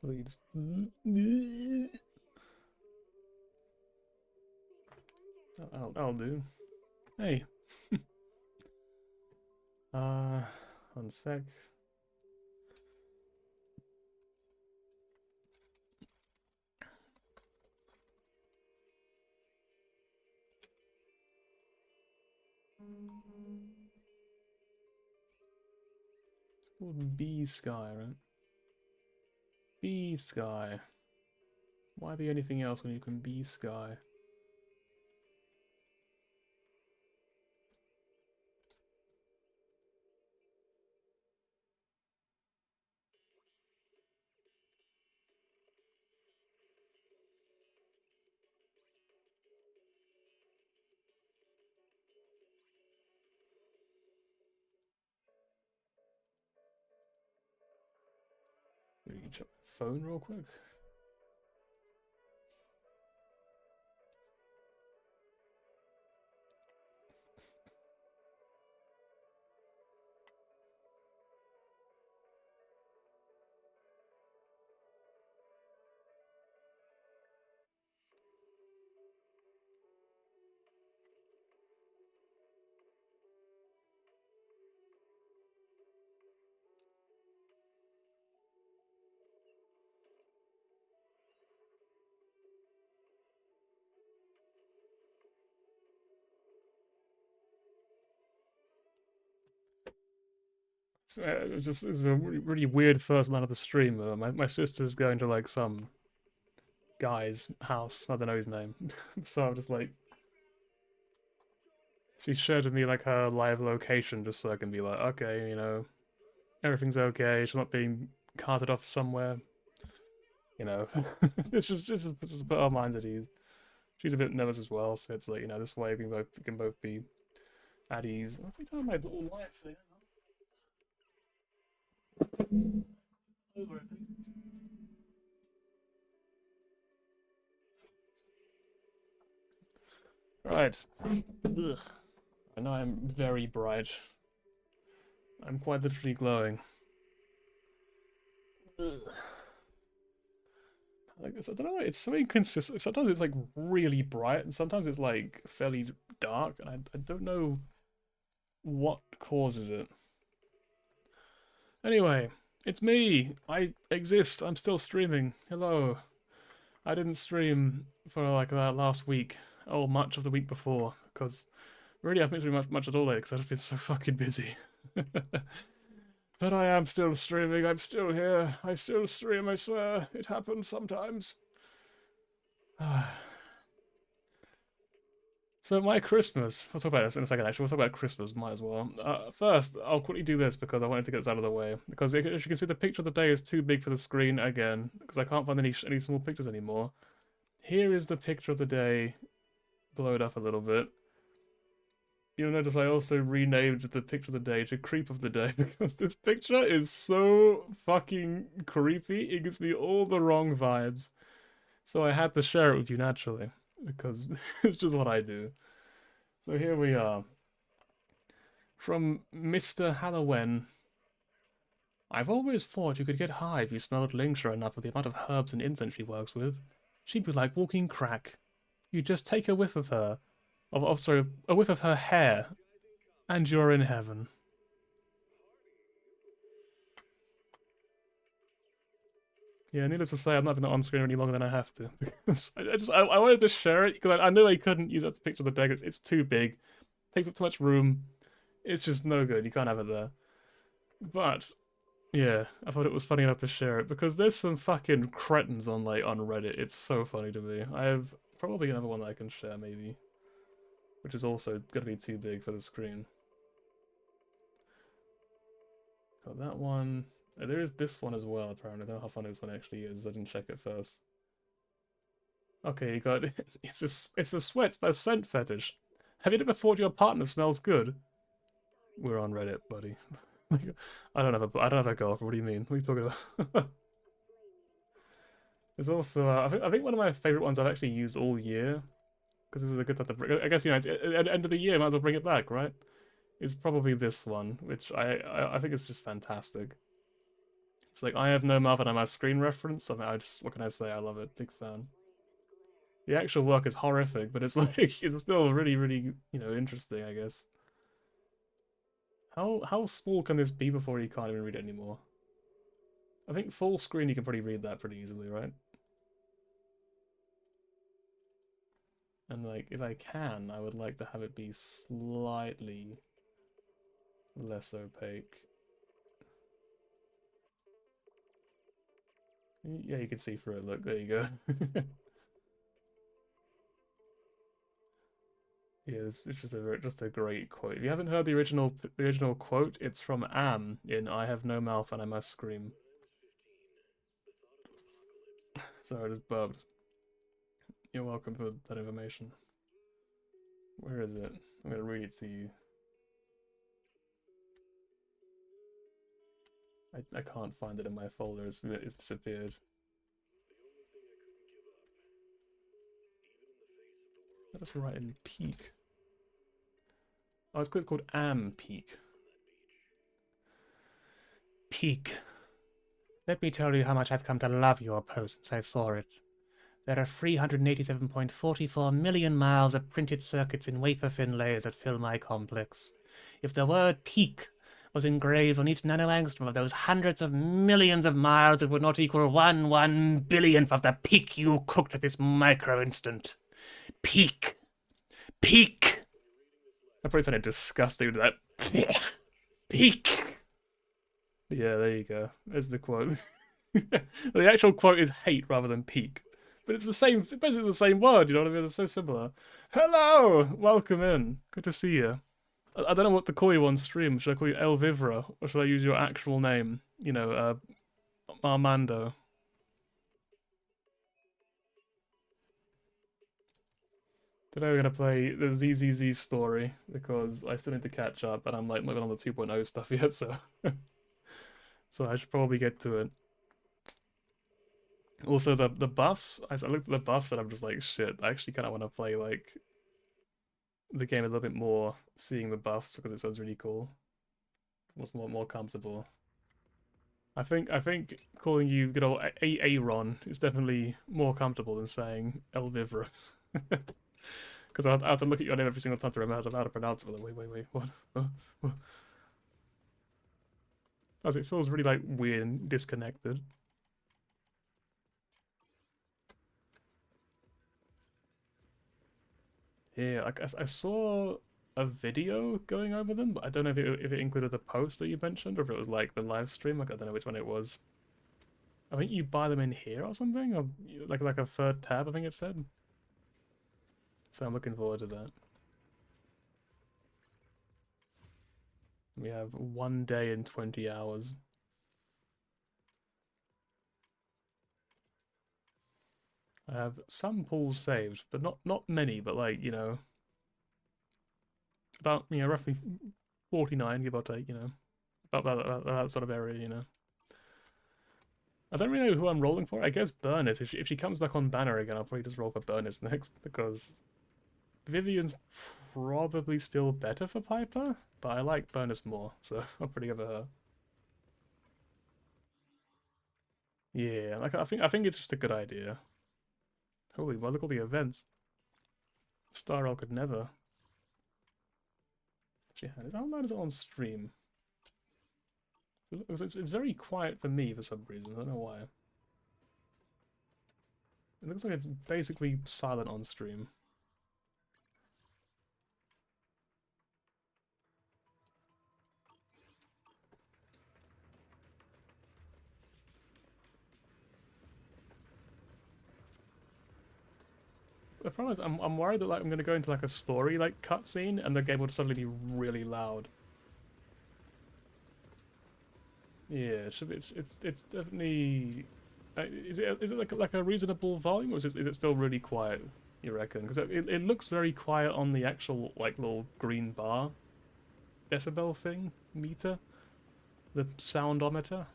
please. I'll do. Hey. Uh, one sec. It's called B Sky, right? B Sky. Why be anything else when you can be Sky? Maybe you can check my phone real quick. It's a really weird first line of the stream. My sister's going to like some guy's house. I don't know his name. So I'm just like, she shared with me like her live location just so I can be like, okay, everything's okay. She's not being carted off somewhere. It's just put our minds at ease. She's a bit nervous as well, so it's like this way we can both be at ease. What are we talking about? Little life thing. Over, I think. Right. Ugh. I know I'm very bright. I'm quite literally glowing. Ugh. Like I don't know, it's so inconsistent. Sometimes it's like really bright, and sometimes it's like fairly dark, and I don't know what causes it. Anyway, it's me. I exist. I'm still streaming. Hello. I didn't stream for like last week or much of the week before because really I haven't been doing much at all lately because I've been so fucking busy. But I am still streaming. I'm still here. I still stream. I swear. It happens sometimes. So my Christmas. We'll talk about this in a second. Actually, we'll talk about Christmas. Might as well. First, I'll quickly do this because I wanted to get this out of the way. Because as you can see, the picture of the day is too big for the screen again because I can't find any small pictures anymore. Here is the picture of the day, blowed up a little bit. You'll notice I also renamed the picture of the day to Creep of the Day because this picture is so fucking creepy. It gives me all the wrong vibes. So I had to share it with you naturally because it's just what I do. So here we are. From Mr. Halloween. I've always thought you could get high if you smelled Lingsha enough with the amount of herbs and incense she works with. She'd be like walking crack. You just take a whiff of her, sorry, a whiff of her hair, and you're in heaven. Yeah, needless to say, I'm not even on screen any longer than I have to. I wanted to share it because I knew I couldn't use it to picture the deck. It's too big, takes up too much room. It's just no good. You can't have it there. But yeah, I thought it was funny enough to share it because there's some fucking cretins on Reddit. It's so funny to me. I have probably another one that I can share maybe, which is also gonna be too big for the screen. Got that one. There is this one as well, apparently. I don't know how funny this one actually is. I didn't check it first. Okay, you got it's a sweat scent fetish. Have you ever thought your partner smells good? We're on Reddit, buddy. I don't have a girlfriend. What do you mean? What are you talking about? There's also I think one of my favorite ones I've actually used all year because this is a good time to bring. I guess it's at the end of the year. Might as well bring it back, right? Is probably this one, which I think is just fantastic. It's like, I have no mouth and I'm a screen reference. I mean, what can I say? I love it. Big fan. The actual work is horrific, but it's like, it's still really, really, interesting, I guess. How small can this be before you can't even read it anymore? I think full screen you can probably read that pretty easily, right? And like, if I can, I would like to have it be slightly less opaque. Yeah, you can see through it. Look, there you go. Yeah, it's just a great quote. If you haven't heard the original quote, it's from Am in "I Have No Mouth and I Must Scream." Sorry, I just burped. You're welcome for that information. Where is it? I'm gonna read it to you. I can't find it in my folder. It's disappeared. Let us write in peak. Oh, it's called Am Peak. Peak. Let me tell you how much I've come to love your post since I saw it. There are 387.44 million miles of printed circuits in wafer-thin layers that fill my complex. If the word peak was engraved on each nanoangstrom of those hundreds of millions of miles, it would not equal 1/1 billionth of the peak you cooked at this micro-instant. Peak. Peak. I probably sounded disgusting with that. Peak. Yeah, there you go. There's the quote. The actual quote is hate rather than peak. But it's basically the same word, you know what I mean? It's so similar. Hello! Welcome in. Good to see you. I don't know what to call you on stream. Should I call you El Vivra? Or should I use your actual name? Armando. Today we're going to play the ZZZ story because I still need to catch up and I'm like not even on the 2.0 stuff yet, so so I should probably get to it. Also, the buffs. I looked at the buffs and I'm just like, shit. I actually kind of want to play like the game a little bit more, seeing the buffs because it sounds really cool. Was more comfortable. I think calling you good old Aaron is definitely more comfortable than saying Elvivra. Because I have to look at your name every single time to remember how to pronounce it. Wait, what? What? As it feels really like weird and disconnected. Yeah, like I saw a video going over them, but I don't know if it included the post that you mentioned or if it was like the live stream. Like I don't know which one it was. I think you buy them in here or something, or like a third tab. I think it said. So I'm looking forward to that. We have 1 day and 20 hours. I have some pulls saved, but not many. But like about roughly 49, give or take. About that sort of area. I don't really know who I'm rolling for. I guess Burnus. If she comes back on banner again, I'll probably just roll for Burnus next because Vivian's probably still better for Piper, but I like Burnus more, so I'll probably go for her. Yeah, like I think it's just a good idea. Holy, well, look at all the events. Star could never. Actually, how loud is it on stream? It's very quiet for me for some reason. I don't know why. It looks like it's basically silent on stream. The problem is, I'm worried that like I'm gonna go into like a story like cutscene and the game will suddenly be really loud. Yeah, it should be, it's definitely. Is it like a reasonable volume, or is it still really quiet? You reckon? Because it looks very quiet on the actual like little green bar decibel thing meter, the soundometer.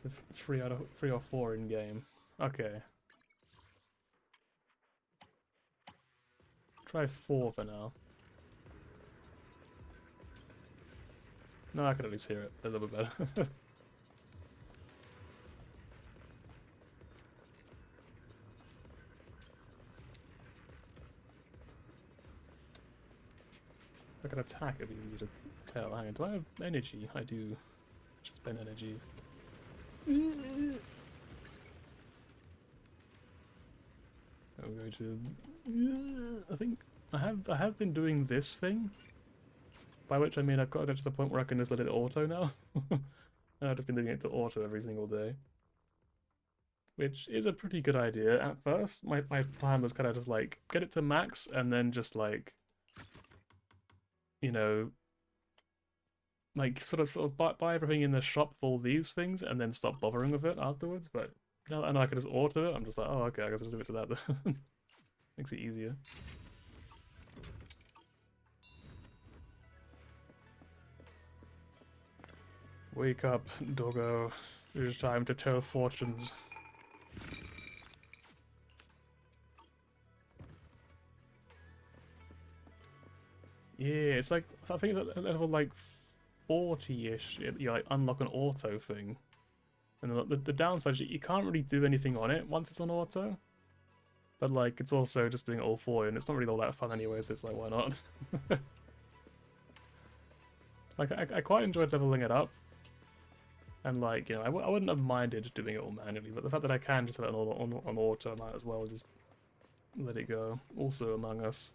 To 3 or 4 in game. Okay, try 4 for now. No, I can at least hear it a little bit better. If I could attack, it'd be easy to tell. Hang on, do I have energy? I do. Just spend energy. I'm going to. I think I have been doing this thing, by which I mean I've got to get to the point where I can just let it auto now. And I've just been doing it to auto every single day, which is a pretty good idea at first. My plan was kind of just like get it to max and then just like, you know, like sort of buy everything in the shop for all these things and then stop bothering with it afterwards. But now that I know I can just auto it, I'm just like, oh okay, I guess I'll just do it to that then. Makes it easier. Wake up, doggo. It is time to tell fortunes. Yeah, it's like, I think at level like 40-ish, you like unlock an auto thing. And the downside is you can't really do anything on it once it's on auto. But like, it's also just doing it all for you, and it's not really all that fun anyway, so it's like, why not? Like, I quite enjoyed leveling it up. And like, you know, I wouldn't have minded doing it all manually, but the fact that I can just set it on auto, I might as well just let it go. Also Among Us.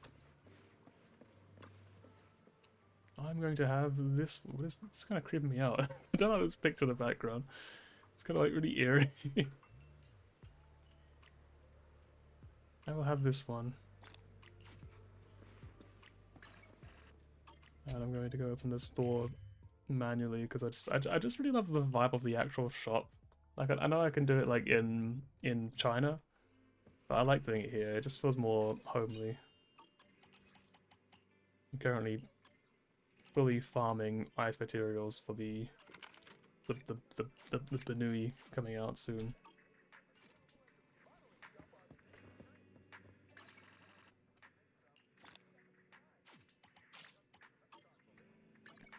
I'm going to have this. What is this? Kind of creeping me out. I don't know this picture in the background. It's kind of like really eerie. I will have this one. And I'm going to go open this door manually because I just really love the vibe of the actual shop. Like I know I can do it like in China, but I like doing it here. It just feels more homely. I'm currently fully farming ice materials for the Nui coming out soon.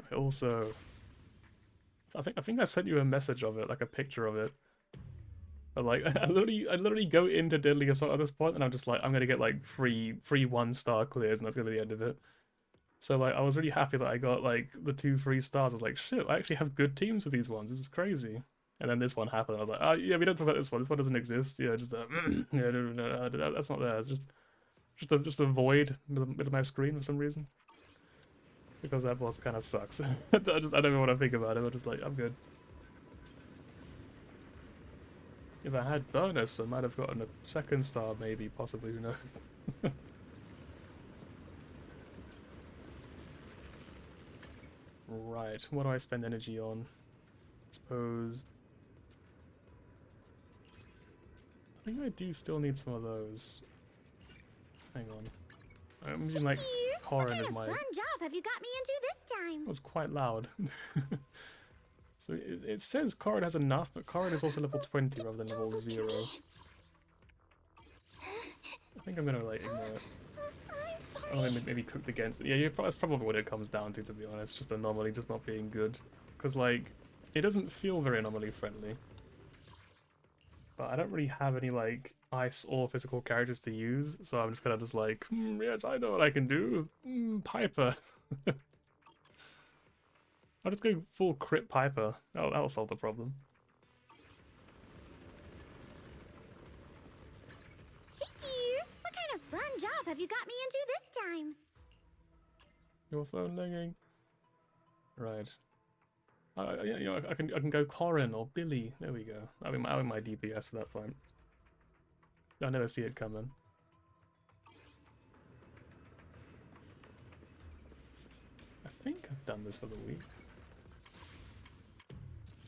I also, I think I sent you a message of it, like a picture of it. But like, I literally go into Deadly Assault at this point, and I'm just like, I'm gonna get like three 1-star clears, and that's gonna be the end of it. So like, I was really happy that I got like the 2 3-stars. I was like, shit, I actually have good teams with these ones. This is crazy. And then this one happened. And I was like, oh yeah, we don't talk about this one. This one doesn't exist. Yeah, just yeah, no, that's not there. It's just a void middle of my screen for some reason. Because that boss kind of sucks. I don't even want to think about it. I'm just like, I'm good. If I had bonus, I might have gotten a 2nd star, maybe, possibly. Who knows? Right, what do I spend energy on? I suppose. I think I do still need some of those. Hang on. I'm using like Corin as my. Fun job have you got me into this time? It was quite loud. So it says Corin has enough, but Corin is also level 20 rather than level 0. I think I'm gonna like ignore it. I'm sorry. Oh, maybe cooked against it. Yeah, that's probably what it comes down to be honest. Just anomaly just not being good. Because like, it doesn't feel very anomaly friendly. But I don't really have any like ice or physical characters to use, so I'm just kind of just like, yes, I know what I can do. Piper. I'll just go full crit Piper. That'll solve the problem. Hey dear, what kind of fun job have you got me into this time? Your phone ringing. Right. Yeah, you know, I can go Corin or Billy. There we go. I'll be my DPS for that fight. I never see it coming. I think I've done this for the week.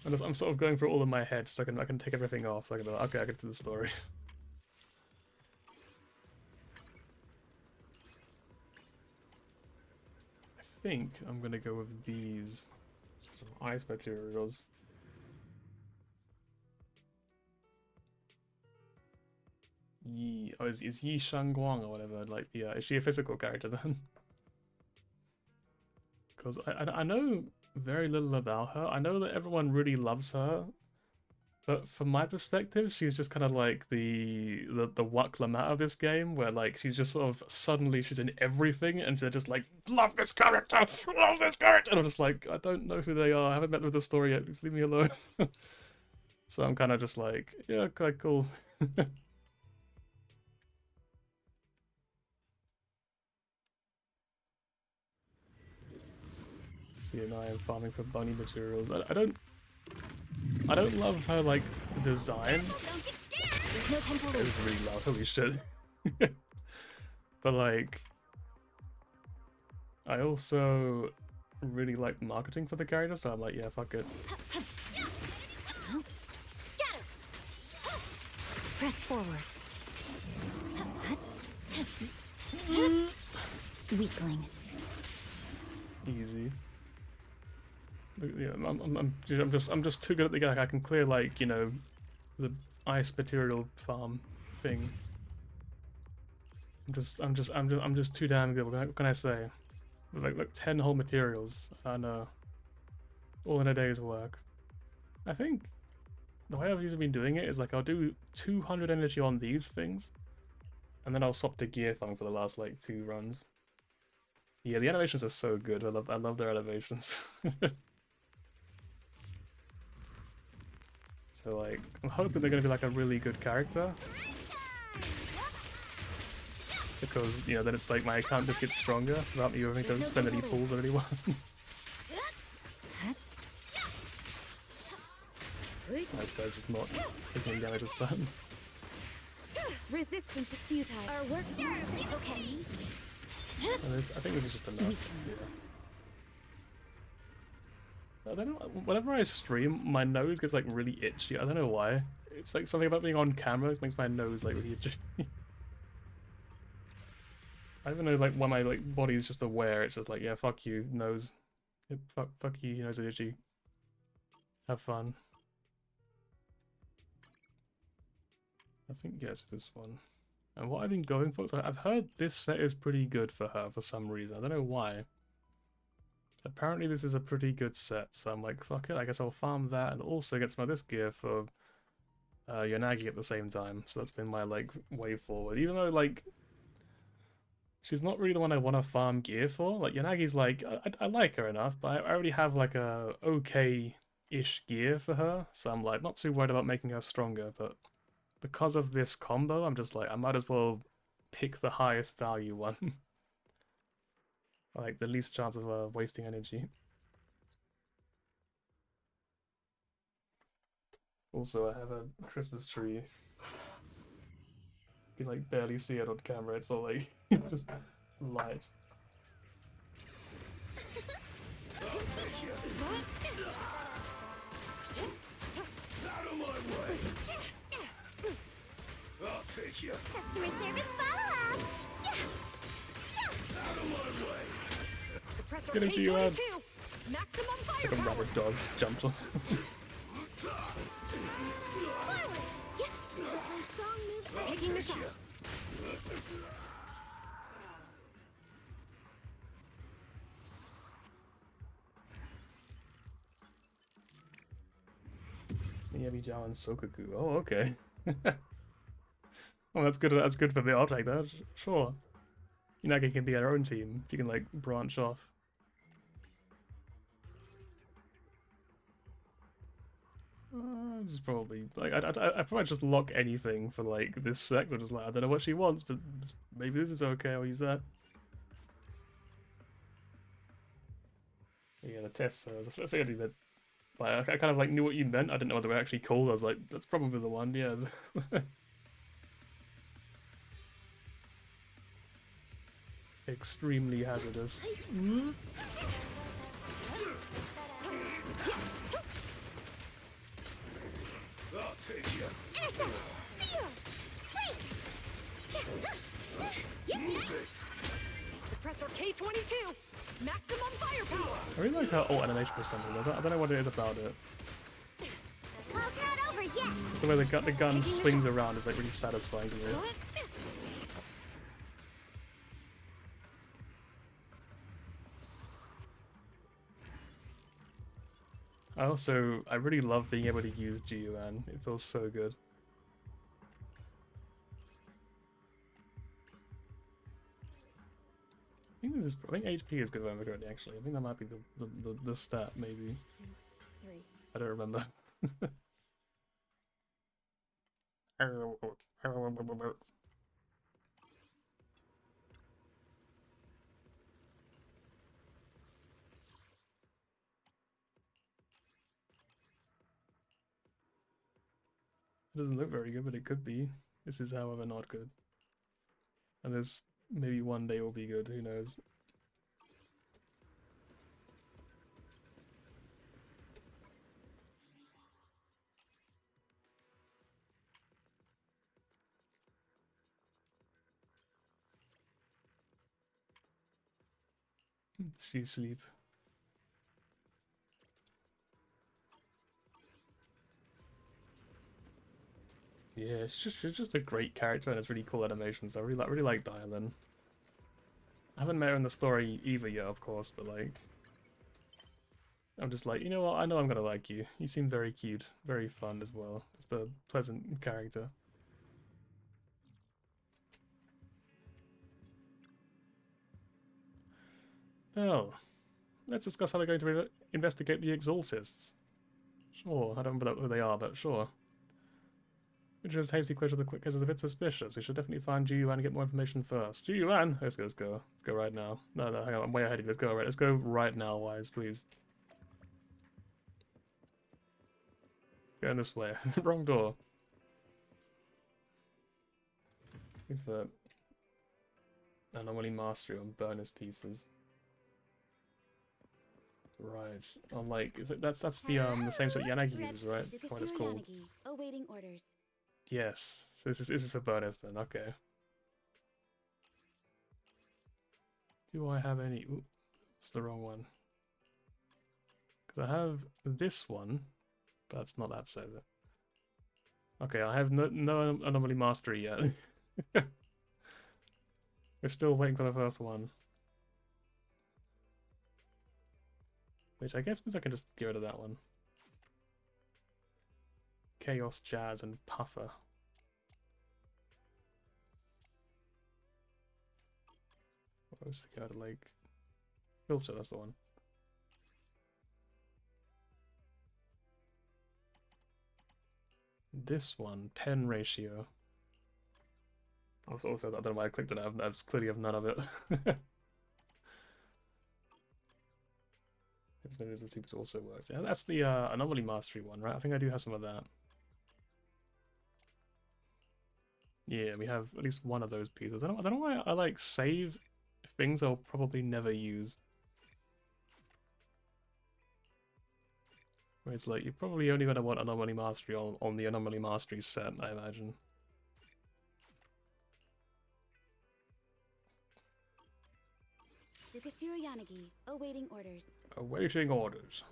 I'm sort of going through all in my head, so I can take everything off. So I can be like, okay, I can do the story. I think I'm gonna go with these. Some ice materials. Yi, oh, is Yi Shangguang or whatever? Like, yeah, is she a physical character then? Because I know very little about her. I know that everyone really loves her, but from my perspective, she's just kind of like the Wak Lamat of this game, where like she's just sort of suddenly she's in everything, and they're just like, love this character, love this character, and I'm just like, I don't know who they are, I haven't met them with the story yet, just leave me alone. So I'm kind of just like, yeah, okay, cool. See, now I'm farming for bunny materials. I don't love her like design. Don't get scared! There's no time to It lose. was really loud, holy shit. But like, I also really like marketing for the character, so I'm like, yeah, fuck it. Scatter! Press forward. Weakling. Easy. Yeah, I'm just too good at the game. I can clear like, you know, the ice material farm thing. I'm just too damn good. What can I say? Like 10 whole materials and all in a day's work. I think the way I've usually been doing it is like I'll do 200 energy on these things, and then I'll swap to gear farming for the last like 2 runs. Yeah, the animations are so good. I love their animations. So like, I'm hoping they're gonna be like a really good character, because you know then it's like my account just gets stronger without me having to spend any pulls on anyone. This guy's just not taking any damage this time. Resistance is futile. Our work sure. Okay. And this, I think this is just enough. Yeah. I don't know. Whenever I stream, my nose gets like really itchy. I don't know why. It's like something about being on camera. It makes my nose like really itchy. I don't even know like when my like body's just aware. It's just like, yeah, fuck you, nose. Yeah, fuck you, nose is itchy. Have fun. I think yes, this one. And what I've been going for is I've heard this set is pretty good for her for some reason. I don't know why. Apparently this is a pretty good set, so I'm like, fuck it, I guess I'll farm that and also get some of this gear for Yanagi at the same time. So that's been my like way forward. Even though like she's not really the one I want to farm gear for. Like Yanagi's like I like her enough, but I already have like a okay-ish gear for her, so I'm like not too worried about making her stronger, but because of this combo, I'm just like, I might as well pick the highest value one. Like, the least chance of wasting energy. Also, I have a Christmas tree. You can, like, barely see it on camera. It's all, like, just light. I'll take you. Customer service follow-up. Out of my way. Suppressor Get into you, Ad. K22. Maximum Like a firepower. rabbit dog's jumped on. Forward. Yeah. Strong move. Taking the shot. Miyabi Jao and Sokaku. Oh, okay. Oh, that's good. That's good for me. I'll take that. Sure. Inagi can be our own team. She can like branch off. This is probably like I probably just lock anything for like this sex. I'm just like I don't know what she wants, but maybe this is okay. I'll use that. Yeah, the test cells. I figured you meant. Like I kind of like knew what you meant. I didn't know what they were actually called. I was like, that's probably the one. Yeah. Extremely hazardous. I'll take you. Intercept. Seal. Move it. Suppressor K22. Maximum firepower. I really like her ult animation for something. I don't know what it is about it. Call's not over yet. It's the way the gun swings around is like really satisfying to me. I really love being able to use GUN. It feels so good. I think HP is good for Evergreen, actually. I think that might be the stat, maybe. 2, 3. I don't remember. It doesn't look very good, but it could be. This is, however, not good. And there's maybe one day will be good, who knows. She sleep. Yeah, she's just a great character and it's really cool animations. I really like Dylan. I haven't met her in the story either yet, of course, but like, I'm just like, you know what? I know I'm gonna like you. You seem very cute, very fun as well. Just a pleasant character. Well, let's discuss how we're going to investigate the Exaltists. Sure, I don't remember who they are, but sure. Which is hasty closure of the case is a bit suspicious. We should definitely find Ju-Yuan and get more information first. Ju-Yuan! Let's go. Let's go right now. No, hang on, I'm way ahead of you. Let's go right now, Wise, please. Going this way. Wrong door. For anomaly mastery on bonus pieces. Right. Unlike that's the same set Yanagi uses, right? What it's called. Awaiting orders. Yes. So this is for bonus then, okay. Do I have any ooh, it's the wrong one. Because I have this one, but that's not that server. Okay, I have no anomaly mastery yet. We're still waiting for the first one. Which I guess means I can just get rid of that one. Chaos, Jazz, and Puffer. What was the card like? Filter, that's the one. This one, pen ratio. Also, I don't know why I clicked it. I clearly have none of it. It's maybe this also works. Yeah, that's the anomaly mastery one, right? I think I do have some of that. Yeah, we have at least one of those pieces. I don't know why I like save things I'll probably never use. Where it's like you're probably only gonna want anomaly mastery on the anomaly mastery set, I imagine. Tsukashiro Yanagi, awaiting orders. Awaiting orders.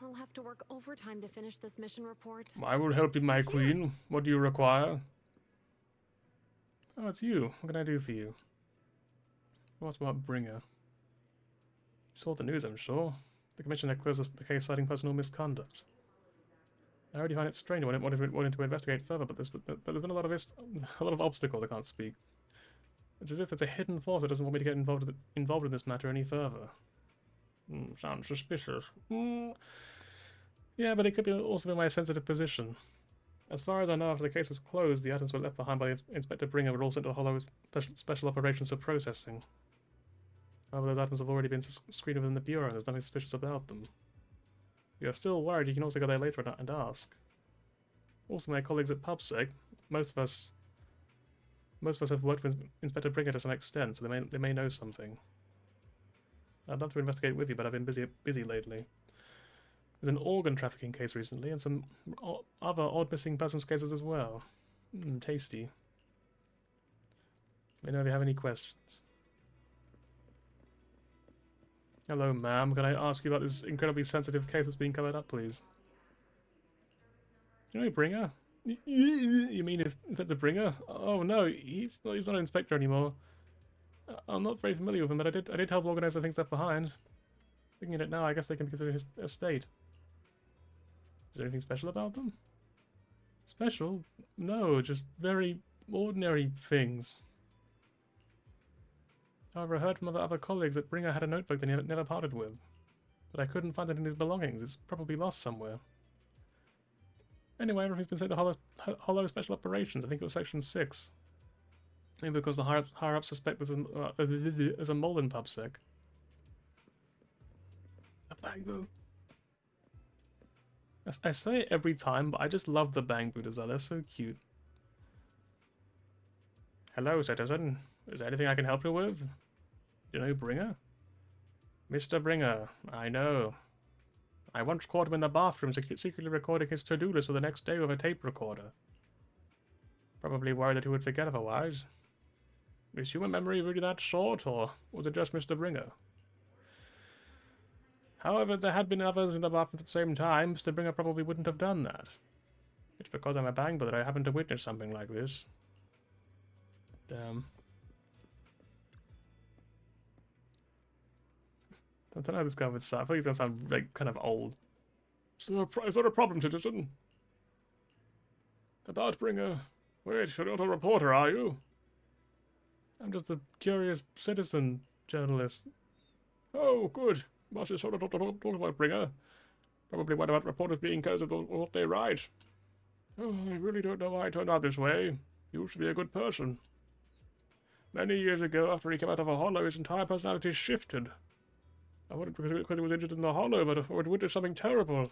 I'll have to work overtime to finish this mission report. I will help you, my queen. What do you require? Oh, it's you. What can I do for you? What's about Bringer? You saw the news, I'm sure. The commissioner closes the case citing personal misconduct. I already find it strange. I wanted to investigate further, but there's been a lot of obstacles. I can't speak. It's as if there's a hidden force that doesn't want me to get involved in this matter any further. Sounds suspicious. Yeah, but it could also be my sensitive position. As far as I know, after the case was closed, the items were left behind by Inspector Bringer were all sent to Hollow Special Operations for processing. However, those items have already been screened within the Bureau, and there's nothing suspicious about them. If you're still worried, you can also go there later and ask. Also, my colleagues at PubSec, most of us have worked with Inspector Bringer to some extent, so they may know something. I'd love to investigate with you, but I've been busy lately. There's an organ trafficking case recently, and some other odd missing persons cases as well. Tasty. Let me know if you have any questions. Hello, ma'am. Can I ask you about this incredibly sensitive case that's being covered up, please? Do you know Bringer? You mean if the bringer? Oh no, he's not an inspector anymore. I'm not very familiar with him, but I did help organize the things left behind. Thinking of it now, I guess they can be considered his estate. Is there anything special about them? Special? No, just very ordinary things. However, I heard from other colleagues that Bringer had a notebook that he never parted with. But I couldn't find it in his belongings. It's probably lost somewhere. Anyway, everything's been sent to Hollow Special Operations. I think it was Section 6. Maybe because the higher-ups suspect there's a mole in PubSec. A Bangbu. I say it every time, but I just love the Bangbu design. They're so cute. Hello, citizen. Is there anything I can help you with? Do you know Bringer? Mr. Bringer, I know. I once caught him in the bathroom secretly recording his to-do list for the next day with a tape recorder. Probably worried that he would forget otherwise. Is human memory really that short, or was it just Mr. Bringer? However, there had been others in the bathroom at the same time. Mr. Bringer probably wouldn't have done that. It's because I'm a Bangbu that I happened to witness something like this. Damn. I don't know how this guy would sound. I feel like he's gonna sound like kind of old. Is there a problem, citizen? The Dartbringer. Wait, you're not a reporter, are you? I'm just a curious citizen journalist. Oh, good. Boss is sort of talk about Bringer. Probably what about reporters being cursed of what they write. Oh, I really don't know why I turned out this way. He used to be a good person. Many years ago, after he came out of a hollow, his entire personality shifted. I wondered because he was injured in the hollow, but I would witness something terrible.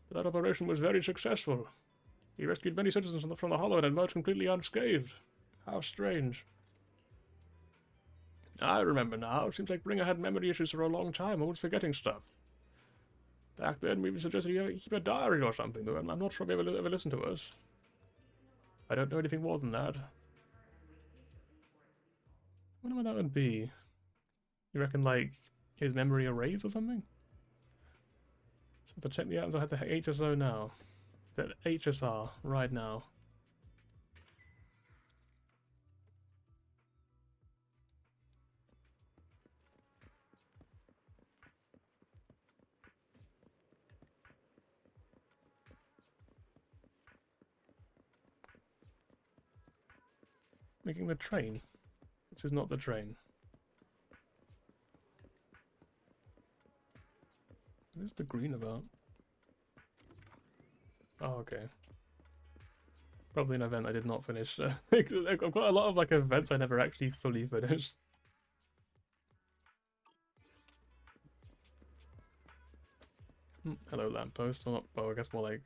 But that operation was very successful. He rescued many citizens from the hollow and emerged completely unscathed. How strange. I remember now. It seems like Bringer had memory issues for a long time, always forgetting stuff. Back then, we suggested he keep a diary or something, though I'm not sure if he ever listened to us. I don't know anything more than that. I wonder what that would be. You reckon, like, his memory erased or something? So to check the items, I have the HSO now. The HSR, right now. Making the train. This is not the train. What is the green about? Oh, okay. Probably an event I did not finish. I've got a lot of like events I never actually fully finished. Hello, lamppost. Well, I guess more like...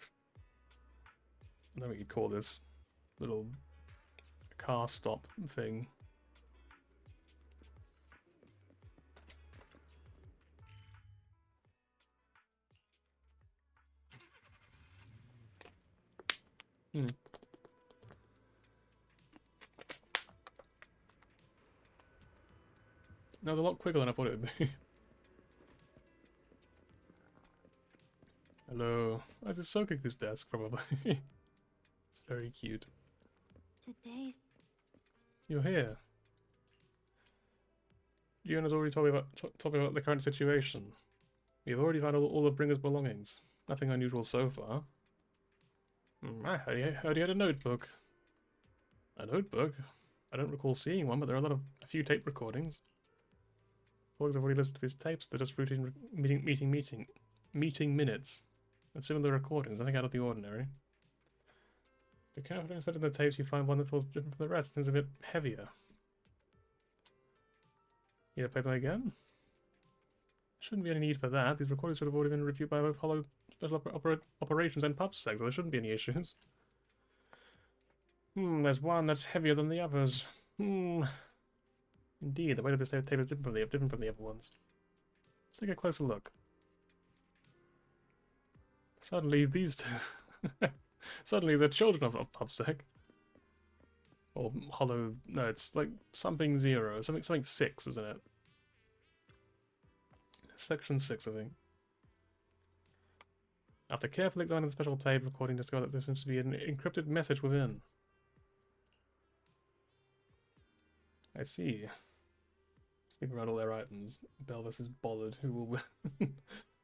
I don't know what you'd call this. Little car stop thing. No, they're a lot quicker than I thought it would be. Hello. Oh, it's a Sokaku's desk, probably. It's very cute. Today's... You're here. Yuna's already told me about the current situation. You've already found all of Bringer's belongings. Nothing unusual so far. I heard he had a notebook. A notebook? I don't recall seeing one, but there are a few tape recordings. Colleagues have already listened to these tapes. They're just routine meeting minutes. And similar recordings, nothing out of the ordinary. Be careful inspecting the tapes, you find one that feels different from the rest. Seems a bit heavier. You gonna play them again? Shouldn't be any need for that. These recordings should have already been reviewed by both Hollow Special Operations and PubSec, so there shouldn't be any issues. There's one that's heavier than the others. Indeed, the weight of this tape is different from the other ones. Let's take a closer look. Suddenly, these two... Suddenly, they're children of PubSec. Or Hollow... No, it's like something 0. Something 6, isn't it? Section 6, I think. After carefully examining the special tape recording, discovered that there seems to be an encrypted message within. I see. Sneak around all their items. Bell versus Bollard, who will win?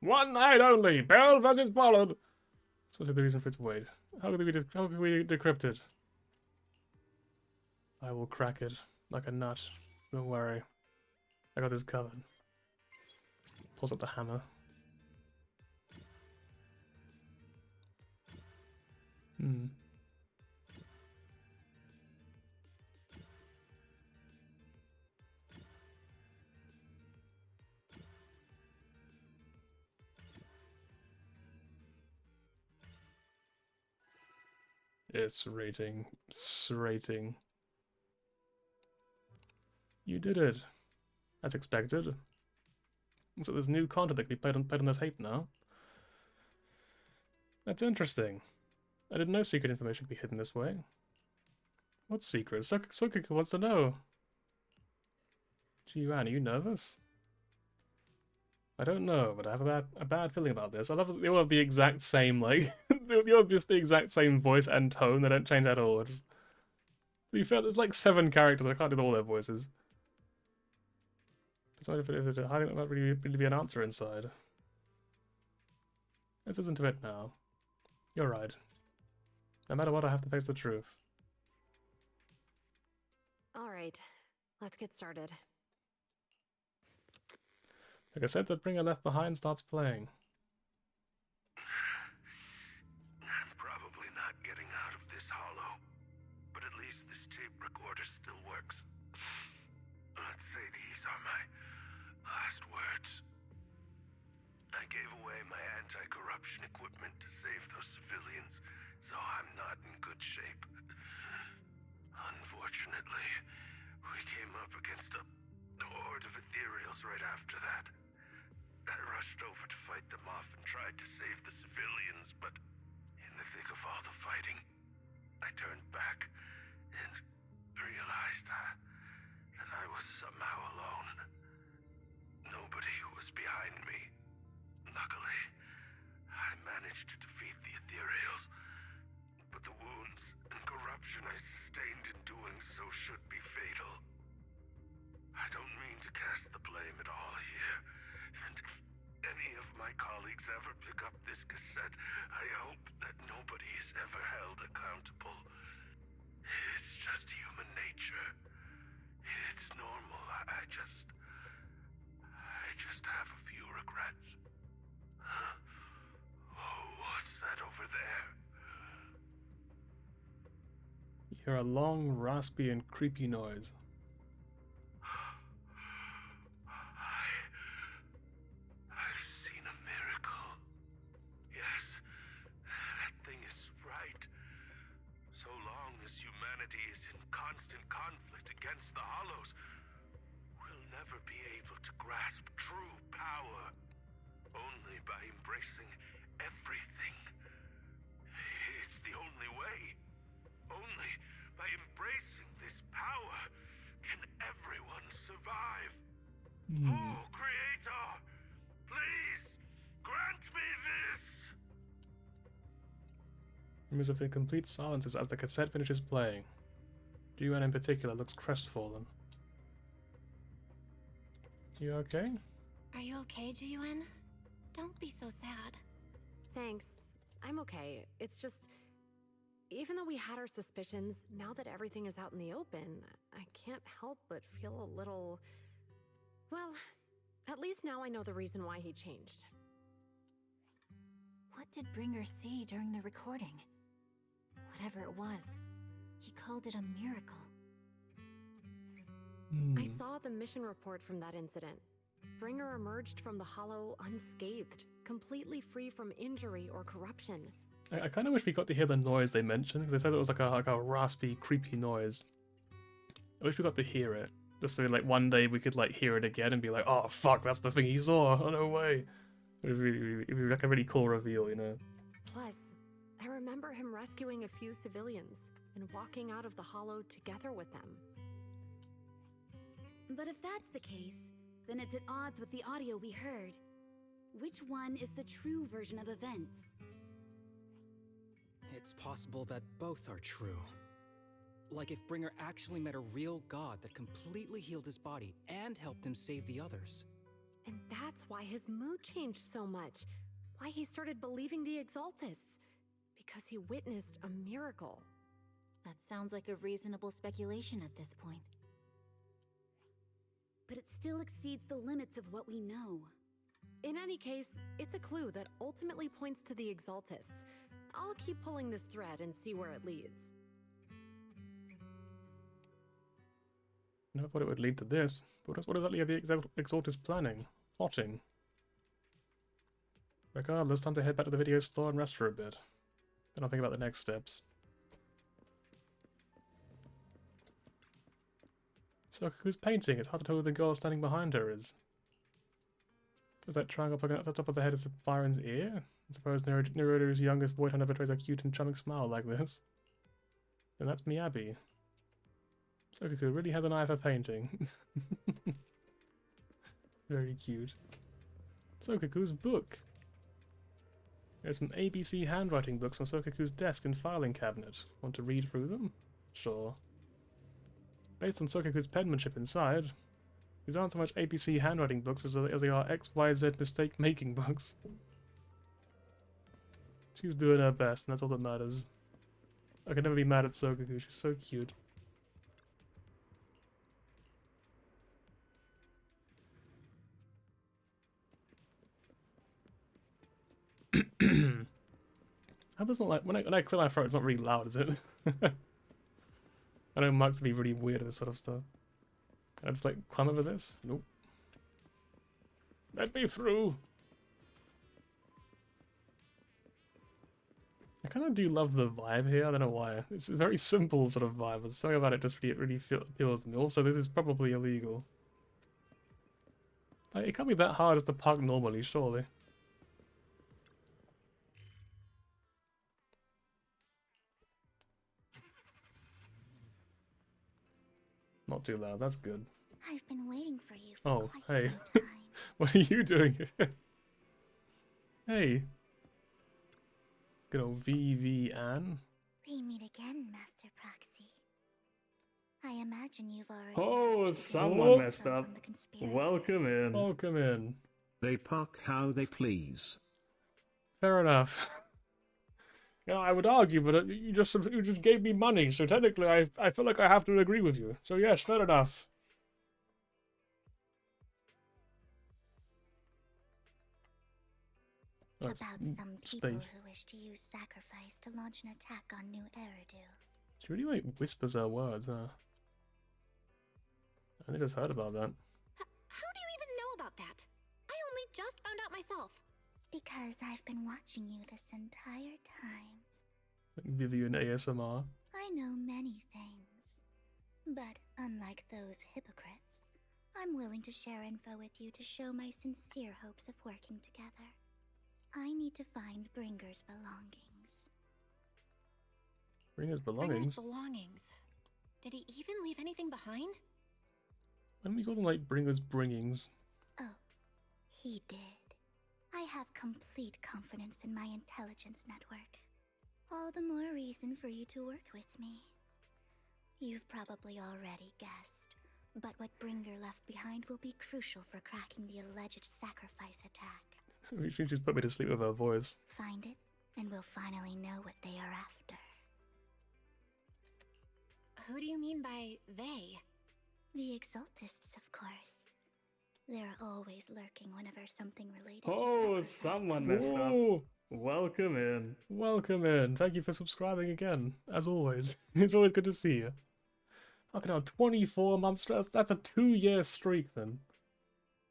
One night only! Bell versus Bollard! That's what the reason for its weight. How can we decrypt it? I will crack it like a nut. Don't worry. I got this covered. Pulls up the hammer. It's rating. You did it. As expected. So there's new content that can be played on the tape now. That's interesting. I didn't know secret information could be hidden this way. What secret? Sokika wants to know. Ji-Yuan, are you nervous? I don't know, but I have a bad feeling about this. I love that they all have the exact same, like, they all have the exact same voice and tone. They don't change at all. To be fair, there's like 7 characters. I can't do all their voices. If it's hiding, there might really be an answer inside. Let's listen to it now. You're right. No matter what, I have to face the truth. All right, let's get started. Like I said, the bringer left behind starts playing. I'm probably not getting out of this hollow, but at least this tape recorder still works. Let's say these are my last words. I gave away my anti-corruption equipment to save those civilians, so I'm not in good shape. Unfortunately, we came up against a horde of ethereals right after that. I rushed over to fight them off and tried to save the civilians, but in the thick of all the fighting, I turned back and realized that I was somehow alone. Nobody was behind me. Luckily, I managed to defeat the ethereals, but the wounds and corruption I sustained in doing so should be fatal. I don't mean to cast the blame at all here, and if any of my colleagues ever pick up this cassette, I hope that nobody is ever held accountable. It's just human nature. It's normal. I just have a few regrets. Oh, what's that over there? You hear a long, raspy, and creepy noise. I've seen a miracle. Yes, that thing is right. So long as humanity is in constant conflict against the Hollows, we'll never be able to grasp true power. Only by embracing everything. It's the only way. Only by embracing this power can everyone survive. Oh, Creator, please grant me this. Rumors of the complete silences as the cassette finishes playing. Ji-Yuan in particular looks crestfallen. You okay? Are you okay, Ji-Yuan? Don't be so sad. Thanks. I'm okay. It's just, even though we had our suspicions, now that everything is out in the open, I can't help but feel a little... Well, at least now I know the reason why he changed. What did Bringer see during the recording? Whatever it was, he called it a miracle. I saw the mission report from that incident. Bringer emerged from the Hollow unscathed, completely free from injury or corruption. I kind of wish we got to hear the noise they mentioned, because they said it was like a raspy, creepy noise. I wish we got to hear it, just so like one day we could like hear it again and be like, oh fuck, that's the thing he saw. Oh no way. It'd be like a really cool reveal, you know. Plus, I remember him rescuing a few civilians and walking out of the Hollow together with them. But if that's the case, then it's at odds with the audio we heard. Which one is the true version of events? It's possible that both are true. Like if Bringer actually met a real god that completely healed his body and helped him save the others. And that's why his mood changed so much. Why he started believing the Exaltists. Because he witnessed a miracle. That sounds like a reasonable speculation at this point. But it still exceeds the limits of what we know. In any case, it's a clue that ultimately points to the Exaltists. I'll keep pulling this thread and see where it leads. Never thought it would lead to this. But what exactly are the Exaltists planning? Plotting? Regardless, time to head back to the video store and rest for a bit. Then I'll think about the next steps. So who's painting? It's hard to tell who the girl standing behind her is. Was that triangle poking out the top of the head is Byron's ear? I suppose Neruda's youngest boy never betrays a cute and charming smile like this. Then that's Miyabi. Sokaku really has an eye for painting. Very cute. Sokaku's book. There's some ABC handwriting books on Sokaku's desk and filing cabinet. Want to read through them? Sure. Based on Sokaku's penmanship inside, these aren't so much ABC handwriting books as they are XYZ mistake-making books. She's doing her best, and that's all that matters. I can never be mad at Sokaku, she's so cute. How does not like when I clear my throat, it's not really loud, is it? I know Mark's be really weird at this sort of stuff. Can I just like climb over this? Nope. Let me through. I kind of do love the vibe here. I don't know why. It's a very simple sort of vibe, but something about it just really appeals to me. Also, this is probably illegal. Like, it can't be that hard just to park normally, surely. Not too loud, that's good. I've been waiting for you for Oh, quite hey. some time. What are you doing here? Hey. Good old VV Ann. We meet again, Master Proxy. I imagine you've already... Oh, managed to someone escape messed from up. the conspirators. Welcome in. Welcome in. They park how they please. Fair enough. You know, I would argue, but you just gave me money, so technically I feel like I have to agree with you. So yes, fair enough. Oh, it's About some people space. who wish to use sacrifice to launch an attack on New Eridu. She really like whispers her words, huh? I only just heard about that. How do you even know about that? I only just found out myself. Because I've been watching you this entire time. Give you an ASMR. I know many things. But unlike those hypocrites, I'm willing to share info with you to show my sincere hopes of working together. I need to find Bringer's belongings. Bringer's Bringer's belongings. belongings. Did he even leave anything behind? Why don't we call them like Bringer's bringings? Oh, he did. I have complete confidence in my intelligence network. All the more reason for you to work with me. You've probably already guessed, but what Bringer left behind will be crucial for cracking the alleged sacrifice attack. She just put me to sleep with her voice. Find it, and we'll finally know what they are after. Who do you mean by they? The Exaltists, of course. They're always lurking whenever something related Oh, to sacrifice someone comes messed up. up. Whoa! Welcome in. Welcome in. Thank you for subscribing again, as always. It's always good to see you. Fucking hell, 24 months. That's a 2-year streak then.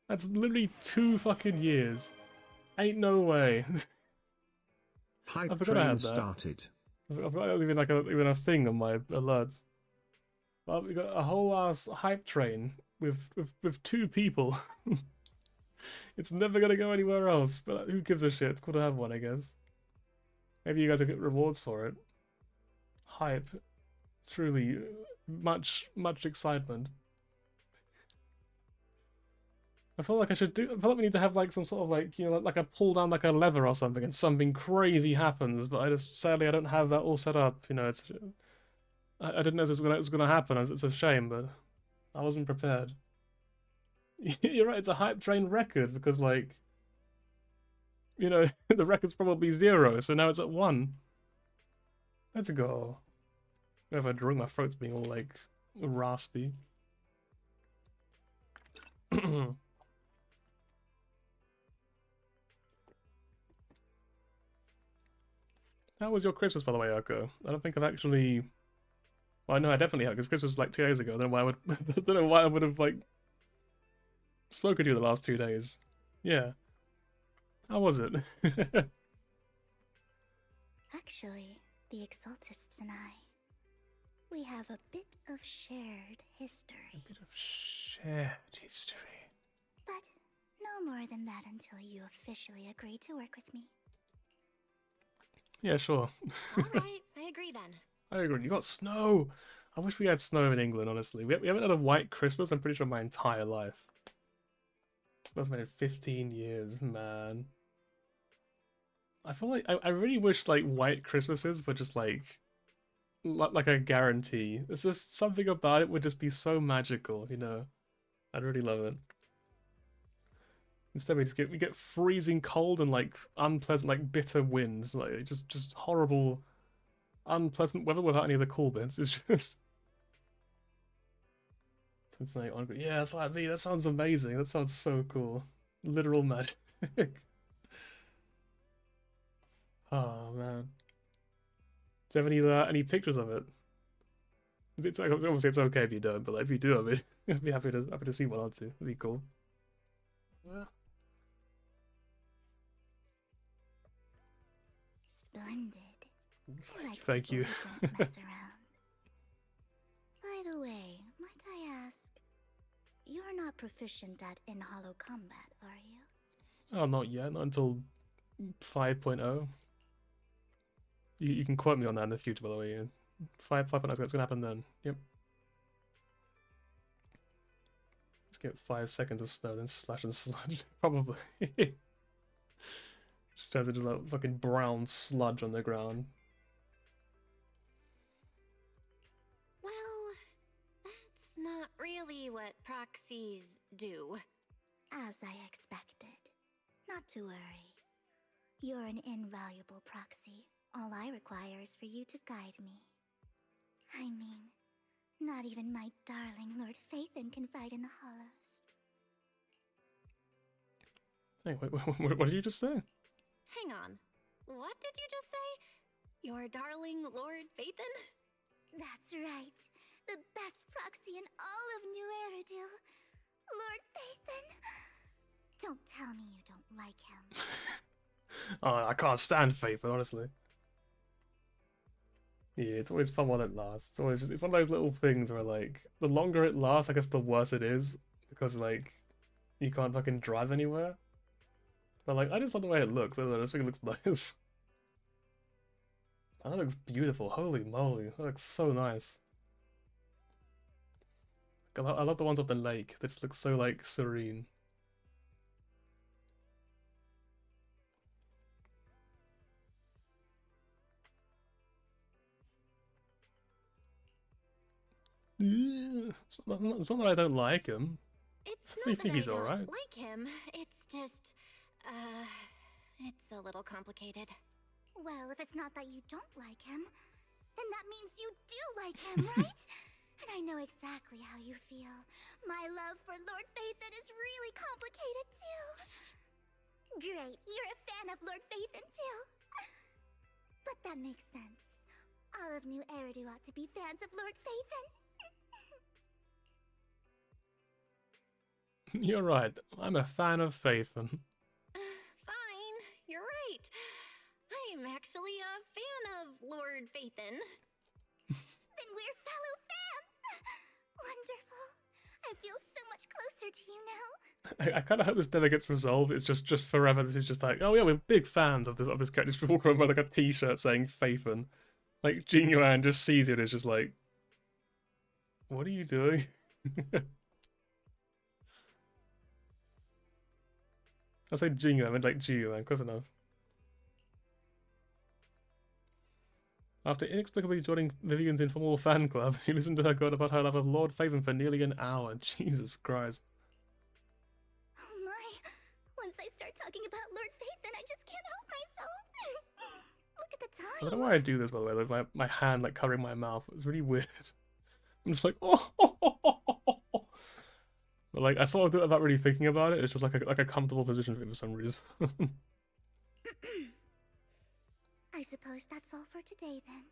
That's literally 2 fucking years. Ain't no way. Hype I forgot I train had that. started. I forgot that was even like even a thing on my alerts. Well, we got a whole ass hype train with 2 people. It's never gonna go anywhere else. But who gives a shit? It's cool to have one, I guess. Maybe you guys will get rewards for it. Hype, truly, much excitement. I feel like I should do. I feel like we need to have like some sort of like like a pull down like a lever or something, and something crazy happens. But I just sadly I don't have that all set up. It's I didn't know this was gonna happen. It's a shame, but I wasn't prepared. You're right. It's a hype train record because like the record's probably 0, so now it's at 1. Let's go. If I drink, my throat's being all like raspy. How was your Christmas, by the way, Urko? I don't think I've actually. Well, no, I definitely have because Christmas was like 2 days ago. I don't know why I would. I don't know why I would have like spoken to you the last 2 days. Yeah. How was it? Actually, the Exaltists and I, we have a bit of shared history. A bit of shared history. But no more than that until you officially agree to work with me. Yeah, sure. Alright, I agree then. I agree. You got snow. I wish we had snow in England, honestly. We haven't had a white Christmas, I'm pretty sure, my entire life. That's been 15 years, man. I feel like I really wish like white Christmases were just like a guarantee. It's just something about it would just be so magical, I'd really love it. Instead, we get freezing cold and like unpleasant, like bitter winds, like just horrible, unpleasant weather without any of the cool bits. It's just. It's like, yeah, that's what I mean. That sounds amazing. That sounds so cool. Literal magic. Oh man. Do you have any pictures of it? It's obviously it's okay if you don't, but like, if you do, I'd be happy to see one or two. It'd be cool. Splendid. Like Thank you. people who don't mess around. By the way, might I ask, you're not proficient at in-hollow combat, are you? Oh, not yet. Not until 5.0. You can quote me on that in the future, by the way. 5.0 is going to happen then. Yep. Just get 5 seconds of snow, then slash and sludge. Probably. Just turns into like fucking brown sludge on the ground. Well, that's not really what proxies do. As I expected. Not to worry. You're an invaluable proxy. All I require is for you to guide me. I mean, not even my darling Lord Phaethon can fight in the hollows. Hey, what did you just say? Hang on. What did you just say? Your darling Lord Phaethon? That's right. The best proxy in all of New Eridil. Lord Phaethon. Don't tell me you don't like him. Oh, I can't stand Faith, honestly. Yeah, it's always fun while it lasts. It's one of those little things where like the longer it lasts, I guess the worse it is because like you can't fucking drive anywhere. But like I just like the way it looks. I don't know, I just think it looks nice. Oh, that looks beautiful. Holy moly, that looks so nice. I love the ones up the lake. They just look so like serene. It's not that I don't like him. It's I not think that he's I don't alright. like him. It's just, it's a little complicated. Well, if it's not that you don't like him, then that means you do like him, right? And I know exactly how you feel. My love for Lord Phaethon is really complicated too. Great, you're a fan of Lord Phaethon too. But that makes sense. All of New Eridu ought to be fans of Lord Phaethon. You're right. I'm a fan of Phaethon. Fine, you're right. I'm actually a fan of Lord Phaethon. Then we're fellow fans! Wonderful. I feel so much closer to you now. I kind of hope this never gets resolved. It's just forever. This is just like, oh yeah, we're big fans of this character. Just walk around with like a T-shirt saying Phaethon. Like Jin Yuan just sees it and is just like, what are you doing? I say Jingo, I meant like Geo, man, close enough. After inexplicably joining Vivian's informal fan club, he listened to her go on about her love of Lord Faven for nearly an hour. Jesus Christ. Oh my. Once I start talking about Lord Fate, then I just can't help myself. Look at the time. I don't know why I do this, by the way, like my hand like covering my mouth. It's really weird. I'm just like, oh. But like, I sort of do it without really thinking about it. It's just like a comfortable position for some reason. I suppose that's all for today then.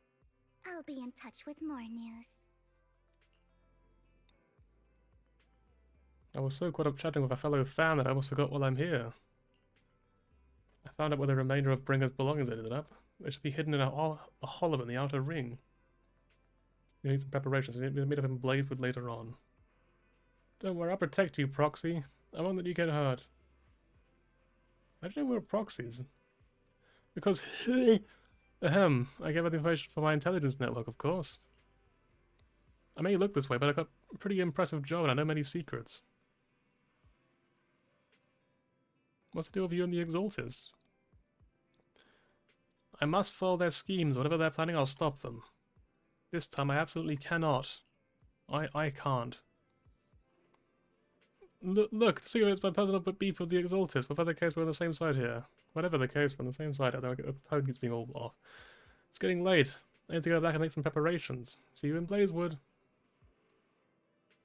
I'll be in touch with more news. I was so caught up chatting with a fellow fan that I almost forgot while I'm here. I found out where the remainder of Bringer's belongings ended up. They should be hidden in a hollow in the outer ring. You need some preparations. We meet up in Blazewood later on. Don't worry, I'll protect you, Proxy. I won't let you get hurt. I don't know we're proxies. Because, ahem, I gave out the information for my intelligence network, of course. I may look this way, but I got a pretty impressive job and I know many secrets. What's the deal with you and the Exaltis? I must follow their schemes. Whatever they're planning, I'll stop them. This time I absolutely cannot. I can't. Look, to figure it's my personal beef with the Exaltis. Whatever the case, we're on the same side here. Whatever the case, we're on the same side. I don't know, the tone keeps being all off. It's getting late. I need to go back and make some preparations. See you in Blazewood.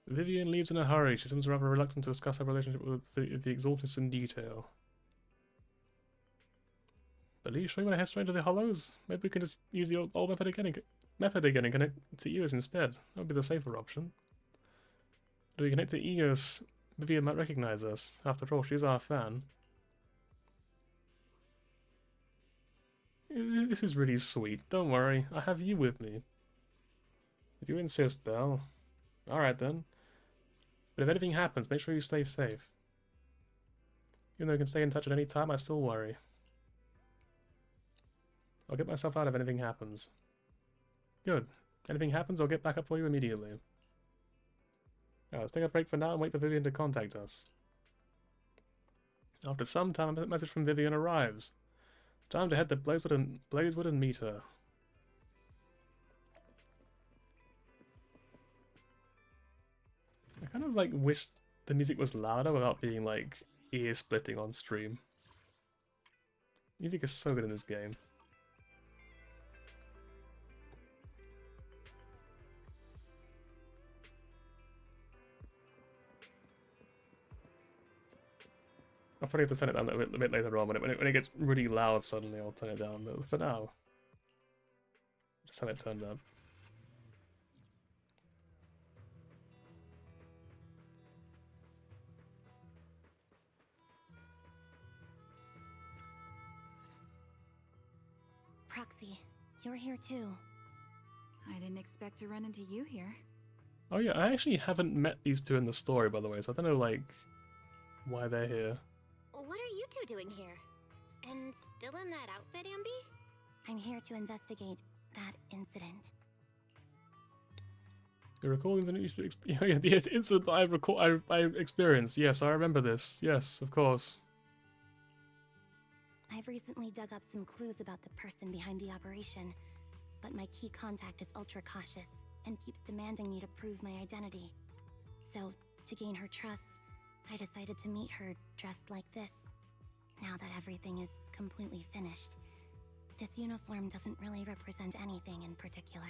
Vivian leaves in a hurry. She seems rather reluctant to discuss her relationship with the Exaltis in detail. But are you sure you want to head straight to the Hollows? Maybe we can just use the old method again and connect to Eos instead. That would be the safer option. Do we connect to Eos? Vivian might recognize us. After all, she's our fan. This is really sweet. Don't worry, I have you with me. If you insist, Belle. Alright then. But if anything happens, make sure you stay safe. Even though you can stay in touch at any time, I still worry. I'll get myself out if anything happens. Good. Anything happens, I'll get back up for you immediately. Now, let's take a break for now and wait for Vivian to contact us. After some time, a message from Vivian arrives. Time to head to Blazewood and meet her. I kind of like wish the music was louder without being like ear-splitting on stream. Music is so good in this game. I'll probably have to turn it down a bit later on. When it gets really loud suddenly, I'll turn it down. But for now, just have it turned up. Proxy, you're here too. I didn't expect to run into you here. Oh yeah, I actually haven't met these two in the story, by the way, so I don't know, like, why they're here. What are you two doing here? And still in that outfit, Ambi? I'm here to investigate that incident. The recordings and the incident that I experienced. Yes, I remember this. Yes, of course. I've recently dug up some clues about the person behind the operation, but my key contact is ultra cautious and keeps demanding me to prove my identity. So, to gain her trust, I decided to meet her dressed like this. Now that everything is completely finished, this uniform doesn't really represent anything in particular.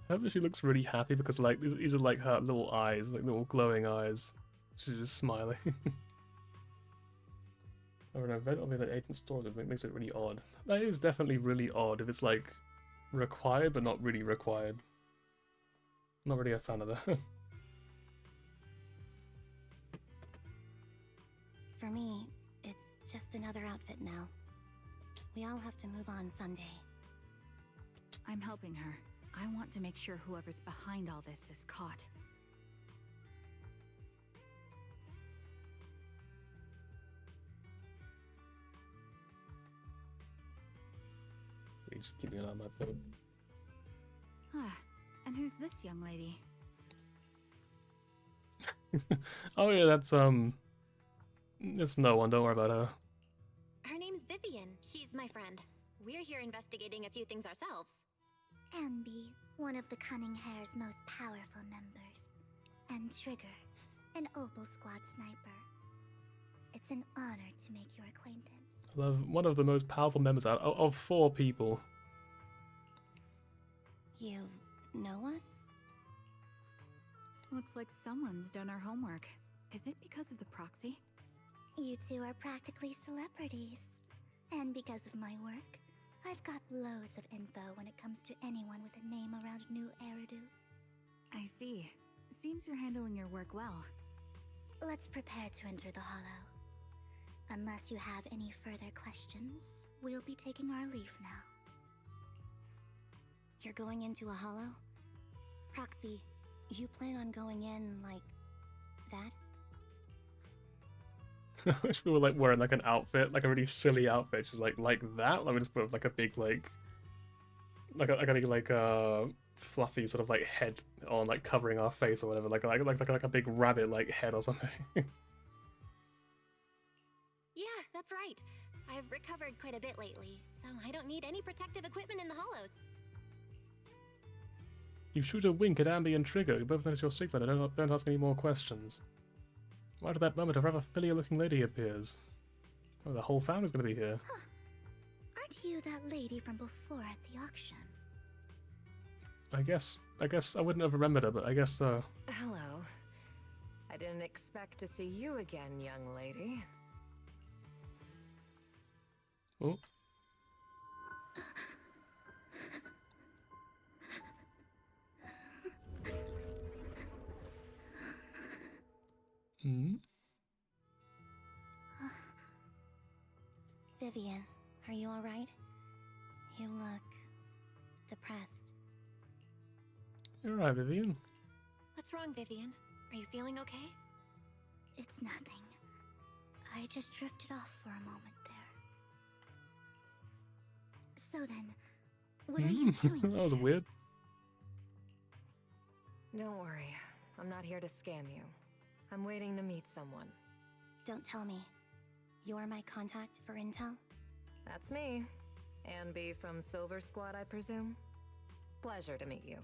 I hope she looks really happy because, like, these are like her little eyes, like little glowing eyes. She's just smiling. Or an event of the agent stores, it makes it really odd. That is definitely really odd if it's like required but not really required. I'm not really a fan of that. For me, it's just another outfit now. We all have to move on someday. I'm helping her. I want to make sure whoever's behind all this is caught. Just keep an eye on my phone. Ah, and who's this young lady? Oh yeah, that's It's no one, don't worry about her. Her name's Vivian. She's my friend. We're here investigating a few things ourselves. Ambi, one of the Cunning Hair's most powerful members. And Trigger, an Opal Squad sniper. It's an honor to make your acquaintance. I love one of the most powerful members out of 4 people. You know us? Looks like someone's done our homework. Is it because of the proxy? You two are practically celebrities. And because of my work, I've got loads of info when it comes to anyone with a name around New Eridu. I see. Seems you're handling your work well. Let's prepare to enter the Hollow. Unless you have any further questions, we'll be taking our leave now. You're going into a hollow? Proxy, you plan on going in like that? I wish we were like wearing like an outfit, like a really silly outfit, just like that. Like we just put like a big like a big like fluffy sort of like head on, like covering our face or whatever, like a big rabbit like head or something. Yeah, that's right. I've recovered quite a bit lately, so I don't need any protective equipment in the hollows. You shoot a wink at Ambi and Trigger. You both notice your secret and don't ask any more questions. Right at that moment, a rather familiar-looking lady appears. Oh, the whole family's going to be here. Huh. Aren't you that lady from before at the auction? I guess I wouldn't have remembered her, but I guess so. Hello. I didn't expect to see you again, young lady. Oh. Hmm? Vivian, are you alright? You look depressed. You're right, Vivian. What's wrong, Vivian? Are you feeling okay? It's nothing. I just drifted off for a moment there. So then, what are you doing That was here? weird. Don't worry. I'm not here to scam you. I'm waiting to meet someone. Don't tell me. You're my contact for intel? That's me. Ambi from Silver Squad, I presume? Pleasure to meet you.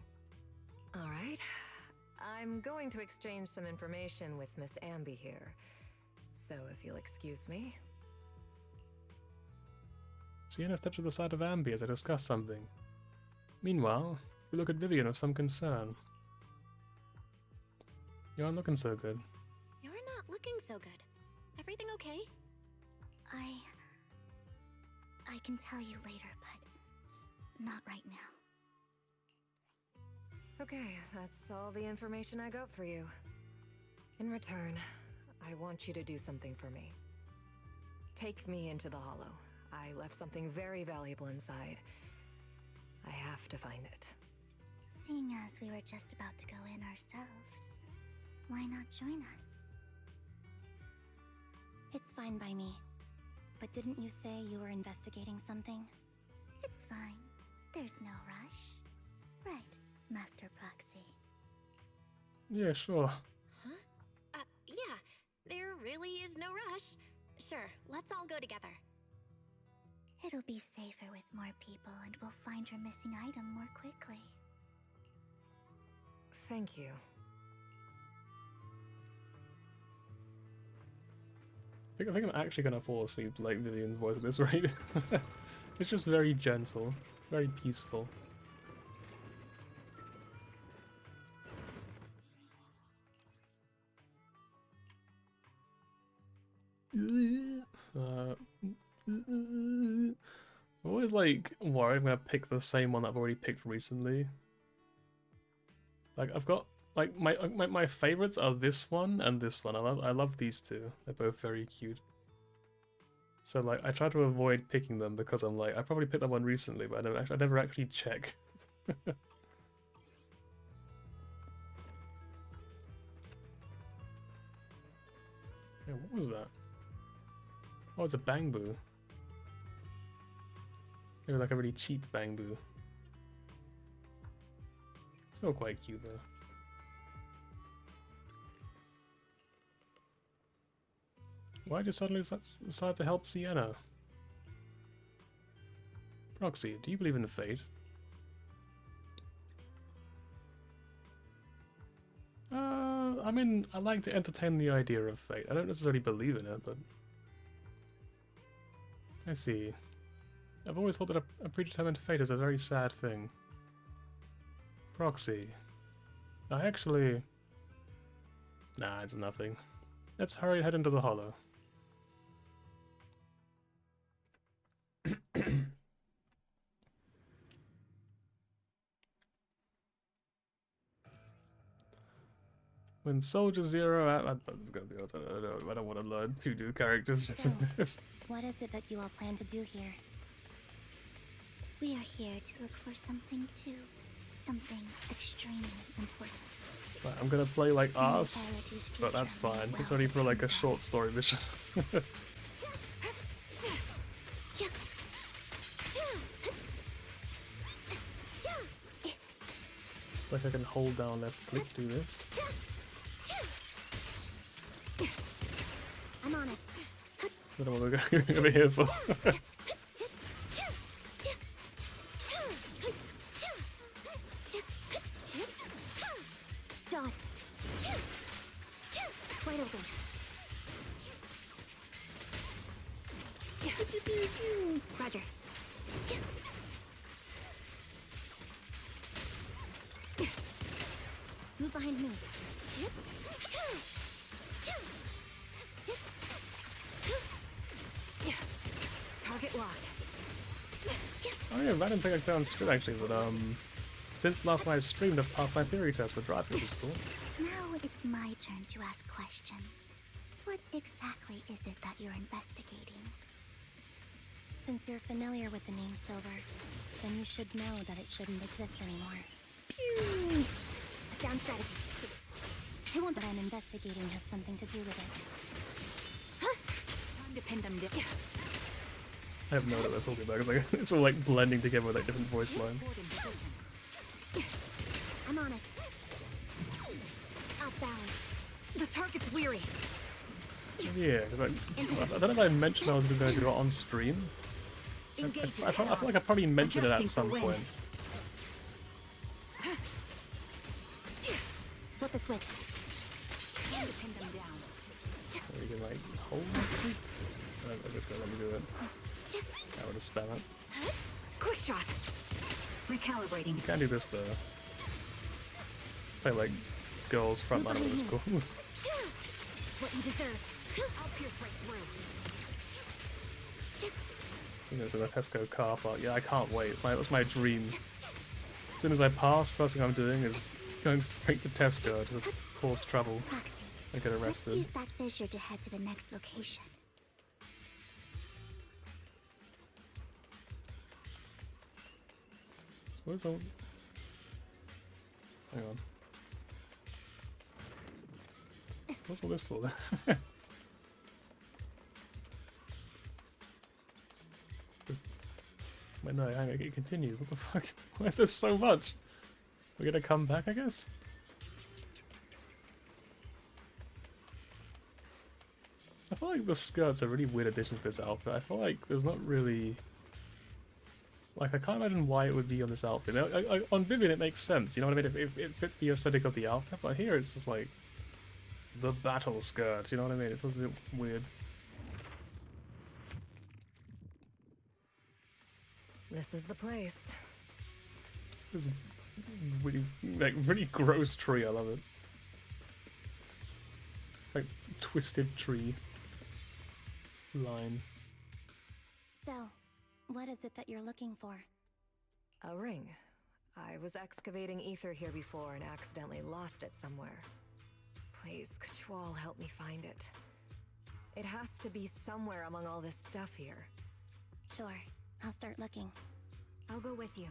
All right. I'm going to exchange some information with Miss Ambi here. So if you'll excuse me. Sienna steps to the side of Ambi as they discuss something. Meanwhile, we look at Vivian with some concern. You aren't looking so good. You're not looking so good. Everything okay? I can tell you later, but not right now. Okay, that's all the information I got for you. In return, I want you to do something for me. Take me into the Hollow. I left something very valuable inside. I have to find it. Seeing as we were just about to go in ourselves, why not join us? It's fine by me. But didn't you say you were investigating something? It's fine. There's no rush. Right, Master Proxy. Yeah, sure. Huh? Yeah. There really is no rush. Sure, let's all go together. It'll be safer with more people, and we'll find your missing item more quickly. Thank you. I think I'm actually gonna fall asleep to like Vivian's voice at this rate. It's just very gentle, very peaceful. I'm always like worried I'm gonna pick the same one that I've already picked recently. Like I've got like my favorites are this one and this one. I love these two. They're both very cute. So like I try to avoid picking them because I'm like I probably picked that one recently, but I never actually check. Yeah, what was that? Oh, it's a bamboo. Maybe like a really cheap bamboo. Still quite cute though. Why did you suddenly decide to help Sienna? Roxy, do you believe in the fate? I mean, I like to entertain the idea of fate. I don't necessarily believe in it, but... I see. I've always thought that a predetermined fate is a very sad thing. Proxy. I actually... Nah, it's nothing. Let's hurry ahead into the hollow. When Soldier Zero out... I don't want to learn who do characters. So, what is it that you all plan to do here? We are here to look for something too. Something extremely important. I'm gonna play like arse, Biology's but that's future may fine. It's well only for like a depend on short story mission. Like I can hold down left click to do this. I'm on it. I don't know what we're going over here for. Done. Wide open. Roger. Move behind me. Target locked. Oh yeah, I didn't think I could tell on stream actually, but since last night's stream, I've passed my theory test for drive, which is cool. Now it's my turn to ask questions. What exactly is it that you're investigating? Since you're familiar with the name Silver, then you should know that it shouldn't exist anymore. Pew! Down strategy. I won't, but I'm investigating has something to do with it. Time to pin them down. I have no idea what they're talking about, because like, it's all like blending together with like different voice lines. I'm on it. Off balance. The target's weary. Yeah, because I don't know if I mentioned I was going to do it on stream. I feel like I probably mentioned it at some point. Flip the switch. Time to pin them down. Or you can like hold it. I don't know if it's going to let me do it. I would have spam it. Quick shot. Recalibrating. You can do this though. Play like girls front line of school. What you deserve. I'll pierce right through. You know, so the Tesco car park. Yeah, I can't wait. That's my dream. As soon as I pass, first thing I'm doing is going straight to Tesco to cause trouble Roxy, and get let's arrested. use that fissure to head to the next location. Where's all... Hang on. What's all this for then? Wait, no, hang on, it continues. What the fuck? Why is there so much? We're gonna come back, I guess? I feel like the skirt's a really weird addition to this outfit. I feel like there's not really... Like, I can't imagine why it would be on this outfit. On Vivian it makes sense, you know what I mean? It fits the aesthetic of the outfit, but here it's just like... The battle skirt, you know what I mean? It feels a bit weird. This is the place. This really, like, really gross tree, I love it. Like, twisted tree line. So, what is it that you're looking for? A ring. I was excavating ether here before and accidentally lost it somewhere. Please, could you all help me find it? It has to be somewhere among all this stuff here. Sure, I'll start looking. I'll go with you.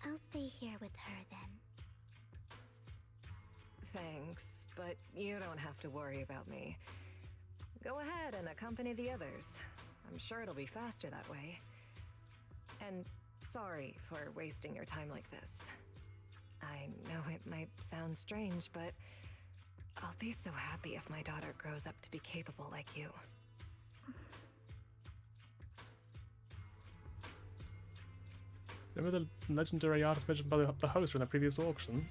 I'll stay here with her then. Thanks, but you don't have to worry about me. Go ahead and accompany the others. I'm sure it'll be faster that way. And sorry for wasting your time like this. I know it might sound strange, but I'll be so happy if my daughter grows up to be capable like you. Remember the legendary artist mentioned by the host in the previous auction?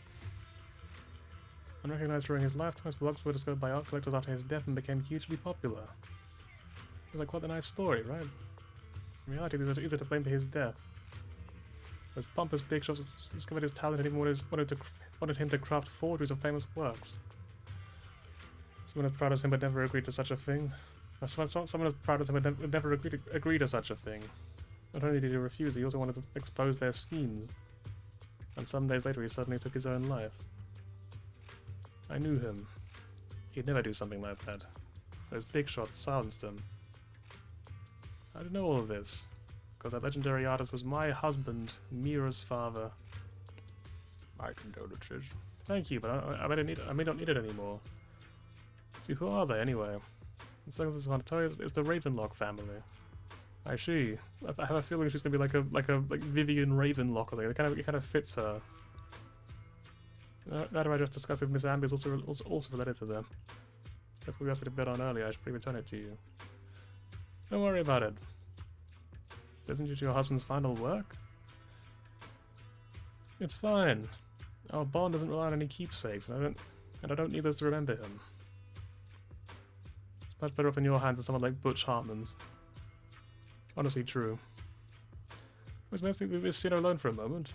Unrecognized during his lifetime, his blogs were discovered by art collectors after his death and became hugely popular. It was like quite a nice story, right? In reality, these are easy to blame for his death. Those pompous big shots discovered his talent and even wanted him to craft forgeries of famous works. Someone as proud as him would never agree to such a thing. Someone as proud as him would never agree to such a thing. Not only did he refuse, he also wanted to expose their schemes. And some days later he suddenly took his own life. I knew him. He'd never do something like that. Those big shots silenced him. I didn't know all of this, because that legendary artist was my husband, Mira's father. My condolences. Thank you, but I may not need it anymore. See, who are they anyway? The circumstances I want to tell you is the Ravenlock family. I see. I have a feeling she's gonna be like Vivian Ravenlock or something. It kind of fits her. Now do I just discuss if Miss Amber is also related to them? That's what you asked me to bet on earlier. I should probably return it to you. Don't worry about it. Isn't it your husband's final work? It's fine. Our bond doesn't rely on any keepsakes, and I don't need those to remember him. It's much better off in your hands than someone like Butch Hartman's. Honestly, true. Was meant to be with Cena alone for a moment.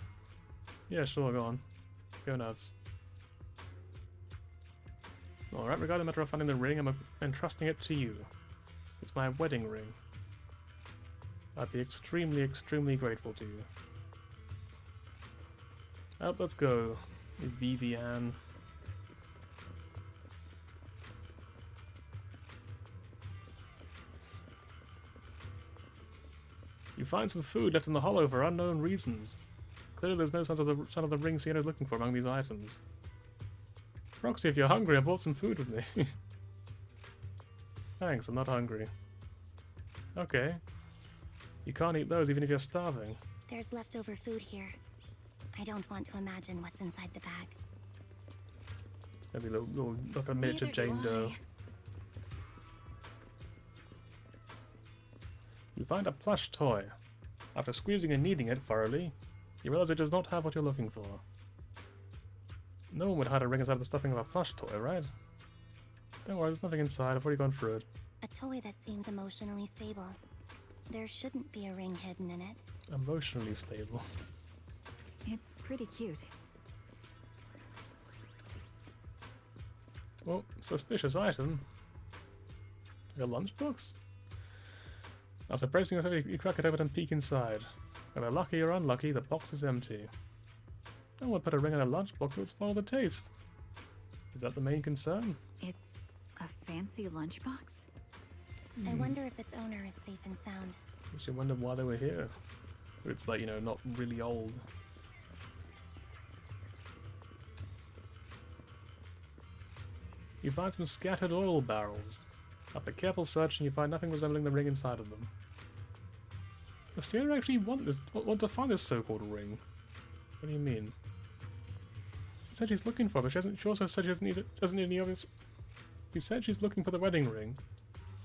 Yeah, sure, go on. Go nuts. Alright, regarding the matter of finding the ring, I'm entrusting it to you. It's my wedding ring. I'd be extremely, extremely grateful to you. Up, let's go, Vivian. You find some food left in the hollow for unknown reasons. Clearly there's no sign of the ring Sienna's looking for among these items. Roxy, if you're hungry, I brought some food with me. Thanks, I'm not hungry. Okay. You can't eat those even if you're starving. There's leftover food here. I don't want to imagine what's inside the bag. Maybe look a miniature Jane Doe. You find a plush toy. After squeezing and kneading it thoroughly, you realize it does not have what you're looking for. No one would hide a ring inside the stuffing of a plush toy, right? Don't worry, there's nothing inside. I've already gone through it. A toy that seems emotionally stable. There shouldn't be a ring hidden in it. Emotionally stable. It's pretty cute. Well, suspicious item. Like a lunchbox? After bracing yourself, you crack it open and peek inside. Whether lucky or unlucky, the box is empty. No one put a ring in a lunchbox, it would spoil the taste. Is that the main concern? It's a fancy lunchbox? I wonder if its owner is safe and sound. I should wonder why they were here. It's like, you know, not really old. You find some scattered oil barrels. After careful searching, you find nothing resembling the ring inside of them. Does Sierra actually want to find this so-called ring? What do you mean? She said she's looking for it, but she also said she doesn't need any obvious. She said she's looking for the wedding ring,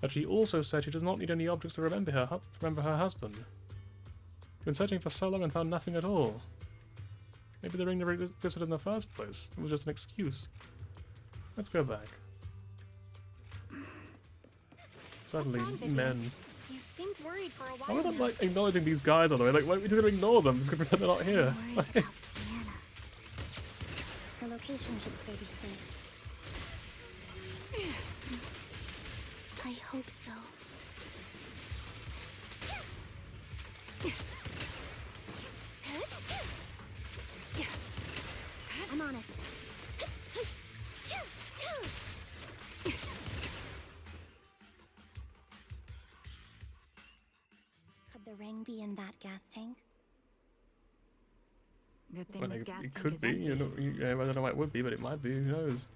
but she also said she does not need any objects to remember her husband. Been searching for so long and found nothing at all. Maybe the ring never existed in the first place. It was just an excuse. Let's go back. Suddenly, men. You seemed worried for a Why while. are they like acknowledging these guys all the way? Like, why are we just gonna ignore them? Just gonna pretend they're not here. Don't worry about Sienna. Her location should still be safe. I hope so. I'm on it. Could the ring be in that gas tank? Good thing Well, this gas it tank could is be. empty. You know, I don't know why it would be, but it might be. Who knows?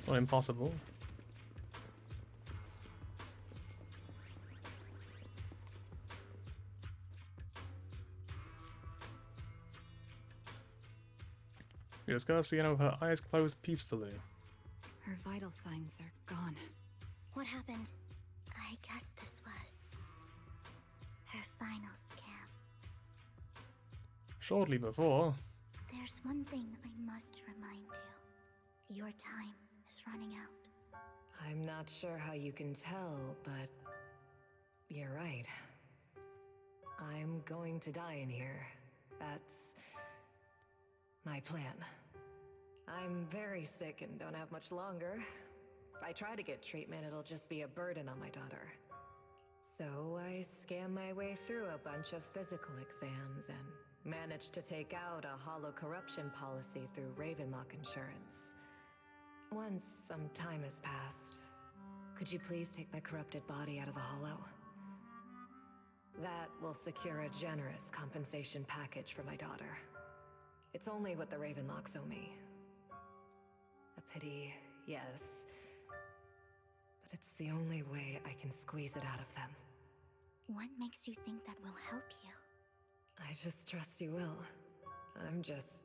Not impossible. You just gotta see, you know, her eyes closed peacefully. Her vital signs are gone. What happened? I guess this was her final scam. Shortly before. There's one thing I must remind you. Your time is running out. I'm not sure how you can tell, but you're right. I'm going to die in here. That's my plan. I'm very sick and don't have much longer. If I try to get treatment, it'll just be a burden on my daughter. So I scam my way through a bunch of physical exams and managed to take out a hollow corruption policy through Ravenlock Insurance. Once some time has passed, could you please take my corrupted body out of the hollow? That will secure a generous compensation package for my daughter. It's only what the Ravenlocks owe me. A pity, yes. But it's the only way I can squeeze it out of them. What makes you think that will help you? I just trust you will. I'm just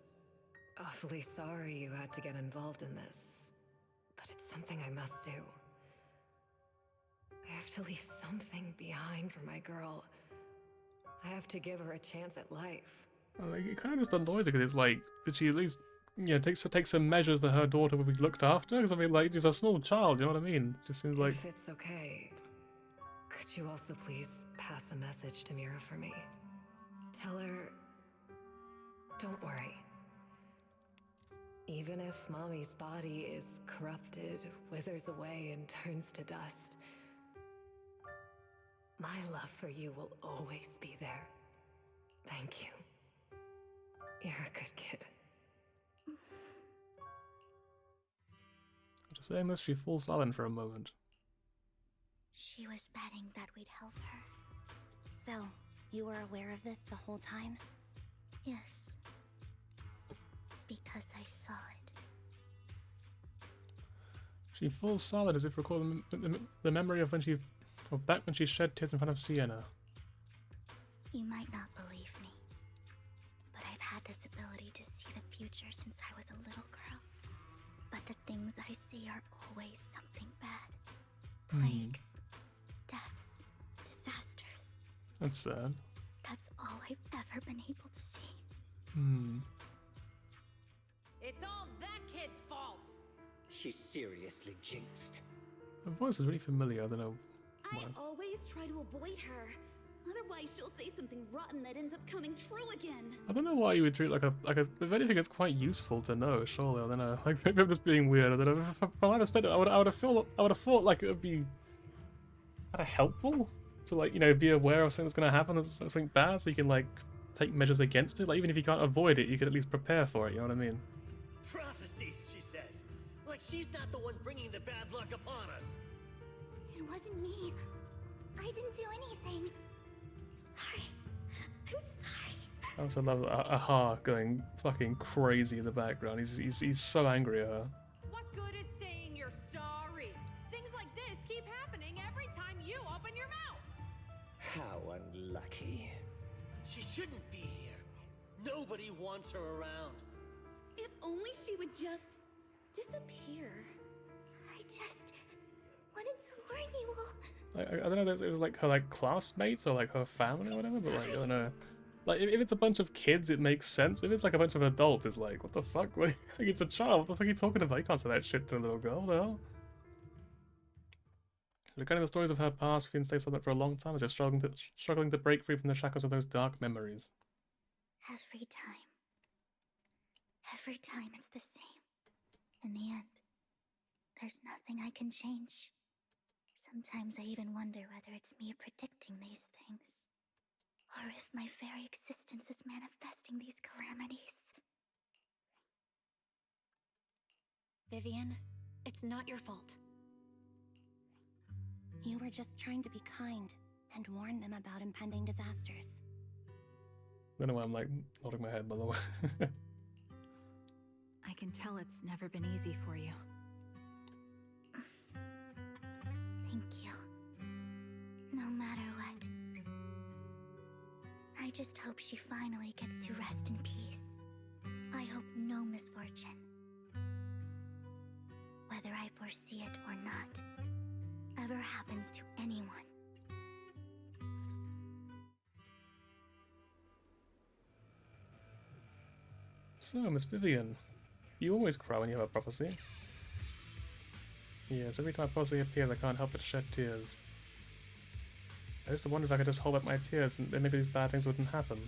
awfully sorry you had to get involved in this. But it's something I must do. I have to leave something behind for my girl. I have to give her a chance at life. Like, it kind of just annoys her because it's like, did she at least, take some measures that her daughter would be looked after? Because I mean, like, she's a small child, you know what I mean? It just seems like... If it's okay, could you also please pass a message to Mira for me? Tell her, don't worry. Even if Mommy's body is corrupted, withers away, and turns to dust, my love for you will always be there. Thank you. You're a good kid. After saying this, she falls silent for a moment. She was betting that we'd help her. So, you were aware of this the whole time? Yes. Because I saw it. She falls silent as if recalling the memory of back when she shed tears in front of Sienna. You might not believe me, but I've had this ability to see the future since I was a little girl. But the things I see are always something bad. Plagues, deaths, disasters. That's sad. That's all I've ever been able to see. It's all that kid's fault! She's seriously jinxed. Her voice is really familiar, I don't know why. I always try to avoid her. Otherwise, she'll say something rotten that ends up coming true again. I don't know why you would treat like a if anything, it's quite useful to know. Surely, I don't know. Like maybe I'm just being weird. I don't know. From my perspective, I would have thought like it would be kind of helpful to like be aware of something that's going to happen, that's something bad, so you can like take measures against it. Like even if you can't avoid it, you can at least prepare for it. You know what I mean? Prophecies, she says. Like she's not the one bringing the bad luck upon us. It wasn't me. I didn't do anything. Sorry. I'm sorry. I also love Aha going fucking crazy in the background. He's so angry at her. What good is saying you're sorry? Things like this keep happening every time you open your mouth. How unlucky. She shouldn't be here. Nobody wants her around. If only she would just disappear. I just wanted to warn you all. I don't know if it was like her classmates or like her family or whatever, but like I don't know. Like if it's a bunch of kids, it makes sense. But if it's like a bunch of like what the fuck? Like it's a child. What the fuck are you talking about? You can't say that shit to a little girl. What the hell? Regarding the stories of her past, we've been staying silent for a long time as if struggling to break free from the shackles of those dark memories. Every time it's the same. In the end, there's nothing I can change. Sometimes I even wonder whether it's me predicting these things, or if my very existence is manifesting these calamities. Vivian, it's not your fault. You were just trying to be kind and warn them about impending disasters. I don't know why I'm like nodding my head, by the way. I can tell it's never been easy for you. Thank you. No matter what. I just hope she finally gets to rest in peace. I hope no misfortune. Whether I foresee it or not, ever happens to anyone. So, Miss Vivian, you always cry when you have a prophecy. Yes, every time a prophecy appears, I can't help but shed tears. I used to wonder if I could just hold back my tears and then maybe these bad things wouldn't happen.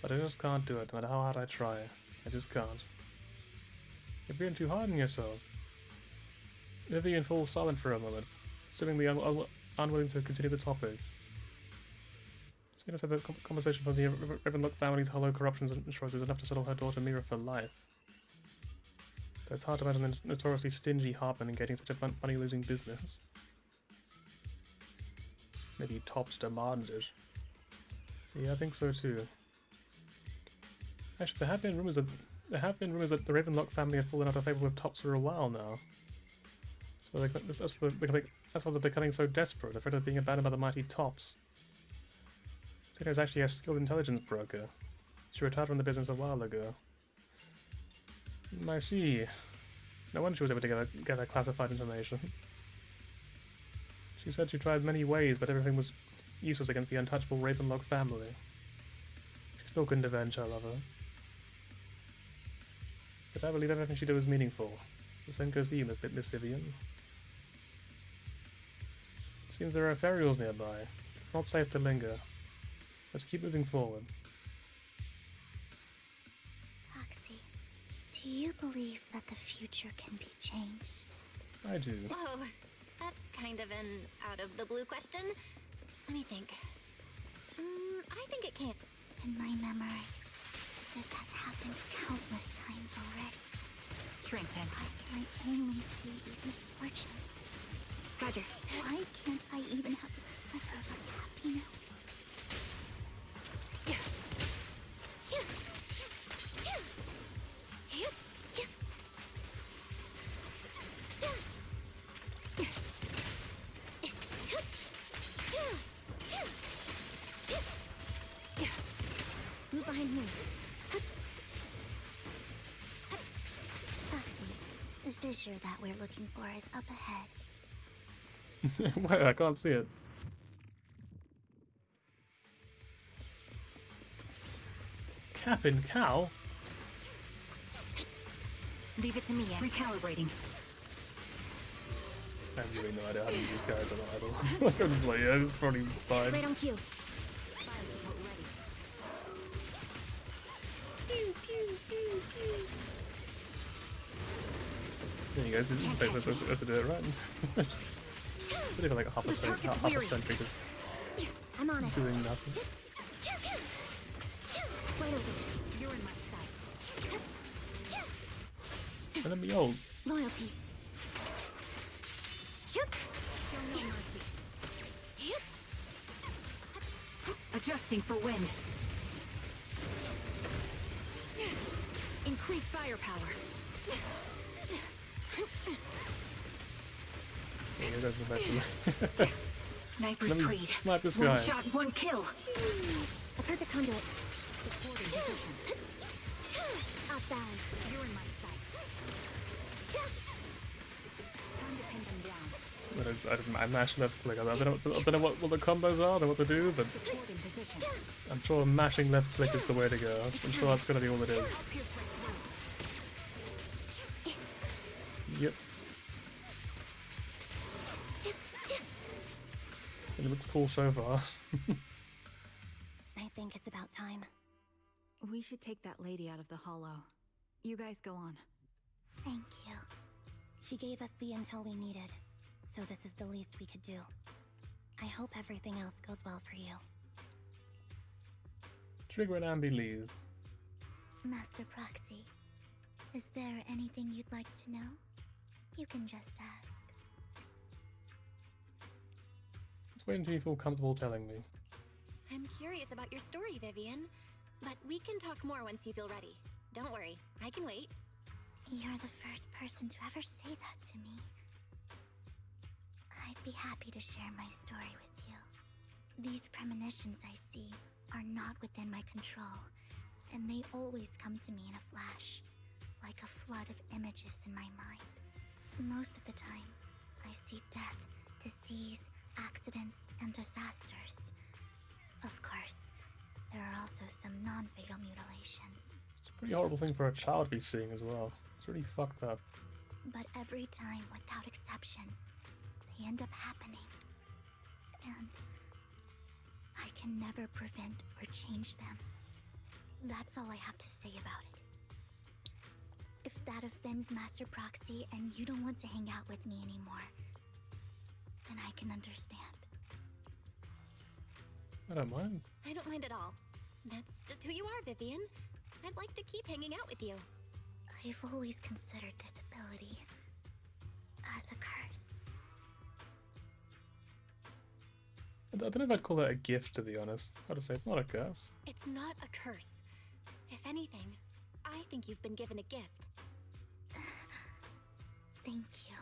But I just can't do it, no matter how hard I try. I just can't. You're being too hard on yourself. Vivian falls silent for a moment, seemingly unwilling to continue the topic. She must have a conversation from the Ravenlock family's hollow corruptions and choices enough to settle her daughter Mira for life. But it's hard to imagine the notoriously stingy Hartman engaging such a money-losing business. Maybe Tops demands it. Yeah, I think so too. Actually, there have been rumors that the Ravenlock family have fallen out of favor with Tops for a while now. So that's why they're becoming so desperate, afraid of being abandoned by the mighty Tops. Tina is actually a skilled intelligence broker. She retired from the business a while ago. I see. No wonder she was able to gather classified information. She said she tried many ways, but everything was useless against the untouchable Ravenlock family. She still couldn't avenge her lover. But I believe everything she did was meaningful. The same goes for you, Miss Vivian. It seems there are Ferials nearby. It's not safe to linger. Let's keep moving forward. Roxy, do you believe that the future can be changed? I do. Whoa, that's kind of an out-of-the-blue question. Let me think. I think it can't. In my memories, this has happened countless times already. Shrink then. Why can I only see these misfortunes? Roger. Why can't I even have a sliver of happiness? Move behind me. Roxy, the fissure that we're looking for is up ahead. Wait, I can't see it. Cap'n Cow? Leave it to me, recalibrating. I have really no idea how to use this character idle. I couldn't play it, it's probably fine. Right on cue. There you go, this is the same way supposed to do it, right? It's only for like half a century just I'm on it. doing nothing. Right over. You're in my sight. And then be old. Loyalty. Show no mercy. Adjusting for wind. Increase firepower. Yeah, that's the best one. Sniper's Let me creed. snipe this One guy. shot, one kill. A perfect conduit. Supporting position. Off balance. You're in my sight. Time to pin them down. I mash left click. I don't know what the combos are, I don't know what to do, but Supporting position. I'm sure mashing left click is the way to go. I'm sure that's gonna be all it is. Pierce right through. Yep. It looks cool so far. I think it's about time. We should take that lady out of the hollow. You guys go on. Thank you. She gave us the intel we needed, so this is the least we could do. I hope everything else goes well for you. Trigger and Ambi leave. Master Proxy, is there anything you'd like to know? You can just ask. Let's wait until you feel comfortable telling me. I'm curious about your story, Vivian, but we can talk more once you feel ready. Don't worry, I can wait. You're the first person to ever say that to me. I'd be happy to share my story with you. These premonitions I see are not within my control, and they always come to me in a flash, like a flood of images in my mind. Most of the time, I see death, disease, accidents, and disasters. Of course, there are also some non-fatal mutilations. It's a pretty horrible thing for a child to be seeing as well. It's really fucked up. But every time, without exception, they end up happening. And I can never prevent or change them. That's all I have to say about it. If that offends Master Proxy and you don't want to hang out with me anymore, then I can understand. I don't mind. I don't mind at all. That's just who you are, Vivian. I'd like to keep hanging out with you. I've always considered this ability as a curse. I don't know if I'd call that a gift, to be honest. I'd just say it's not a curse. It's not a curse. If anything, I think you've been given a gift. Thank you.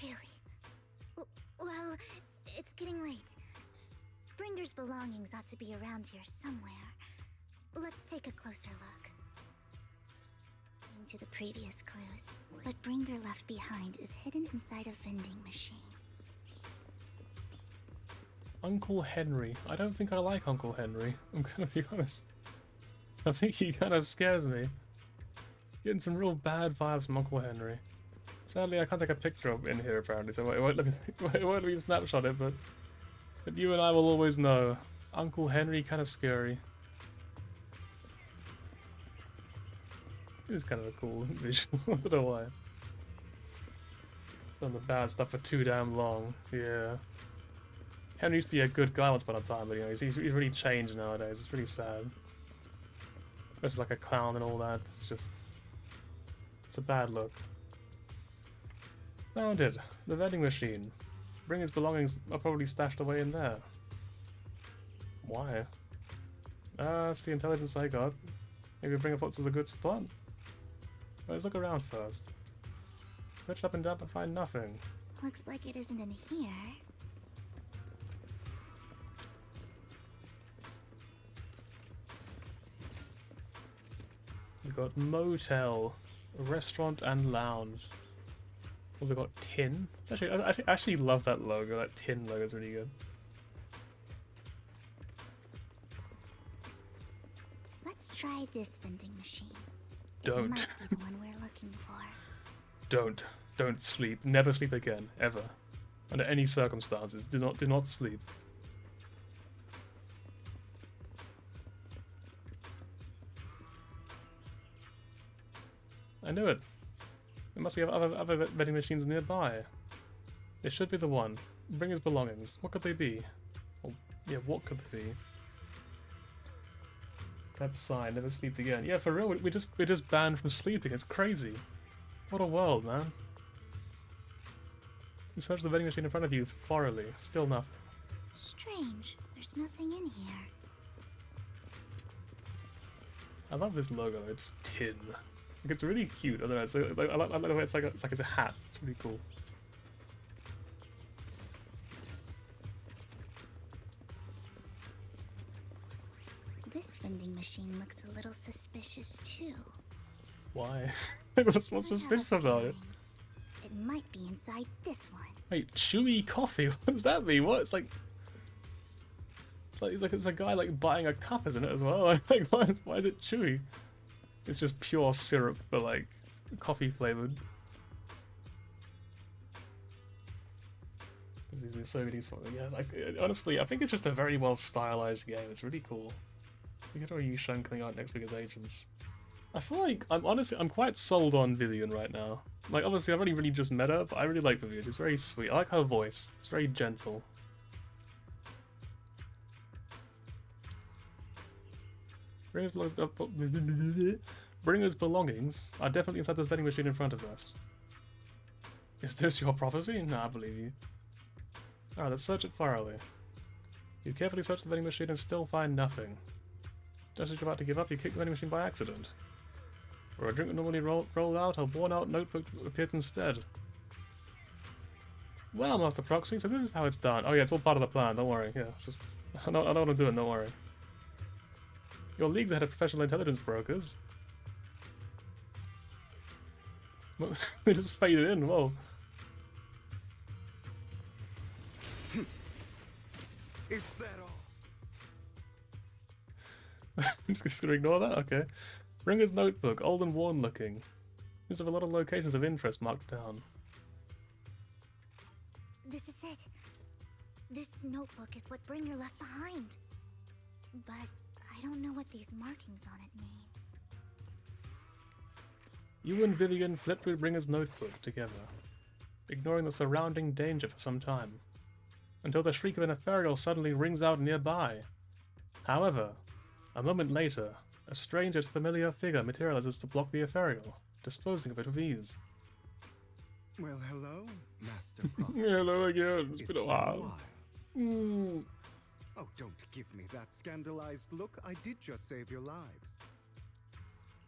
Really. Well, it's getting late. Bringer's belongings ought to be around here somewhere. Let's take a closer look. Into the previous clues. What Bringer left behind is hidden inside a vending machine. Uncle Henry. I don't think I like Uncle Henry. I'm gonna be honest. I think he kind of scares me. Getting some real bad vibes from Uncle Henry. Sadly, I can't take a picture of in here apparently, so it won't let me snapshot it. But you and I will always know. Uncle Henry kind of scary. It is kind of a cool visual. I don't know why. Done the bad stuff for too damn long. Yeah. Henry used to be a good guy once upon a time, but you know he's really changed nowadays. It's really sad. Just like a clown and all that. It's a bad look. Found it. The vending machine. Bringer's belongings are probably stashed away in there. Why? That's the intelligence I got. Maybe Bringer thought this was a good spot. Well, let's look around first. Search up and down but find nothing. Looks like it isn't in here. We've got motel, restaurant and lounge. Also got tin. It's actually I actually love that logo. That tin logo is really good. Let's try this vending machine. Don't. It might be the one we're looking for. Don't sleep. Never sleep again, ever. Under any circumstances, do not sleep. I knew it. There must be other vending machines nearby. It should be the one. Bring his belongings. What could they be? Well, yeah, what could they be? That sign, never sleep again. Yeah, for real, we're just banned from sleeping. It's crazy. What a world, man. You search the vending machine in front of you thoroughly. Still nothing. Strange. There's nothing in here. I love this logo. It's tin. Like, it's really cute. I don't know. It's like, I like the way it's like it's a hat. It's really cool. This vending machine looks a little suspicious too. Why? What's suspicious about it? It might be inside this one. Wait, chewy coffee? What does that mean? What? It's like it's a guy like buying a cup, isn't it, as well? Like why is it chewy? It's just pure syrup, but like coffee flavored. There's so many. Yeah, like honestly, I think it's just a very well stylized game. It's really cool. We get our Yushun coming out next week as agents. I feel like I'm quite sold on Vivian right now. Like obviously I've only really just met her, but I really like Vivian. She's very sweet. I like her voice. It's very gentle. Bringer's belongings are definitely inside this vending machine in front of us. Is this your prophecy? No, I believe you. Alright, let's search it thoroughly. You carefully search the vending machine and still find nothing. Just as you're about to give up, you kick the vending machine by accident. Where a drink would normally roll out, a worn-out notebook appears instead. Well, Master Proxy, so this is how it's done. Oh yeah, it's all part of the plan, don't worry. Yeah, it's just... I know what I'm doing, don't worry. Your league's ahead of professional intelligence brokers. They just faded in, whoa. Is that all? I'm just gonna ignore that? Okay. Ringer's notebook, old and worn looking. Seems to have a lot of locations of interest marked down. This is it. This notebook is what Bringer left behind. But I don't know what these markings on it mean. You and Vivian flipped through Bringer's notebook together, ignoring the surrounding danger for some time, until the shriek of an ethereal suddenly rings out nearby. However, a moment later, a strange yet familiar figure materializes to block the ethereal, disposing of it with ease. Well, hello, Master Prox. Hello again, it's been a while. Oh, don't give me that scandalized look. I did just save your lives.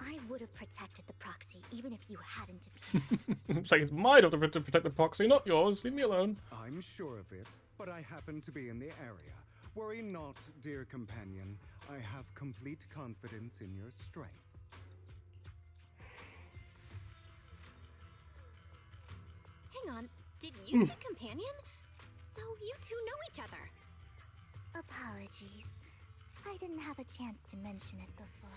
I would have protected the proxy even if you hadn't appeared. It's like it's my job to protect the proxy, not yours. Leave me alone. I'm sure of it, but I happen to be in the area. Worry not, dear companion. I have complete confidence in your strength. Hang on, did you say companion? So you two know each other. Apologies. I didn't have a chance to mention it before.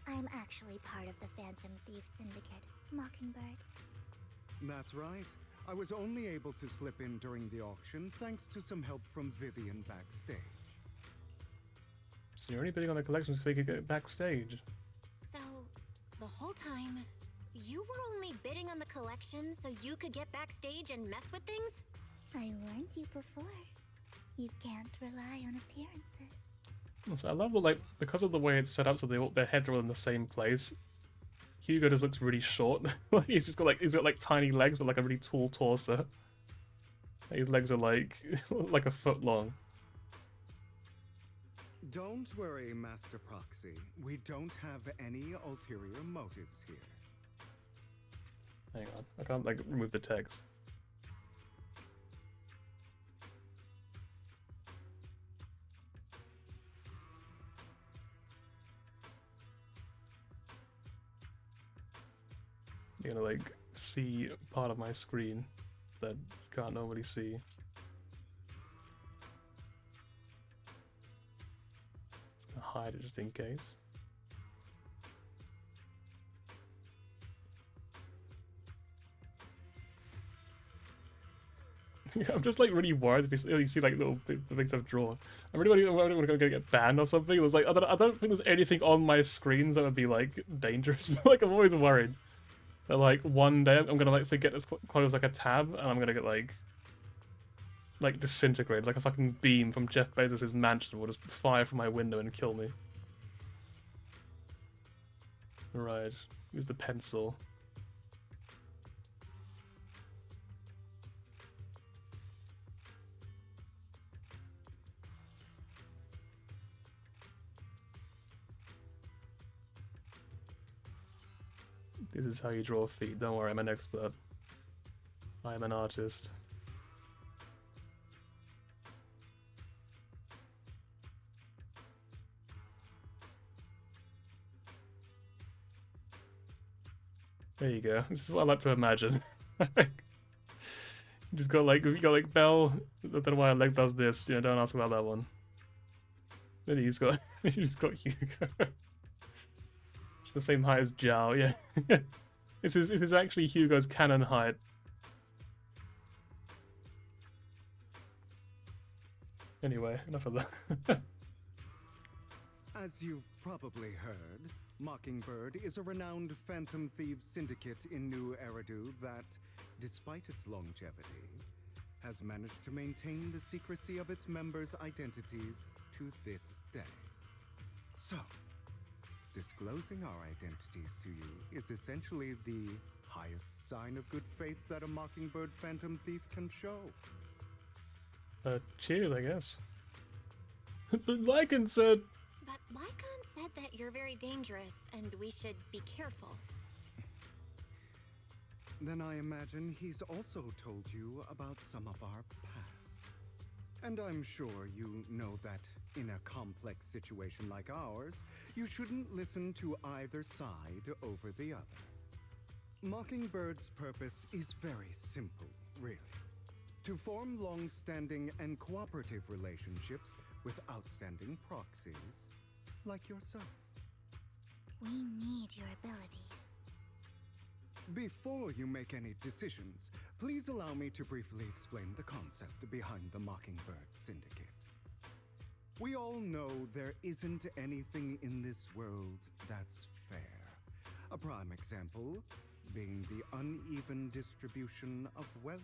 I'm actually part of the Phantom Thief Syndicate, Mockingbird. That's right. I was only able to slip in during the auction thanks to some help from Vivian backstage. So you're only bidding on the collections so you could get backstage. So, the whole time, you were only bidding on the collection so you could get backstage and mess with things? I warned you before. You can't rely on appearances. So I love that, like, because of the way it's set up, so their heads are all in the same place. Hugo just looks really short. He's got like tiny legs but like a really tall torso. His legs are like like a foot long. Don't worry, Master Proxy. We don't have any ulterior motives here. Hang on, I can't like remove the text. You're gonna like see part of my screen that you can't normally see. Just gonna hide it just in case. Yeah, I'm just like really worried if you see like little the things I've drawn. I'm really worried I'm gonna get banned or something. There's like I don't think there's anything on my screens that would be like dangerous. But like I'm always worried that like one day I'm gonna like forget to close like a tab and I'm gonna get like disintegrated, like a fucking beam from Jeff Bezos' mansion will just fire from my window and kill me. Right, use the pencil. This is how you draw feet. Don't worry, I'm an expert. I am an artist. There you go. This is what I like to imagine. You just got like, you got like Belle. I don't know why her leg does this. You know, don't ask about that one. Then he's got, he's got Hugo. The same height as Zhao, yeah. This is actually Hugo's canon height. Anyway, enough of that. As you've probably heard, Mockingbird is a renowned Phantom Thieves syndicate in New Eridu that, despite its longevity, has managed to maintain the secrecy of its members' identities to this day. So, disclosing our identities to you is essentially the highest sign of good faith that a Mockingbird Phantom Thief can show. Cheers, I guess. But Lycan said... But Lycan said that you're very dangerous and we should be careful. Then I imagine he's also told you about some of our past. And I'm sure you know that in a complex situation like ours, you shouldn't listen to either side over the other. Mockingbird's purpose is very simple, really. To form long-standing and cooperative relationships with outstanding proxies like yourself. We need your abilities. Before you make any decisions, please allow me to briefly explain the concept behind the Mockingbird Syndicate. We all know there isn't anything in this world that's fair. A prime example being the uneven distribution of wealth.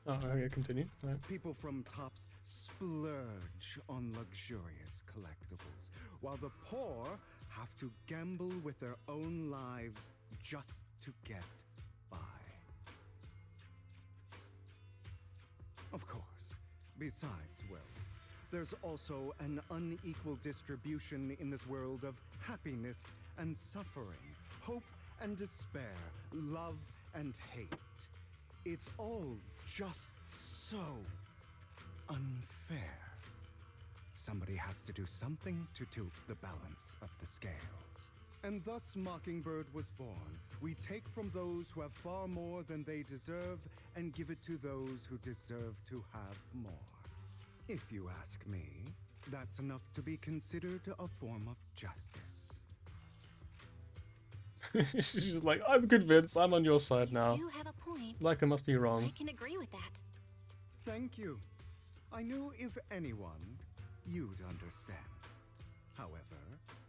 Oh, okay, continue. Right. People from tops splurge on luxurious collectibles, while the poor have to gamble with their own lives just to get by. Of course, besides wealth, there's also an unequal distribution in this world of happiness and suffering, hope and despair, love and hate. It's all just so unfair. Somebody has to do something to tilt the balance of the scales. And thus Mockingbird was born. We take from those who have far more than they deserve and give it to those who deserve to have more. If you ask me, that's enough to be considered a form of justice. She's just like, I'm convinced, I'm on your side now. You have a point. Like I must be wrong. I can agree with that. Thank you. I knew if anyone, you'd understand. However,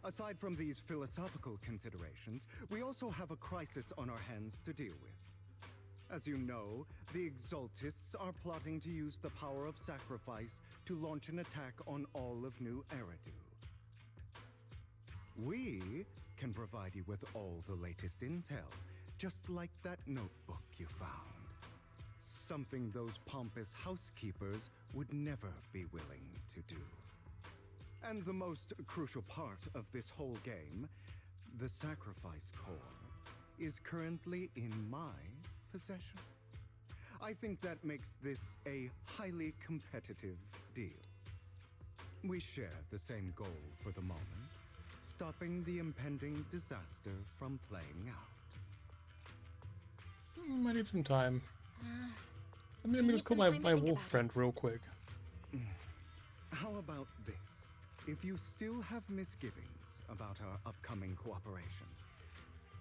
aside from these philosophical considerations, we also have a crisis on our hands to deal with. As you know, the Exaltists are plotting to use the power of sacrifice to launch an attack on all of New Eridu. We can provide you with all the latest intel, just like that notebook you found. Something those pompous housekeepers would never be willing to do. And the most crucial part of this whole game, the sacrifice core, is currently in my possession. I think that makes this a highly competitive deal. We share the same goal for the moment, stopping the impending disaster from playing out. I need some time. Let me just call my wolf friend real quick. How about this? If you still have misgivings about our upcoming cooperation,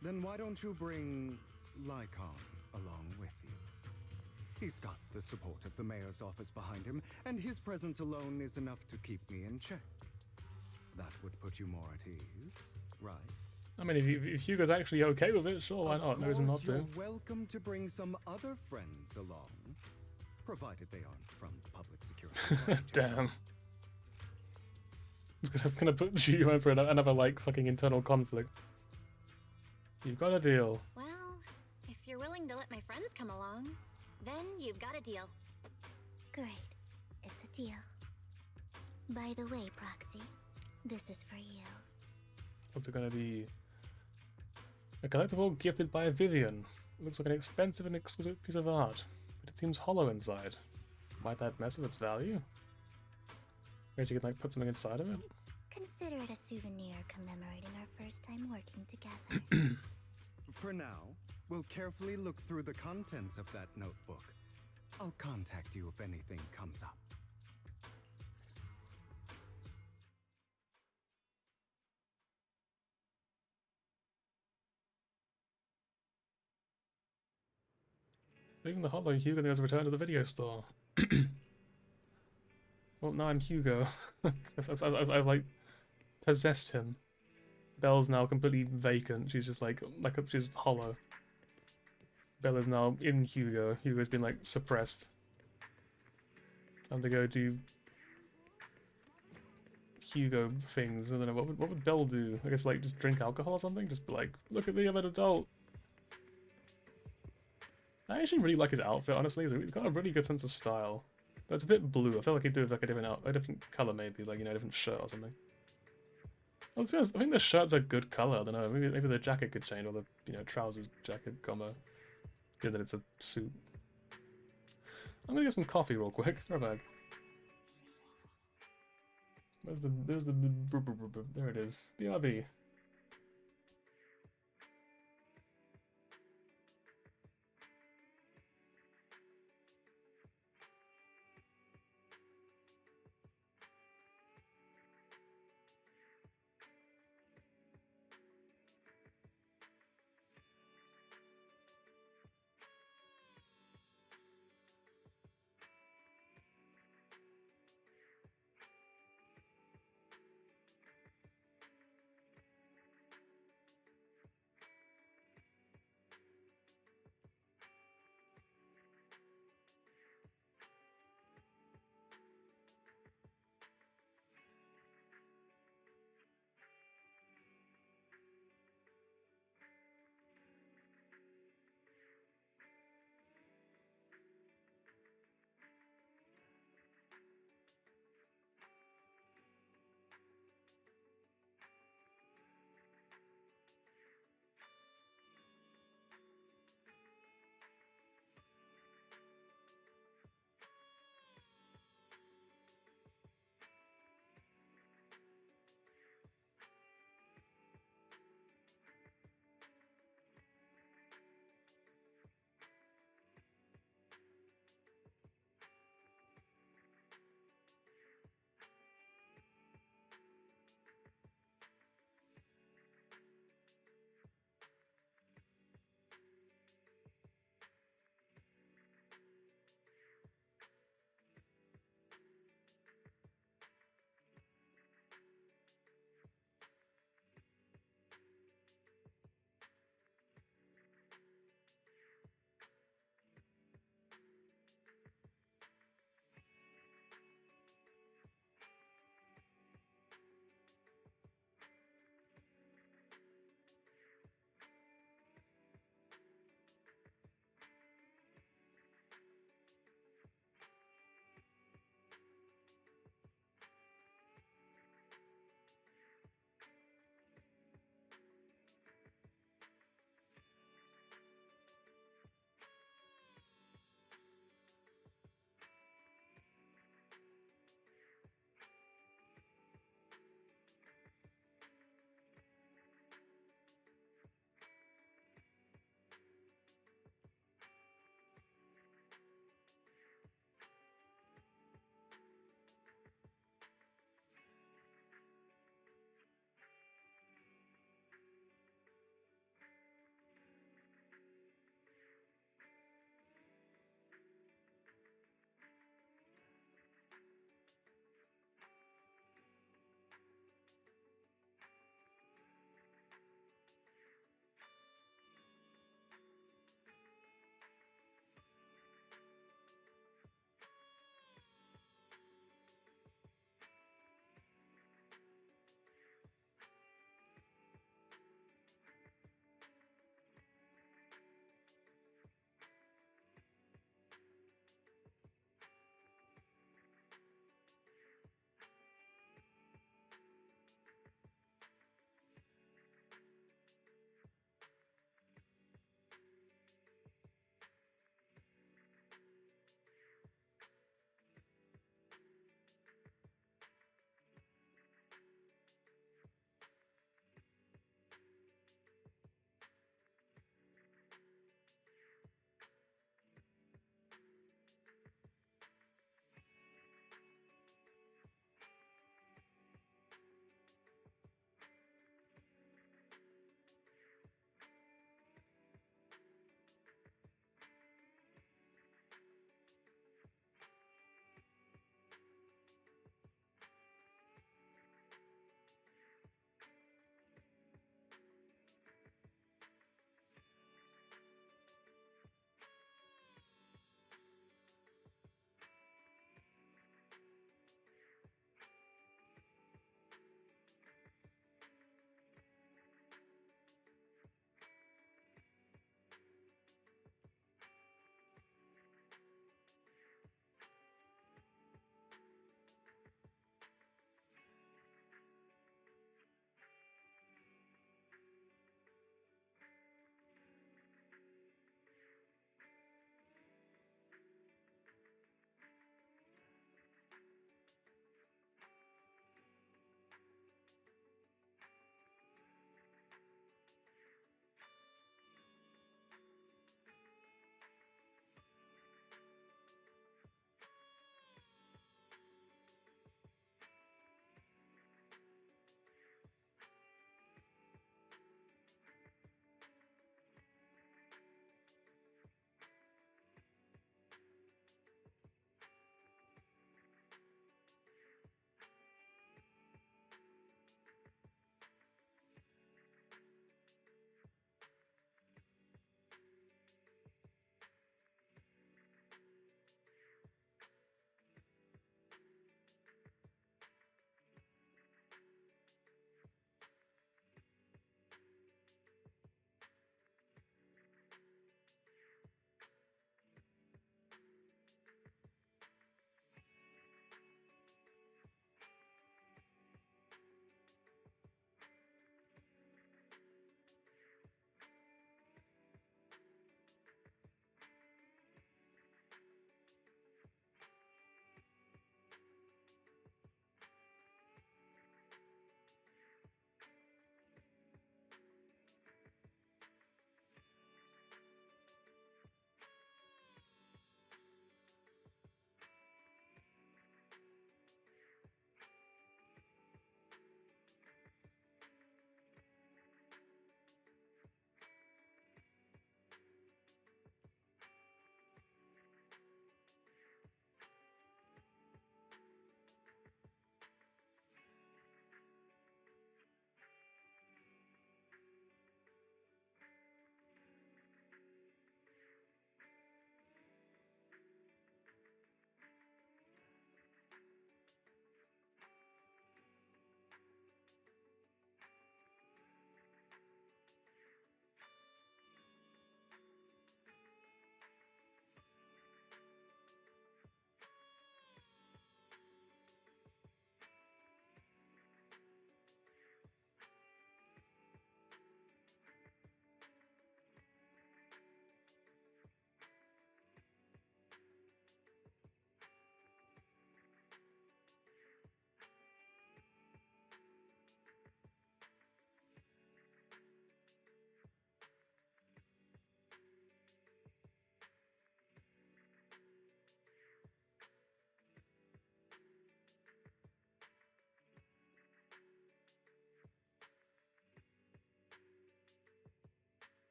then why don't you bring Lycon along with you? He's got the support of the mayor's office behind him, and his presence alone is enough to keep me in check. That would put you more at ease, right? I mean, if Hugo's actually okay with it, sure, why not? No reason not to. You're welcome to bring some other friends along, provided they aren't from public security. Damn. I'm gonna put Juju in for another, like, fucking internal conflict. You've got a deal. Well, if you're willing to let my friends come along, then you've got a deal. Great. It's a deal. By the way, Proxy, this is for you. What's it gonna be? A collectible gifted by Vivian. It looks like an expensive and exquisite piece of art, but it seems hollow inside. Might that mess with its value? Maybe you could, like, put something inside of it? Consider it a souvenir commemorating our first time working together. For now, we'll carefully look through the contents of that notebook. I'll contact you if anything comes up. Leaving the hollow, Hugo has returned to the video store. Well, now I'm Hugo. I've like possessed him. Belle's now completely vacant. She's just she's hollow. Bella's now in Hugo. Hugo's been like suppressed. Time to go do Hugo things. I don't know what would Belle do. I guess like just drink alcohol or something. Just be like, look at me, I'm an adult. I actually really like his outfit. Honestly, he's got a really good sense of style. But it's a bit blue. I feel like he'd do it with like a different color, maybe, like, you know, a different shirt or something. Well, to be honest, I think the shirt's a good color. I don't know. Maybe the jacket could change, or the, you know, trousers, jacket, combo. Good that it's a suit. I'm gonna get some coffee real quick. Right back. There's the there it is. BRB.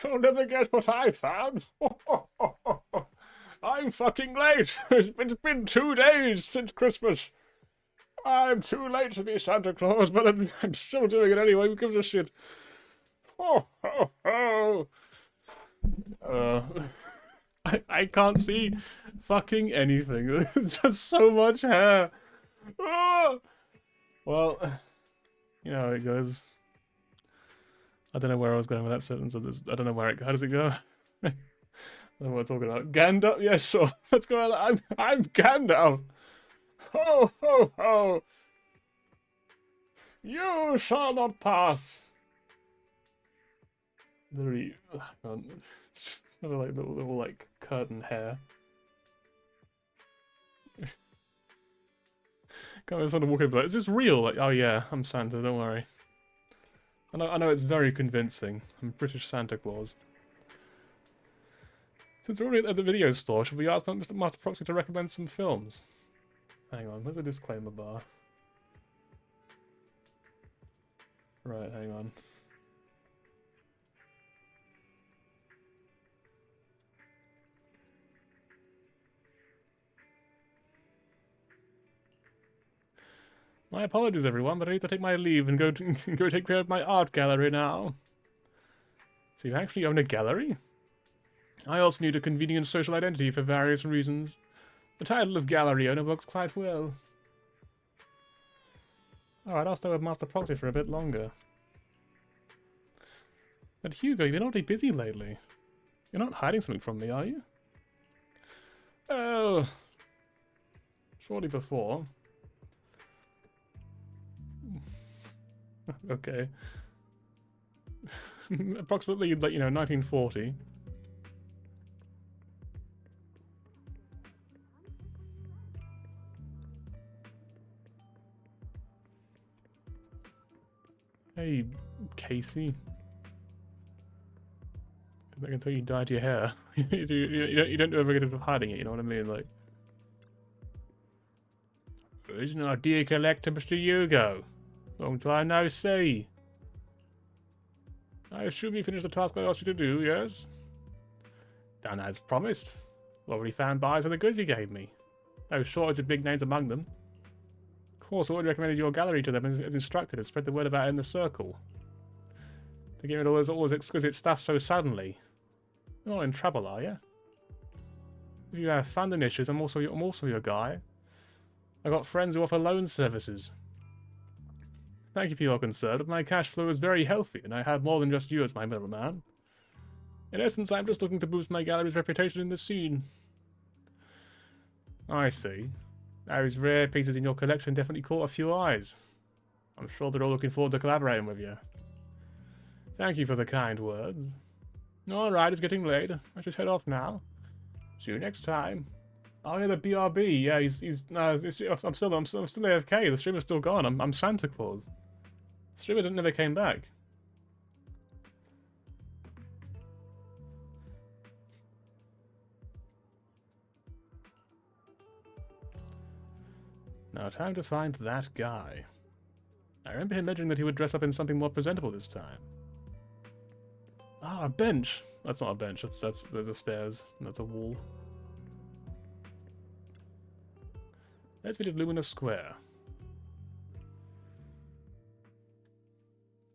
You'll never guess what I found. I'm fucking late. It's been 2 days since Christmas. I'm too late to be Santa Claus, but I'm still doing it anyway. Who gives a shit? Oh, oh, oh. I can't see fucking anything. There's just so much hair. Oh! Well, you know how it goes. I don't know where I was going with that sentence. I don't know where it. How does it go? I don't know what I'm talking about. Gandalf? Yeah, sure. Let's go. I'm Gandalf. Ho ho ho! You shall not pass. Literally, hang on. It's just like little like curtain hair. Kind of sort of walking up like, is this real? Like, oh yeah, I'm Santa. Don't worry. I know it's very convincing. I'm British Santa Claus. Since we're already at the video store, should we ask Mr. Master Proxy to recommend some films? Hang on, where's the disclaimer bar? Right, hang on. My apologies, everyone, but I need to take my leave and go take care of my art gallery now. So you actually own a gallery? I also need a convenient social identity for various reasons. The title of gallery owner works quite well. Alright, I'll stay with Master Proxy for a bit longer. But Hugo, you've been awfully busy lately. You're not hiding something from me, are you? Oh, shortly before. Okay. Approximately, like, 1940. Hey, Casey. I can tell you dyed your hair. you don't ever get rid of hiding it, you know what I mean? Like, isn't our dear collector, Mr. Hugo? Long time no see. I assume you finished the task I asked you to do, yes? Done as promised. Already found buyers for the goods you gave me. No shortage of big names among them. Of course, I already recommended your gallery to them as instructed and spread the word about it in the circle. They gave me all this exquisite stuff so suddenly. You're not in trouble, are you? If you have funding issues, I'm also your guy. I've got friends who offer loan services. Thank you for your concern, but my cash flow is very healthy, and I have more than just you as my middleman. In essence, I'm just looking to boost my gallery's reputation in the scene. I see. Those rare pieces in your collection definitely caught a few eyes. I'm sure they're all looking forward to collaborating with you. Thank you for the kind words. Alright, it's getting late. I should head off now. See you next time. Oh yeah, the BRB. Yeah, I'm still AFK. The streamer's still gone. I'm Santa Claus. The streamer never came back. Now, time to find that guy. I remember him mentioning that he would dress up in something more presentable this time. Ah, a bench. That's not a bench. That's the stairs. That's a wall. Let's visit Luminous Square.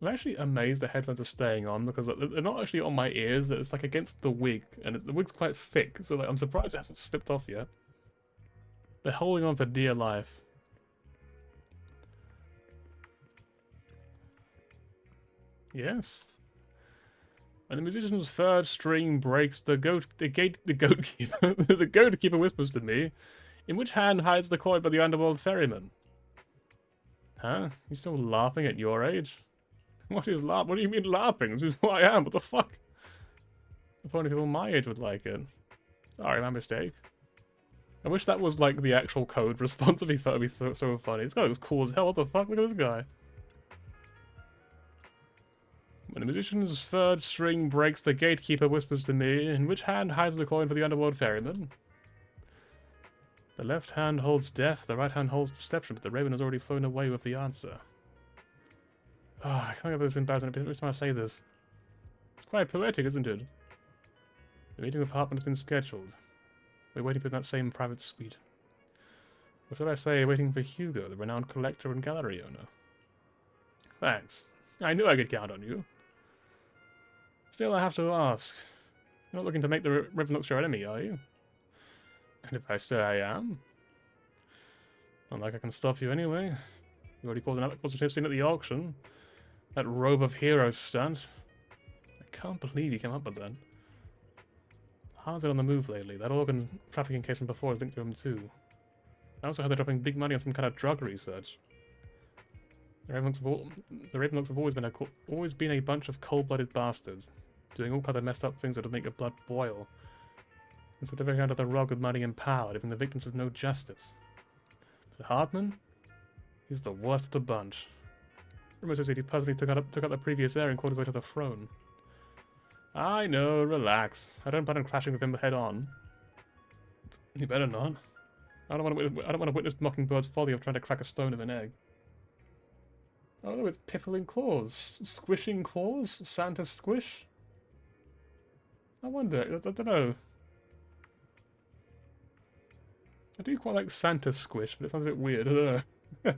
I'm actually amazed the headphones are staying on because they're not actually on my ears. It's like against the wig, and the wig's quite thick, so like, I'm surprised it hasn't slipped off yet. They're holding on for dear life. Yes. When the musician's third string breaks, the goatkeeper the goatkeeper whispers to me, "In which hand hides the coin for the underworld ferryman?" Huh? You still laughing at your age? What do you mean laughing? This is who I am. What the fuck? If only people my age would like it. Sorry, my mistake. I wish that was like the actual code response. It'd be so funny. This guy looks cool as hell. What the fuck? Look at this guy. When the musician's third string breaks, the gatekeeper whispers to me, "In which hand hides the coin for the underworld ferryman?" The left hand holds death, the right hand holds deception, but the raven has already flown away with the answer. Ah, I can't get this embarrassment every time I say this. It's quite poetic, isn't it? The meeting with Hartman has been scheduled. We're waiting for that same private suite. Or should I say, waiting for Hugo, the renowned collector and gallery owner. Thanks. I knew I could count on you. Still, I have to ask. You're not looking to make the Ravenlocks your enemy, are you? And if I say I am? Not like I can stop you anyway. You already called another positive scene at the auction. That Rove of Heroes stunt. I can't believe you came up with that. How's it on the move lately? That organ trafficking case from before is linked to him too. I also heard they're dropping big money on some kind of drug research. The Ravenlocks have always been a bunch of cold-blooded bastards, doing all kinds of messed up things that would make your blood boil. And so they're very under the rug with money and power, leaving the victims with no justice. But Hartman? He's the worst of the bunch. Rumors says he personally took out the previous heir and clawed his way to the throne. I know, relax. I don't plan on clashing with him head on. You better not. I don't want to witness Mockingbird's folly of trying to crack a stone of an egg. Oh no, it's piffling claws. Squishing claws? Santa squish? I wonder, I don't know. I do quite like Santa squish, but it sounds a bit weird, I don't know.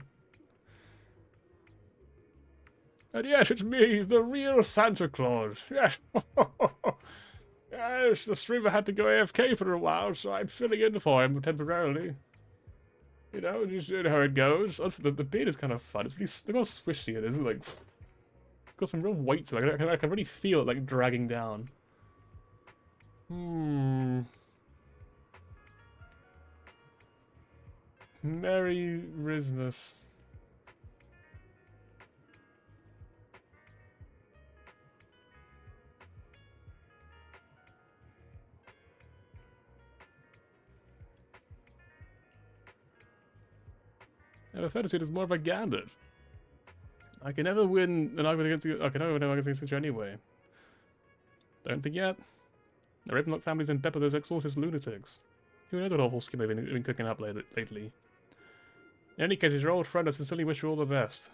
And yes, it's me, the real Santa Claus. Yes. Yes, the streamer had to go AFK for a while, so I'm filling in for him temporarily. You know, just you know how it goes. Also, the beard is kind of fun. It's really, look how squishy it is. It's like, got some real weight to it. I can really feel it like dragging down. Merry Christmas. I have a fantasy is more of a gambit. I can never win an argument against you. I can never win an argument against you anyway. Don't forget, the Ravenlock family's in bed with those exorcist lunatics. Who knows what awful scheme they've been cooking up lately. In any case, as your old friend, I sincerely wish you all the best.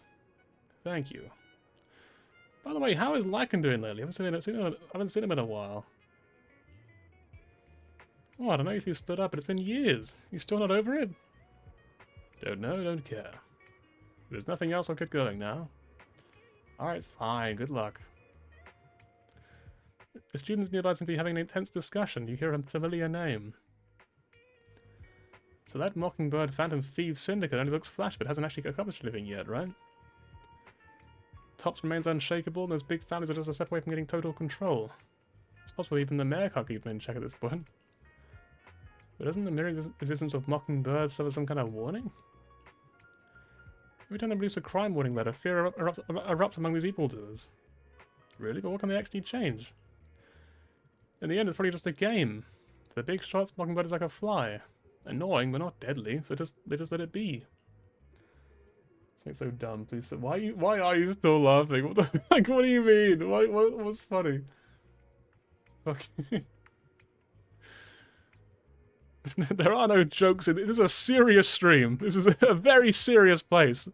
Thank you. By the way, how is Lycan doing lately? I haven't seen him in a while. Oh, I don't know if you split up, but it's been years. You still not over it? Don't know, don't care. There's nothing else, I'll get going now. Alright, fine, good luck. The students nearby seem to be having an intense discussion. You hear a familiar name. So that Mockingbird Phantom Thieves Syndicate only looks flash, but hasn't actually accomplished anything yet, right? Tops remains unshakable, and those big families are just a step away from getting total control. It's possible even the mayor can't keep them in check at this point. But doesn't the mere existence of Mockingbird serve as some kind of warning? Every time they produce a crime warning letter, fear erupts among these evildoers. Really? But what can they actually change? In the end, it's probably just a game. For the big shots, Mockingbird is like a fly. Annoying, but not deadly, so they just let it be. It's so dumb, please. Why are you still laughing? What the like? What do you mean? What's funny? Okay. There are no jokes in this. This is a serious stream. This is a very serious place.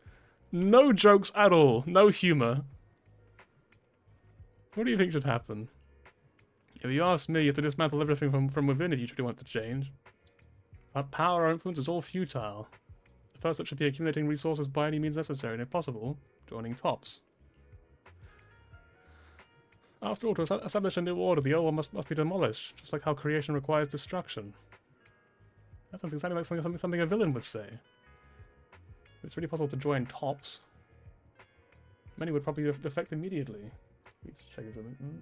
No jokes at all. No humor. What do you think should happen? If you ask me, you have to dismantle everything from within if you truly want to change. Our power or influence is all futile. The first step should be accumulating resources by any means necessary, and if possible, joining tops. After all, to establish a new order, the old one must be demolished, just like how creation requires destruction. That sounds exactly like something a villain would say. It's really possible to join tops. Many would probably defect immediately. Let's check something.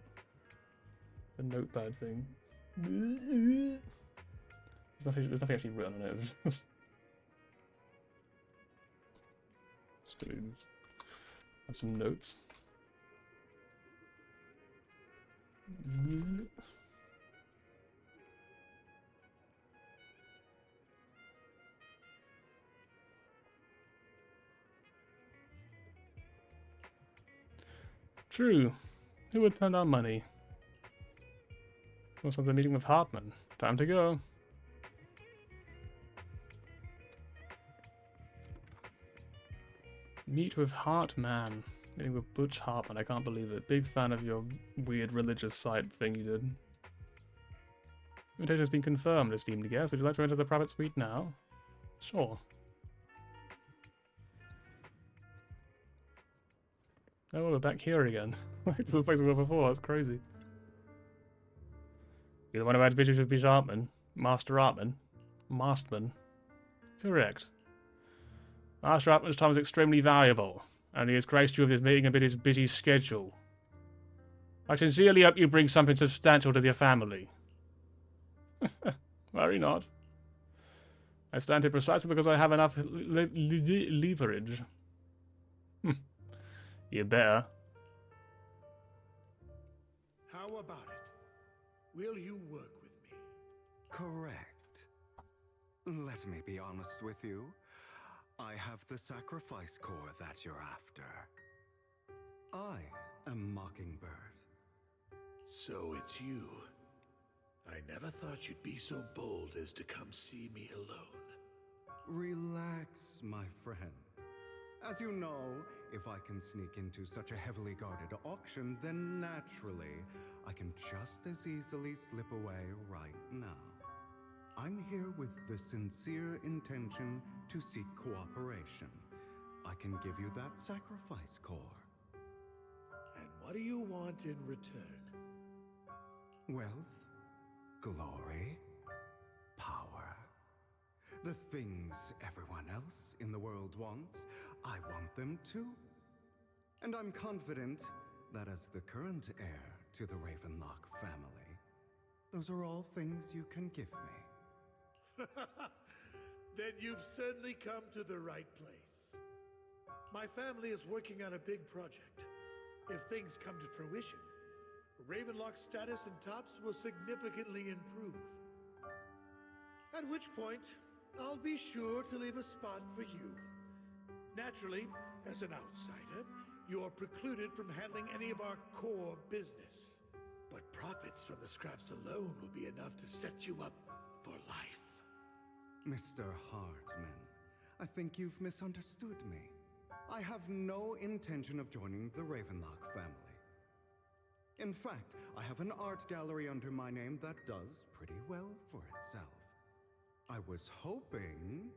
The notepad thing. There's nothing actually written on it. Just and some notes. True. Who would turn down money? What's the meeting with Hartman? Time to go. Meet with Hartman. Meeting with Butch Hartman, I can't believe it. Big fan of your weird religious site thing you did. Invitation has been confirmed, esteemed guest. Would you like to enter the private suite now? Sure. Oh, we're back here again. It's the place we were before, that's crazy. You're the one who had visions with Butch Hartman? Master Hartman? Masterman? Correct. Master Hartman's time is extremely valuable, and he has graced you with his meeting amid his busy schedule. I sincerely hope you bring something substantial to your family. Worry not. I stand here precisely because I have enough leverage. You better. How about it? Will you work with me? Correct. Let me be honest with you. I have the sacrifice core that you're after. I am Mockingbird. So it's you. I never thought you'd be so bold as to come see me alone. Relax, my friend. As you know, if I can sneak into such a heavily guarded auction, then naturally, I can just as easily slip away right now. I'm here with the sincere intention to seek cooperation. I can give you that sacrifice core. And what do you want in return? Wealth, glory, power. The things everyone else in the world wants, I want them too. And I'm confident that as the current heir to the Ravenlock family, those are all things you can give me. Then you've certainly come to the right place. My family is working on a big project. If things come to fruition, Ravenlock's status in Tops will significantly improve. At which point, I'll be sure to leave a spot for you. Naturally, as an outsider, you're precluded from handling any of our core business. But profits from the scraps alone will be enough to set you up for life. Mr. Hartman, I think you've misunderstood me. I have no intention of joining the Ravenlock family. In fact, I have an art gallery under my name that does pretty well for itself. I was hoping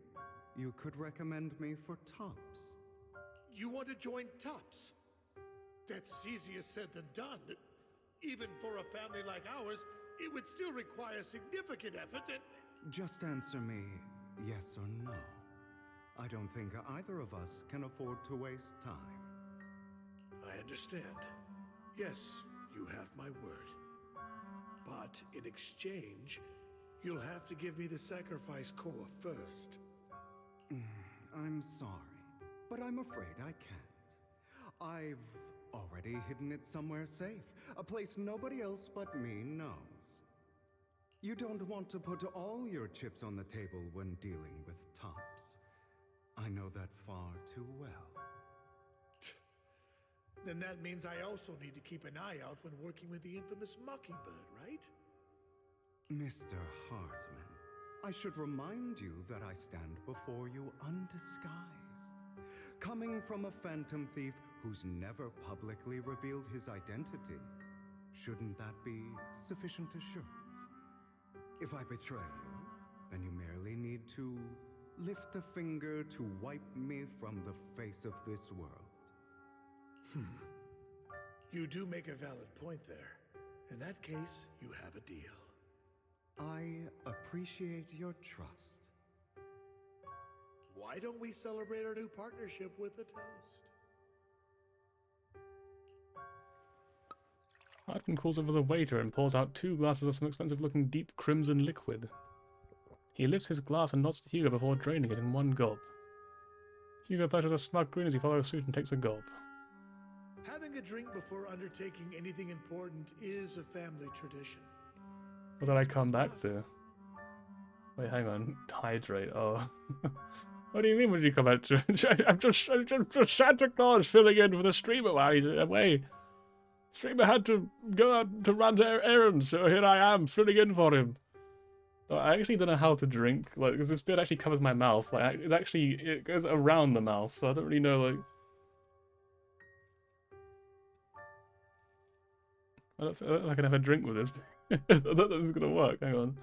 you could recommend me for Tops. You want to join Tops? That's easier said than done. Even for a family like ours, it would still require significant effort and... Just answer me yes or no. I don't think either of us can afford to waste time. I understand. Yes, you have my word. But in exchange, you'll have to give me the sacrifice core first. I'm sorry, but I'm afraid I can't. I've already hidden it somewhere safe, a place nobody else but me knows. You don't want to put all your chips on the table when dealing with Tops. I know that far too well. Then that means I also need to keep an eye out when working with the infamous Mockingbird, right? Mr. Hartman, I should remind you that I stand before you undisguised. Coming from a phantom thief who's never publicly revealed his identity, shouldn't that be sufficient assurance? If I betray you, then you merely need to lift a finger to wipe me from the face of this world. You do make a valid point there. In that case, you have a deal. I appreciate your trust. Why don't we celebrate our new partnership with a toast? Hartman calls over the waiter and pours out 2 glasses of some expensive-looking deep crimson liquid. He lifts his glass and nods to Hugo before draining it in one gulp. Hugo flashes a smug grin as he follows suit and takes a gulp. Having a drink before undertaking anything important is a family tradition. What did I come back to? Wait, hang on. Hydrate. Oh. What do you mean, what did you come back to? I'm just Santa Claus filling in for the streamer while he's away. Streamer had to go out to run errands, so here I am, filling in for him. Oh, I actually don't know how to drink, like, because this bit actually covers my mouth. Like, it goes around the mouth, so I don't really know, like... don't feel like I can have a drink with this. I thought that was gonna work. Hang on.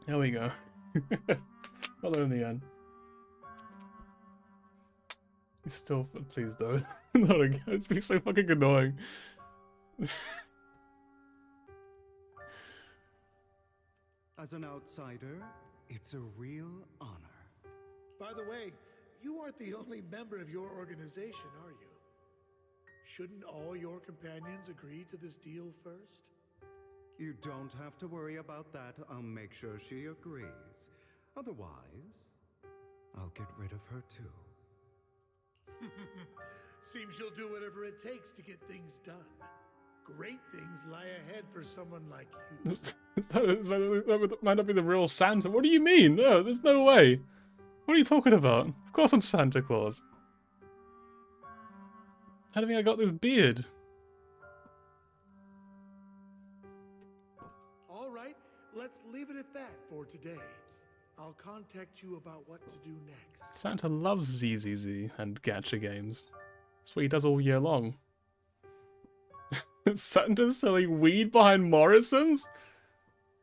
There we go. Hello in the end. Still, please don't. Not again. It's gonna be so fucking annoying. As an outsider, it's a real honor. By the way, you aren't the only member of your organization, are you? Shouldn't all your companions agree to this deal first? You don't have to worry about that. I'll make sure she agrees. Otherwise, I'll get rid of her too. Seems you'll do whatever it takes to get things done. Great things lie ahead for someone like you. That might not be the real Santa. What do you mean? No, there's no way. What are you talking about? Of course I'm Santa Claus. How do you think I got this beard? All right, let's leave it at that for today. I'll contact you about what to do next. Santa loves ZZZ and gacha games. That's what he does all year long. Santa's selling weed behind Morrison's?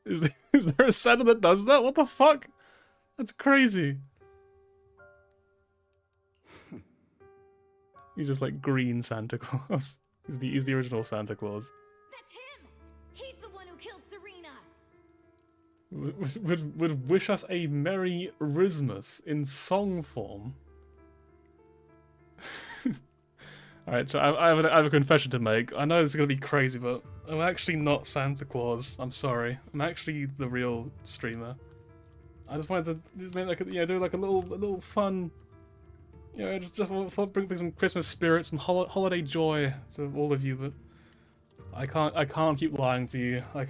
Is there a Santa that does that? What the fuck? That's crazy. He's just like green Santa Claus. He's the original Santa Claus. That's him! He's the one who killed Serena! Would wish us a Merry Christmas in song form. Alright, so I have a confession to make. I know this is going to be crazy, but I'm actually not Santa Claus. I'm sorry. I'm actually the real streamer. I just wanted to make like do like a little fun, just bring some Christmas spirit, some holiday joy to all of you. But I can't keep lying to you. I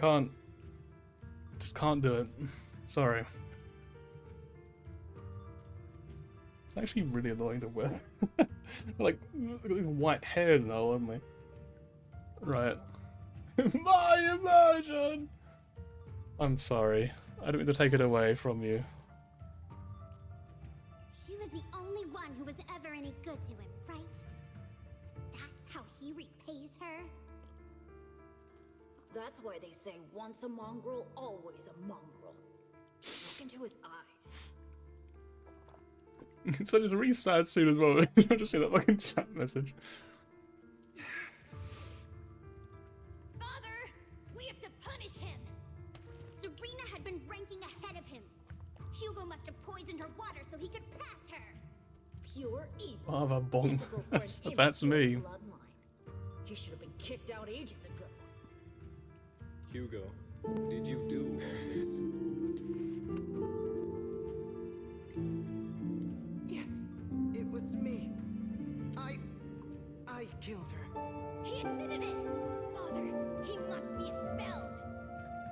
just can't do it. Sorry. It's actually really annoying to wear. Like, look at these white hairs now, haven't we? Right. My immersion! I'm sorry. I don't mean to take it away from you. She was the only one who was ever any good to him, right? That's how he repays her? That's why they say once a mongrel, always a mongrel. Look into his eyes. So it's a really sad scene as well. I just see that fucking chat message. Father! We have to punish him! Serena had been ranking ahead of him. Hugo must have poisoned her water so he could pass her. Pure evil. Father Bong. That's me. Bloodline. He should have been kicked out ages ago. Hugo, did you do all this? Yes, it was me. I killed her. He admitted it! Father, he must be expelled!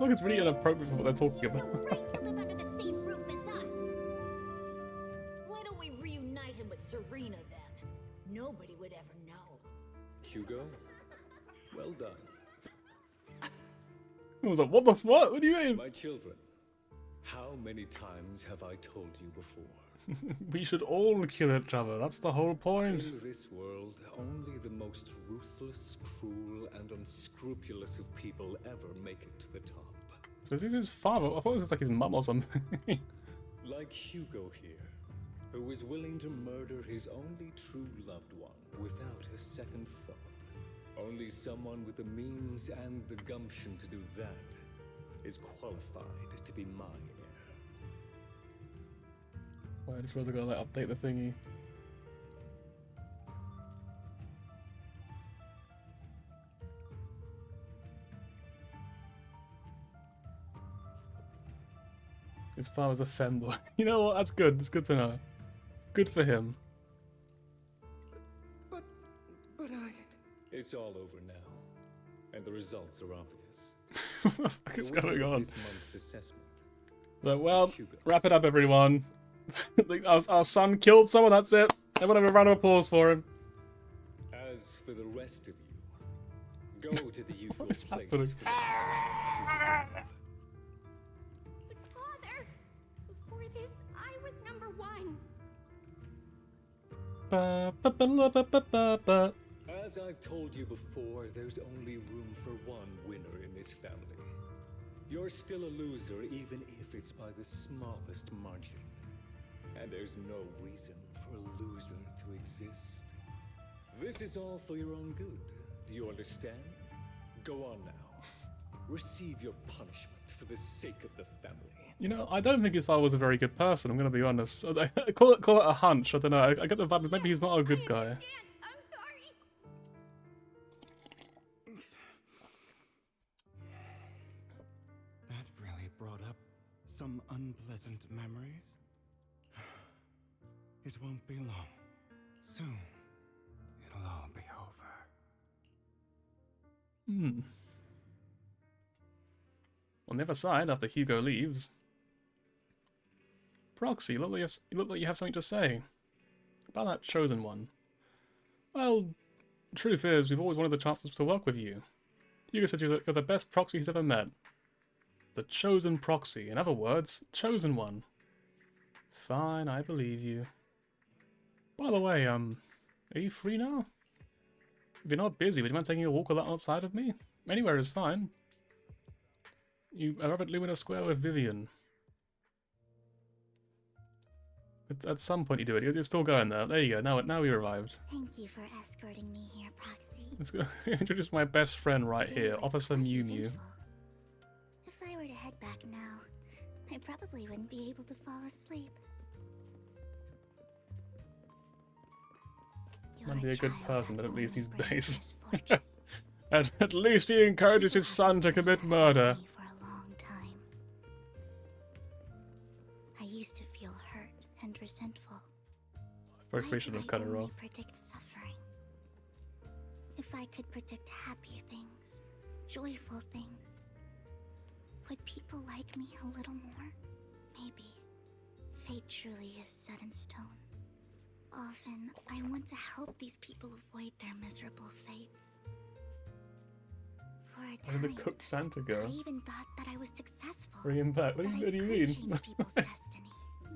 Look, it's really inappropriate for what they're talking about. Right to live under the same roof as us! Why don't we reunite him with Serena then? Nobody would ever know. Hugo, well done. I was like, what the fuck? What do you mean? My children, how many times have I told you before? We should all kill each other. That's the whole point. In this world, only the most ruthless, cruel, and unscrupulous of people ever make it to the top. So is this his father? I thought it was like his mum or something. Like Hugo here, who was willing to murder his only true loved one without a second thought. Only someone with the means and the gumption to do that is qualified to be my heir. Well, I just realized I gotta like update the thingy. His father's a femboy. You know what? That's good. It's good to know. Good for him. But I... It's all over now, and the results are obvious. What the fuck is going on? This month's assessment. But, well, wrap it up, everyone. Our son killed someone. That's it. Everyone have a round of applause for him. As for the rest of you. Go to the usual place. happening? For the punishment you deserve. But Father, before this, I was number 1. Ba, ba, ba, la, ba, ba, ba, ba. As I've told you before, there's only room for one winner in this family. You're still a loser, even if it's by the smallest margin. And there's no reason for a loser to exist. This is all for your own good. Do you understand? Go on now. Receive your punishment for the sake of the family. You know, I don't think his father was a very good person, I'm gonna be honest. Call it a hunch, I don't know. I get the vibe that maybe he's not a good guy. I'm sorry. That really brought up some unpleasant memories. It won't be long. Soon, it'll all be over. On the other side, after Hugo leaves... Proxy, you look like you have something to say. About that chosen one. Well, the truth is, we've always wanted the chances to work with you. Hugo said you're the best proxy he's ever met. The chosen proxy. In other words, chosen one. Fine, I believe you. By the way, are you free now? If you're not busy, would you mind taking a walk outside of me? Anywhere is fine. You arrive at Lumina Square with Vivian. At some point you do it. You're still going there. There you go. Now we arrived. Thank you for escorting me here, Proxy. Let's go. Introduce my best friend right here, Officer Mew Mew. If I were to head back now, I probably wouldn't be able to fall asleep. Might be a good person, but at least he's base. At least he encourages his son to commit murder. For a long time. I used to feel hurt and resentful. Probably should have cut her off. Predict suffering. If I could predict happy things, joyful things, would people like me a little more? Maybe. Fate truly is set in stone. Often, I want to help these people avoid their miserable fates. For a time, Where did the cooked Santa go? I even thought that I was successful. Bring him back. What do you mean? Change people's destiny.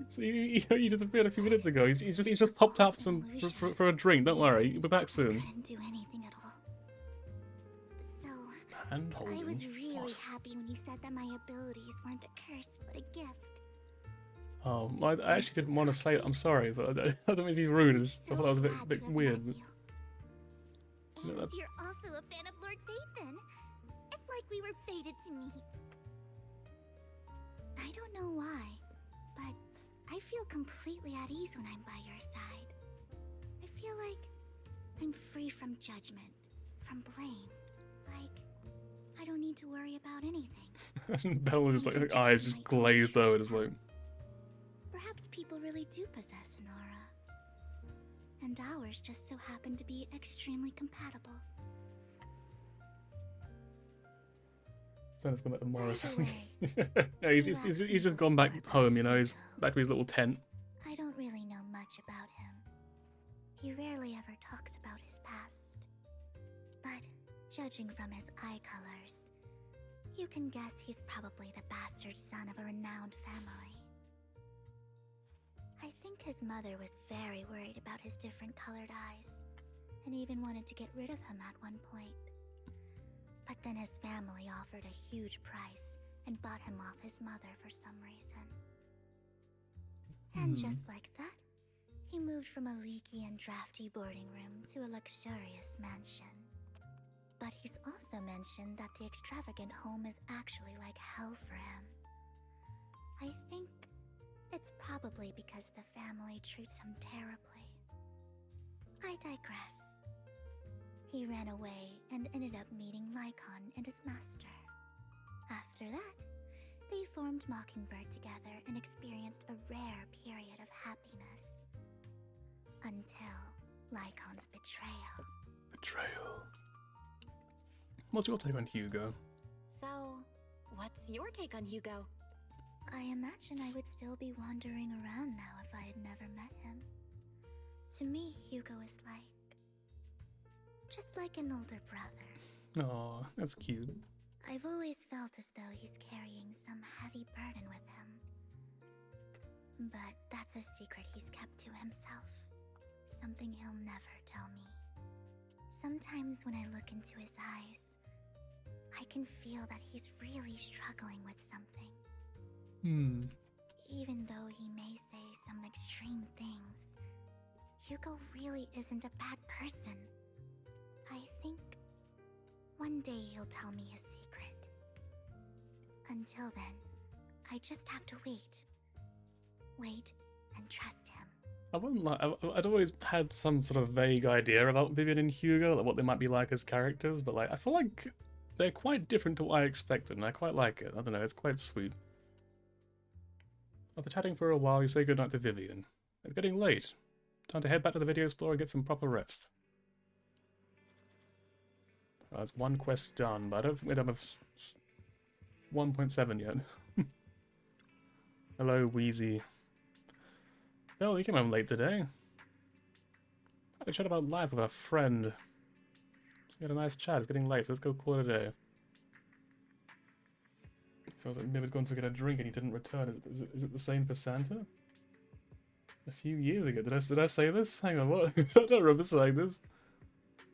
So he disappeared a few minutes ago. He's just popped out for a drink. Don't worry, he'll be back soon. Couldn't do anything at all. So Hand-holding? I was really happy when you said that my abilities weren't a curse but a gift. I actually didn't want to say it. I'm sorry, but I don't mean to be rude. I thought that was a bit weird. And you're also a fan of Lord Phaethon. It's like we were fated to meet. I don't know why, but I feel completely at ease when I'm by your side. I feel like I'm free from judgment, from blame. Like, I don't need to worry about anything. Belle just like her eyes just glazed over, just like. Perhaps people really do possess an aura. And ours just so happen to be extremely compatible. Santa's gone back to Morris. Yeah, he's just gone back home, you know, he's back to his little tent. I don't really know much about him. He rarely ever talks about his past. But judging from his eye colors, you can guess he's probably the bastard son of a renowned family. I think his mother was very worried about his different colored eyes, and even wanted to get rid of him at one point. But then his family offered a huge price and bought him off his mother for some reason. And just like that, he moved from a leaky and drafty boarding room to a luxurious mansion. But he's also mentioned that the extravagant home is actually like hell for him. I think it's probably because the family treats him terribly. I digress. He ran away and ended up meeting Lycon and his master. After that, they formed Mockingbird together and experienced a rare period of happiness. Until Lycon's betrayal. Betrayal. What's your take on Hugo? So, what's your take on Hugo? I imagine I would still be wandering around now if I had never met him. To me, Hugo is like just like an older brother. Aw, that's cute. I've always felt as though he's carrying some heavy burden with him. But that's a secret he's kept to himself. Something he'll never tell me. Sometimes when I look into his eyes, I can feel that he's really struggling with something. Even though he may say some extreme things, Hugo really isn't a bad person. I think one day he'll tell me his secret. Until then, I just have to wait. Wait and trust him. I wouldn't like. I'd always had some sort of vague idea about Vivian and Hugo, like what they might be like as characters, but like I feel like they're quite different to what I expected, and I quite like it. I don't know, it's quite sweet. After chatting for a while, you say goodnight to Vivian. It's getting late. Time to head back to the video store and get some proper rest. That's one quest done, but I don't think we're done with 1.7 yet. Hello, Wheezy. Bill, you came home late today. I had a chat about life with a friend. So we had a nice chat. It's getting late, so let's go call it a day. Feels like Mib had gone to get a drink and he didn't return. Is it the same for Santa? A few years ago. Did I say this? Hang on, what? I don't remember saying this.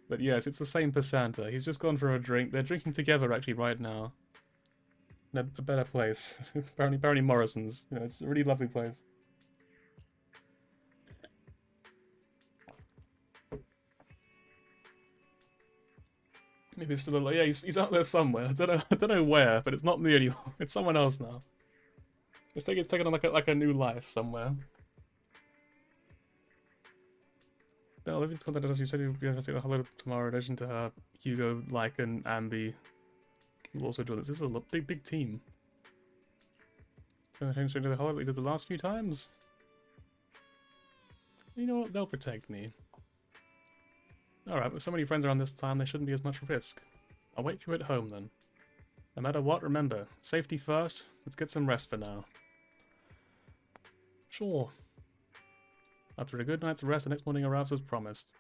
But yes, it's the same for Santa. He's just gone for a drink. They're drinking together actually right now. In a better place. apparently Morrison's. You know, it's a really lovely place. Maybe it's still alive. Yeah, he's out there somewhere. I don't know where, but it's not me anymore. It's someone else now. It's taken on like a new life somewhere. Belle, Vivian's contacted us. You said you'll be investigating a hello tomorrow in addition to her. Hugo, Lycan, Ambi will also join us. This is a big team. It's going to change straight to the hello like we did the last few times. You know what? They'll protect me. Alright, with so many friends around this time, there shouldn't be as much risk. I'll wait for you at home then. No matter what, remember, safety first. Let's get some rest for now. Sure. After a good night's rest, the next morning arrives as promised.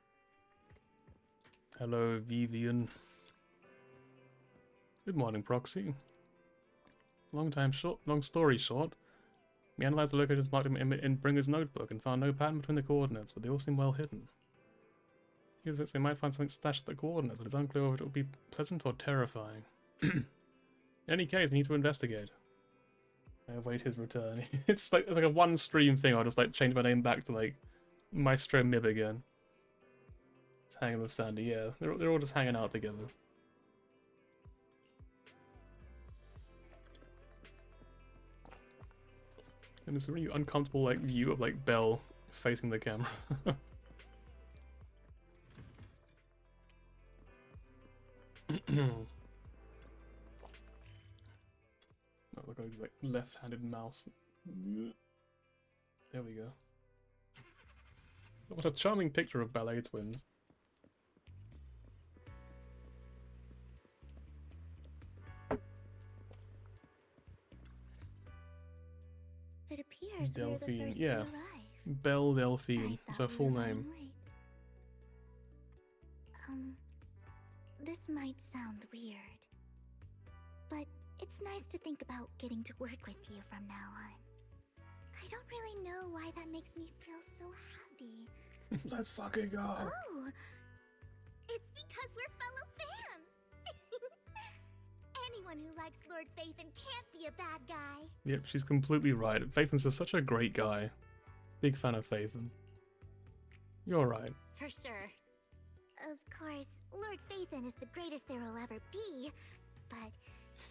Hello, Vivian. Good morning, Proxy. Long story short, we analyzed the locations marked in Bringer's notebook and found no pattern between the coordinates, but they all seem well hidden. They might find something stashed at the coordinates, but it's unclear whether it will be pleasant or terrifying. In any case, we need to investigate. I await his return. It's like a one stream thing. I'll just like change my name back to like Maestro Mib again. Just hanging with Sandy. Yeah, they're all just hanging out together. And it's a really uncomfortable like view of like Belle facing the camera. Oh, look at his like left-handed mouse. There we go. What a charming picture of ballet twins. It appears Delphine, we're the first yeah. to arrive. Belle Delphine. It's her full name. This might sound weird, but it's nice to think about getting to work with you from now on. I don't really know why that makes me feel so happy. Let's fucking go! Oh! It's because we're fellow fans! Anyone who likes Lord Phaethon can't be a bad guy. Yep, she's completely right. Phaethon's just such a great guy. Big fan of Phaethon. You're right. For sure. Of course, Lord Phaethon is the greatest there will ever be, but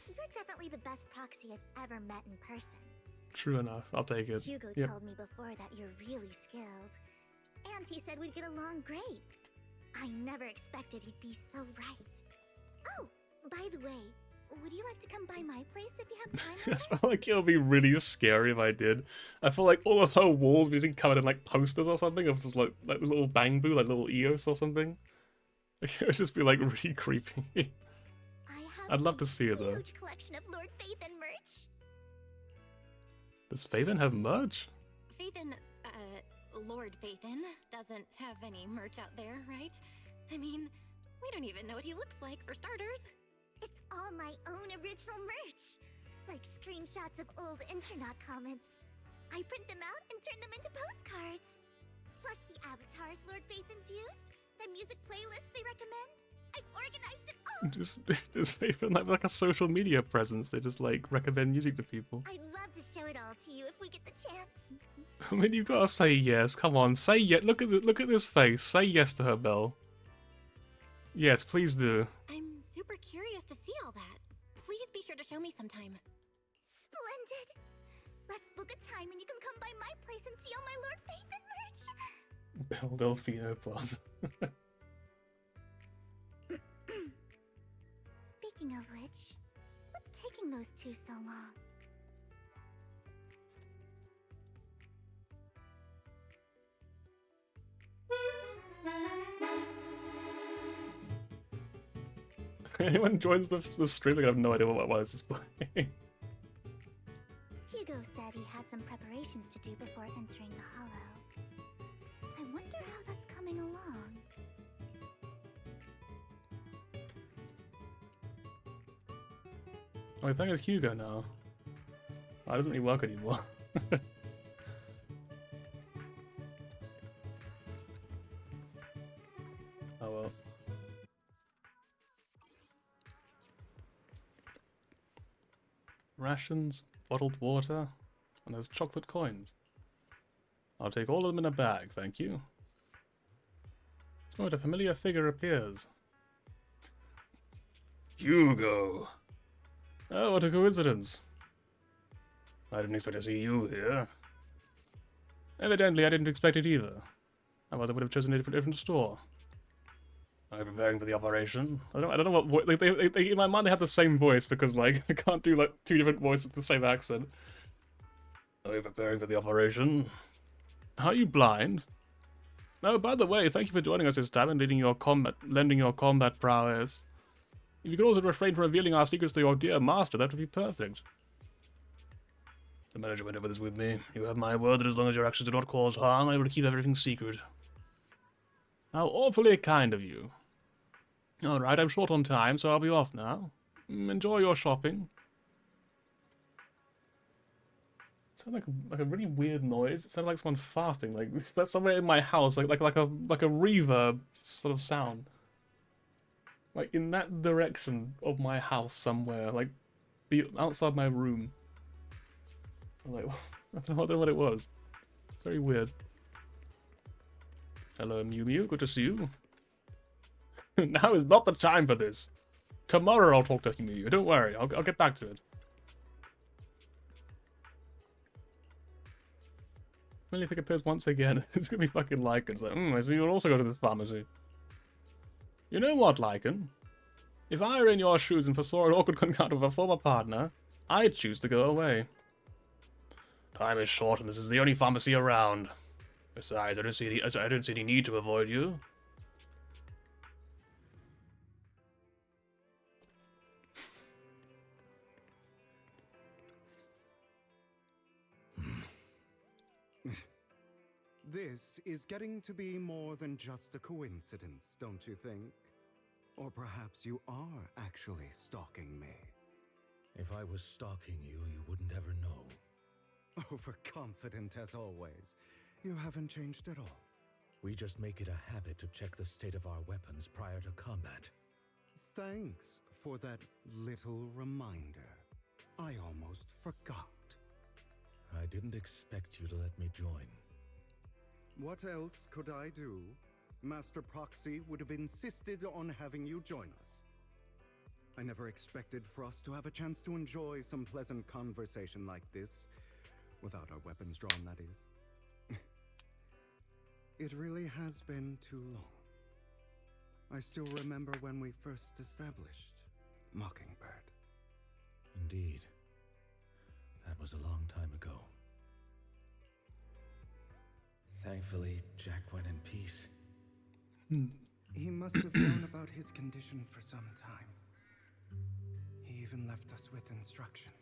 you're definitely the best proxy I've ever met in person. True enough, I'll take it. Hugo Yep. told me before that you're really skilled, and he said we'd get along great. I never expected he'd be so right. Oh, by the way, would you like to come by my place if you have time later? I feel like it would be really scary if I did. I feel like all of her walls would be covered in like posters or something of just like little Bangbu, like little Eos or something. It would just be like really creepy. I'd love to see it though. Huge collection of Lord Phaethon merch. Does Phaethon have merch? Phaethon, Lord Phaethon doesn't have any merch out there, right? I mean, We don't even know what he looks like, for starters. It's all my own original merch. Like screenshots of old internet comments. I print them out and turn them into postcards. Plus the avatars Lord Phaethon's used, the music playlists they recommend. I've organized it all. Just even like a social media presence. They just like recommend music to people. I'd love to show it all to you if we get the chance. I mean, you gotta say yes. Come on, say yes. Look at this face. Say yes to her, Belle. Yes, please do. I'm super curious to see all that. Please be sure to show me sometime. Splendid. Let's book a time and you can come by my place and see all my Lord Phaethon merch. Belle Delfino Plaza. Speaking of which, what's taking those two so long? Anyone joins the stream, I have no idea why this is playing. Hugo said he had some preparations to do before entering the Hollow. I wonder how that's coming along. Oh, I think it's Hugo now. Oh, it doesn't really work anymore. Oh well. Rations, bottled water, and those chocolate coins. I'll take all of them in a bag, thank you. Oh, a familiar figure appears. Hugo! Oh, what a coincidence. I didn't expect to see you here. Evidently, I didn't expect it either. Otherwise, I would have chosen a different store. Are you preparing for the operation? I don't know what like, they in my mind they have the same voice because like I can't do like two different voices with the same accent. Are you preparing for the operation? Are you blind? Oh, by the way, thank you for joining us this time and lending your combat prowess. If you could also refrain from revealing our secrets to your dear master, that would be perfect. The manager went over this with me. You have my word that as long as your actions do not cause harm, I will keep everything secret. How awfully kind of you. Alright, I'm short on time, so I'll be off now. Enjoy your shopping. It sounded like a really weird noise. It sounded like someone farting, like that's somewhere in my house, like a reverb sort of sound. Like in that direction of my house somewhere, like outside my room. I'm like, I don't know what it was. Very weird. Hello, Mew Mew. Good to see you. Now is not the time for this. Tomorrow I'll talk to Mew Mew. Don't worry. I'll get back to it. Only if it appears once again, it's gonna be fucking Lycan. It's like, I see you'll also go to this pharmacy. You know what, Lycan? If I were in your shoes and foresaw an awkward encounter with a former partner, I'd choose to go away. Time is short, and this is the only pharmacy around. Besides, I don't see any need to avoid you. This is getting to be more than just a coincidence, don't you think? Or perhaps you are actually stalking me. If I was stalking you, you wouldn't ever know. Overconfident as always. You haven't changed at all. We just make it a habit to check the state of our weapons prior to combat. Thanks for that little reminder. I almost forgot. I didn't expect you to let me join. What else could I do? Master Proxy would have insisted on having you join us. I never expected for us to have a chance to enjoy some pleasant conversation like this, without our weapons drawn, that is. It really has been too long. I still remember when we first established Mockingbird. Indeed. That was a long time ago. Thankfully, Jack went in peace. He must have known about his condition for some time. He even left us with instructions.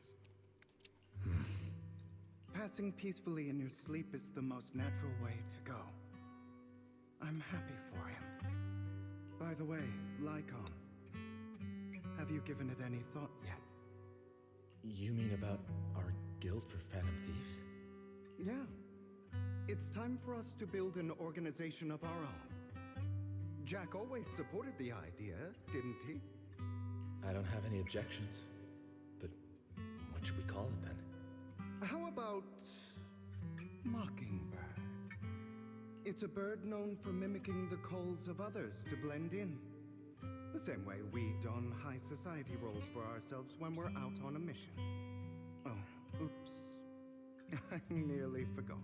Passing peacefully in your sleep is the most natural way to go. I'm happy for him. By the way, Lycon, have you given it any thought yet? You mean about our guild for Phantom Thieves? Yeah. It's time for us to build an organization of our own. Jack always supported the idea, didn't he? I don't have any objections. But what should we call it then? How about Mockingbird? It's a bird known for mimicking the calls of others to blend in. The same way we don high society roles for ourselves when we're out on a mission. Oh, oops. I nearly forgot.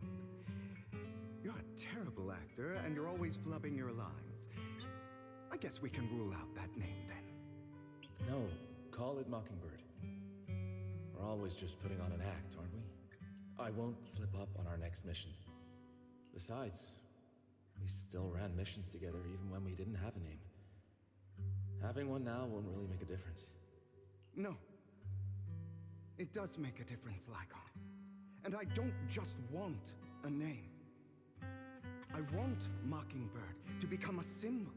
You're a terrible actor, and you're always flubbing your lines. I guess we can rule out that name then. No, call it Mockingbird. We're always just putting on an act, aren't we? I won't slip up on our next mission. Besides, we still ran missions together even when we didn't have a name. Having one now won't really make a difference. No. It does make a difference, Lycon. And I don't just want a name. I want Mockingbird to become a symbol,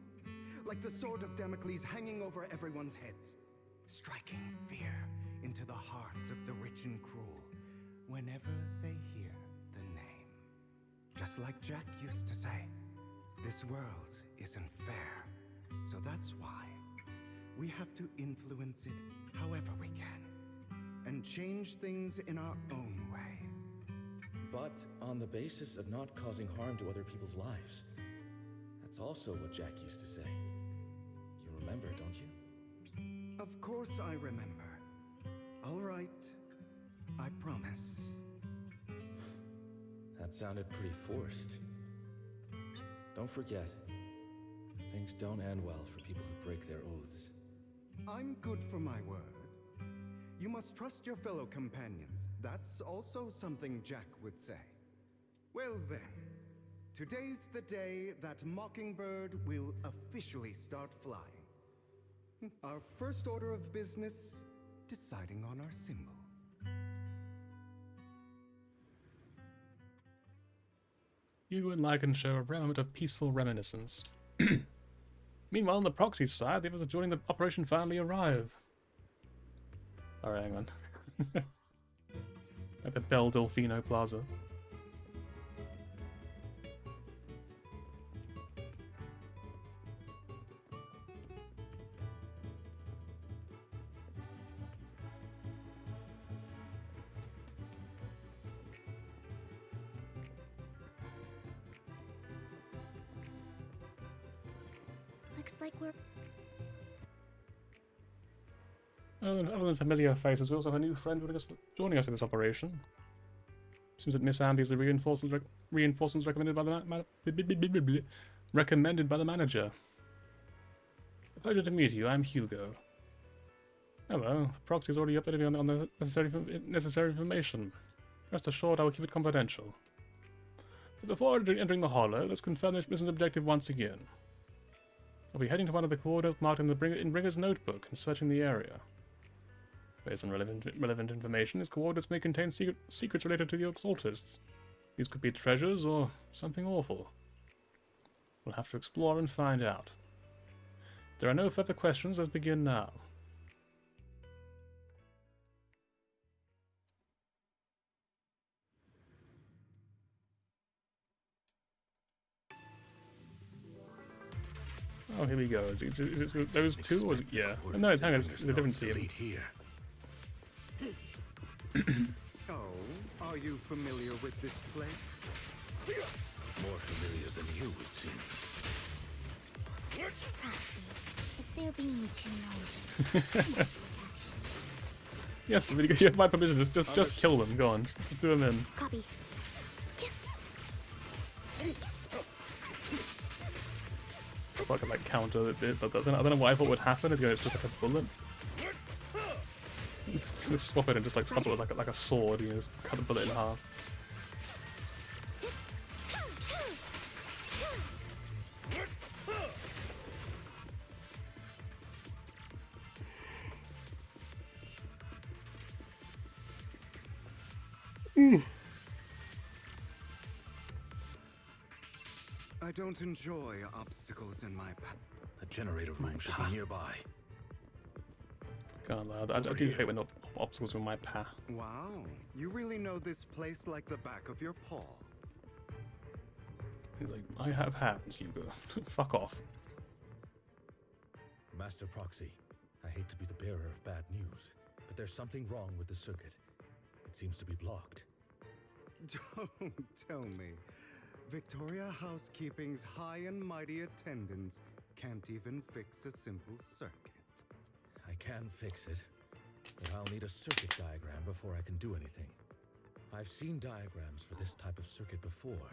like the sword of Damocles hanging over everyone's heads, striking fear into the hearts of the rich and cruel whenever they hear the name. Just like Jack used to say, this world isn't fair, so that's why we have to influence it however we can, and change things in our own way. But on the basis of not causing harm to other people's lives. That's also what Jack used to say. You remember, don't you? Of course I remember. All right, I promise. That sounded pretty forced. Don't forget, things don't end well for people who break their oaths. I'm good for my word. You must trust your fellow companions. That's also something Jack would say. Well then, today's the day that Mockingbird will officially start flying. Our first order of business, deciding on our symbol. Hugo and Lycan show a moment of peaceful reminiscence. Meanwhile, on the proxy side, the others joining the operation finally arrive. Alright, hang on. At the Belle Delfino Plaza. Looks like we're... Other than familiar faces, we also have a new friend joining us for this operation. Seems that Miss Ambi is the reinforcements recommended by the recommended by the manager. A pleasure to meet you. I'm Hugo. Hello. The proxy is already updated me on the necessary information. Rest assured, I will keep it confidential. So before entering the hollow, let's confirm this mission's objective once again. I'll be heading to one of the coordinates marked in Bringer's notebook and searching the area. Based on relevant information, its coordinates may contain secrets related to the occultists. These could be treasures or something awful. We'll have to explore and find out. If there are no further questions, let's begin now. Oh, here we go. Is it those two, or is it... Yeah. Oh, no, hang on, it's a different team. Here. Oh, are you familiar with this place? More familiar than you would seem. Proxy, if they're being too noisy. Yes, but you have my permission. Just kill them. Go on, just do them in. Copy. I could like counter it a bit, but I don't know what I thought would happen. It's just like a bullet. Just swap it and just like stop it with like a sword. You know, just cut the bullet in half. I don't enjoy obstacles in my path. The generator room should be nearby. God, lad, I do hate when obstacles are in my path. Wow, you really know this place like the back of your paw. He's like, I have hands, Hugo. Fuck off. Master Proxy, I hate to be the bearer of bad news, but there's something wrong with the circuit. It seems to be blocked. Don't tell me. Victoria Housekeeping's high and mighty attendants can't even fix a simple circuit. I can fix it, but I'll need a circuit diagram before I can do anything. I've seen diagrams for this type of circuit before.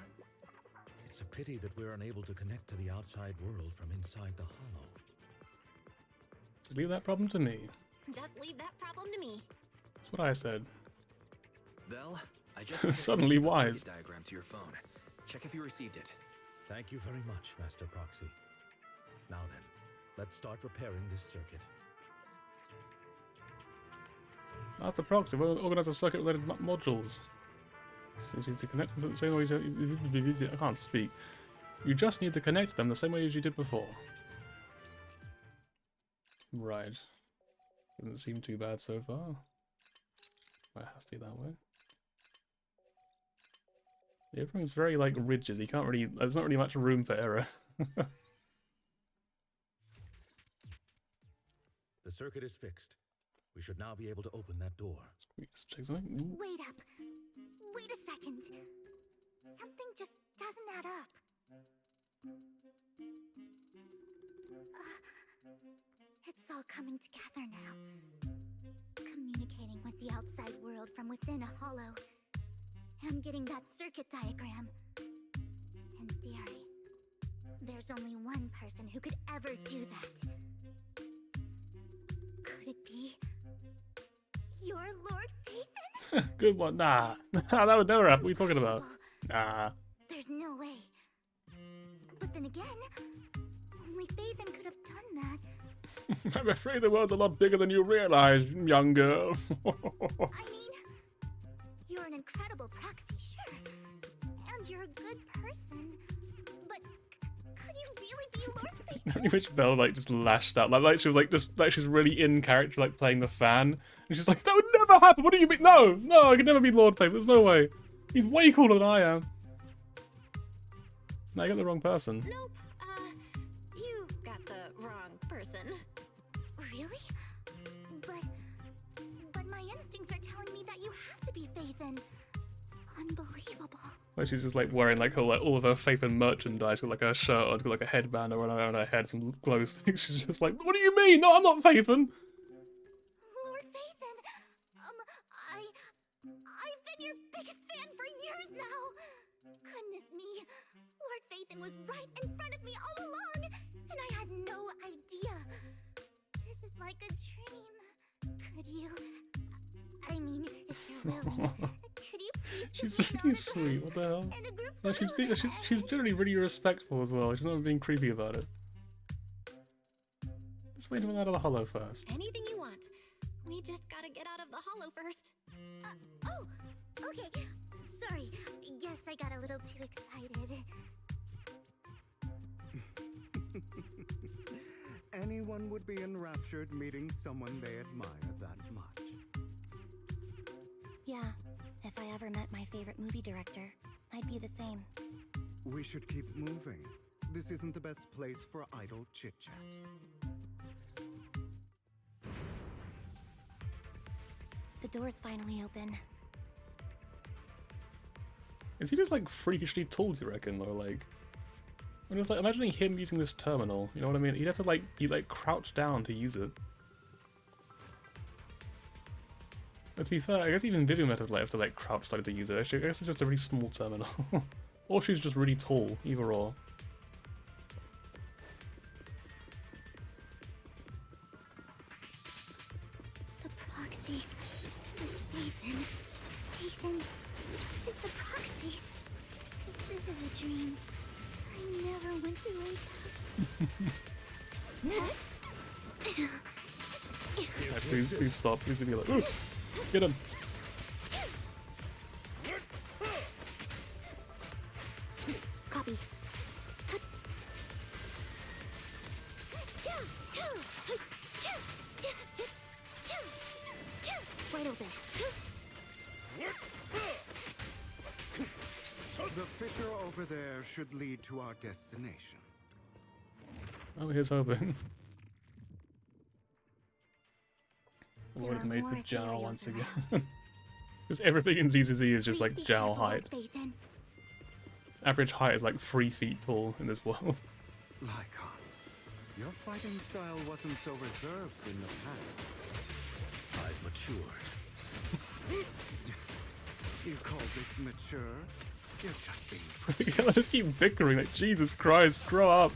It's a pity that we're unable to connect to the outside world from inside the hollow. Just leave that problem to me. Just leave that problem to me. That's what I said. Vel, I just Suddenly wise. Diagram to your phone. Check if you received it. Thank you very much, Master Proxy. Now then, let's start repairing this circuit. Master Proxy, we'll organize a circuit-related modules. So you need to connect them the same way I can't speak. You just need to connect them the same way as you did before. Right. Doesn't seem too bad so far. Might have to be that way. Yeah, everything's very, like, rigid. You can't really... There's not really much room for error. The circuit is fixed. We should now be able to open that door. Just check something. Ooh. Wait up. Wait a second. Something just doesn't add up. It's all coming together now. Communicating with the outside world from within a hollow. I'm getting that circuit diagram. In theory, there's only one person who could ever do that. Could it be your Lord Phaethon? Good one. Nah. That would never happen. What are you talking about? Nah. There's no way. But then again, only Phaethon could have done that. I'm afraid the world's a lot bigger than you realize, young girl. I mean, you're an incredible proxy, sure. And you're a good person. But could you really be Lord Phaethon? I wish Belle like just lashed out, like she was like just like she's really in character, like playing the fan, and she's like, "That would never happen. What do you mean? No, no, I could never be Lord Phaethon. There's no way. He's way cooler than I am." No, I got the wrong person. Nope. You got the wrong person. Really? But my instincts are telling me that you have to be Phaethon. Unbelievable. Like she's just like wearing like all of her Phaethon merchandise with like a shirt on, like a headband around her head, some glow things. She's just like, "What do you mean? No, I'm not Phaethon." Lord Phaethon, I've been your biggest fan for years now. Goodness me, Lord Phaethon was right in front of me all along, and I had no idea. This is like a dream. Could you? I mean, if you're willing, could you please? She's really sweet. What the hell? No, she's generally really respectful as well. She's not being creepy about it. Let's wait him out of the hollow first. Anything you want. We just gotta get out of the hollow first. Oh, okay. Sorry. Guess I got a little too excited. Anyone would be enraptured meeting someone they admire that much. Yeah, if I ever met my favorite movie director, I'd be the same. We should keep moving. This isn't the best place for idle chit-chat. The door's finally open. Is he just like freakishly tall, do you reckon? Or like, I'm just like imagining him using this terminal. You know what I mean? He'd have to like crouch down to use it. But to be fair, I guess even Vivian would have to like crouch slightly to use it. Actually, I guess it's just a really small terminal. Or she's just really tall, either or. The proxy is Phaethon. Phaethon is the proxy. This is a dream. I never went to wake up. Yeah, please stop. Please be like, ooh, get him. Copy. Right over. The fissure over there should lead to our destination. Oh, here's hoping. The There world is are made more for Zhao ethereals once around. again. Because everything in ZZZ is just like Please be Zhao careful, height. Lord Bathan. Average height is like 3 feet tall in this world. Lycon, your fighting style wasn't so reserved in the past. I've matured. You call this mature? You're just being... Yeah, I just keep bickering, like, Jesus Christ, grow up.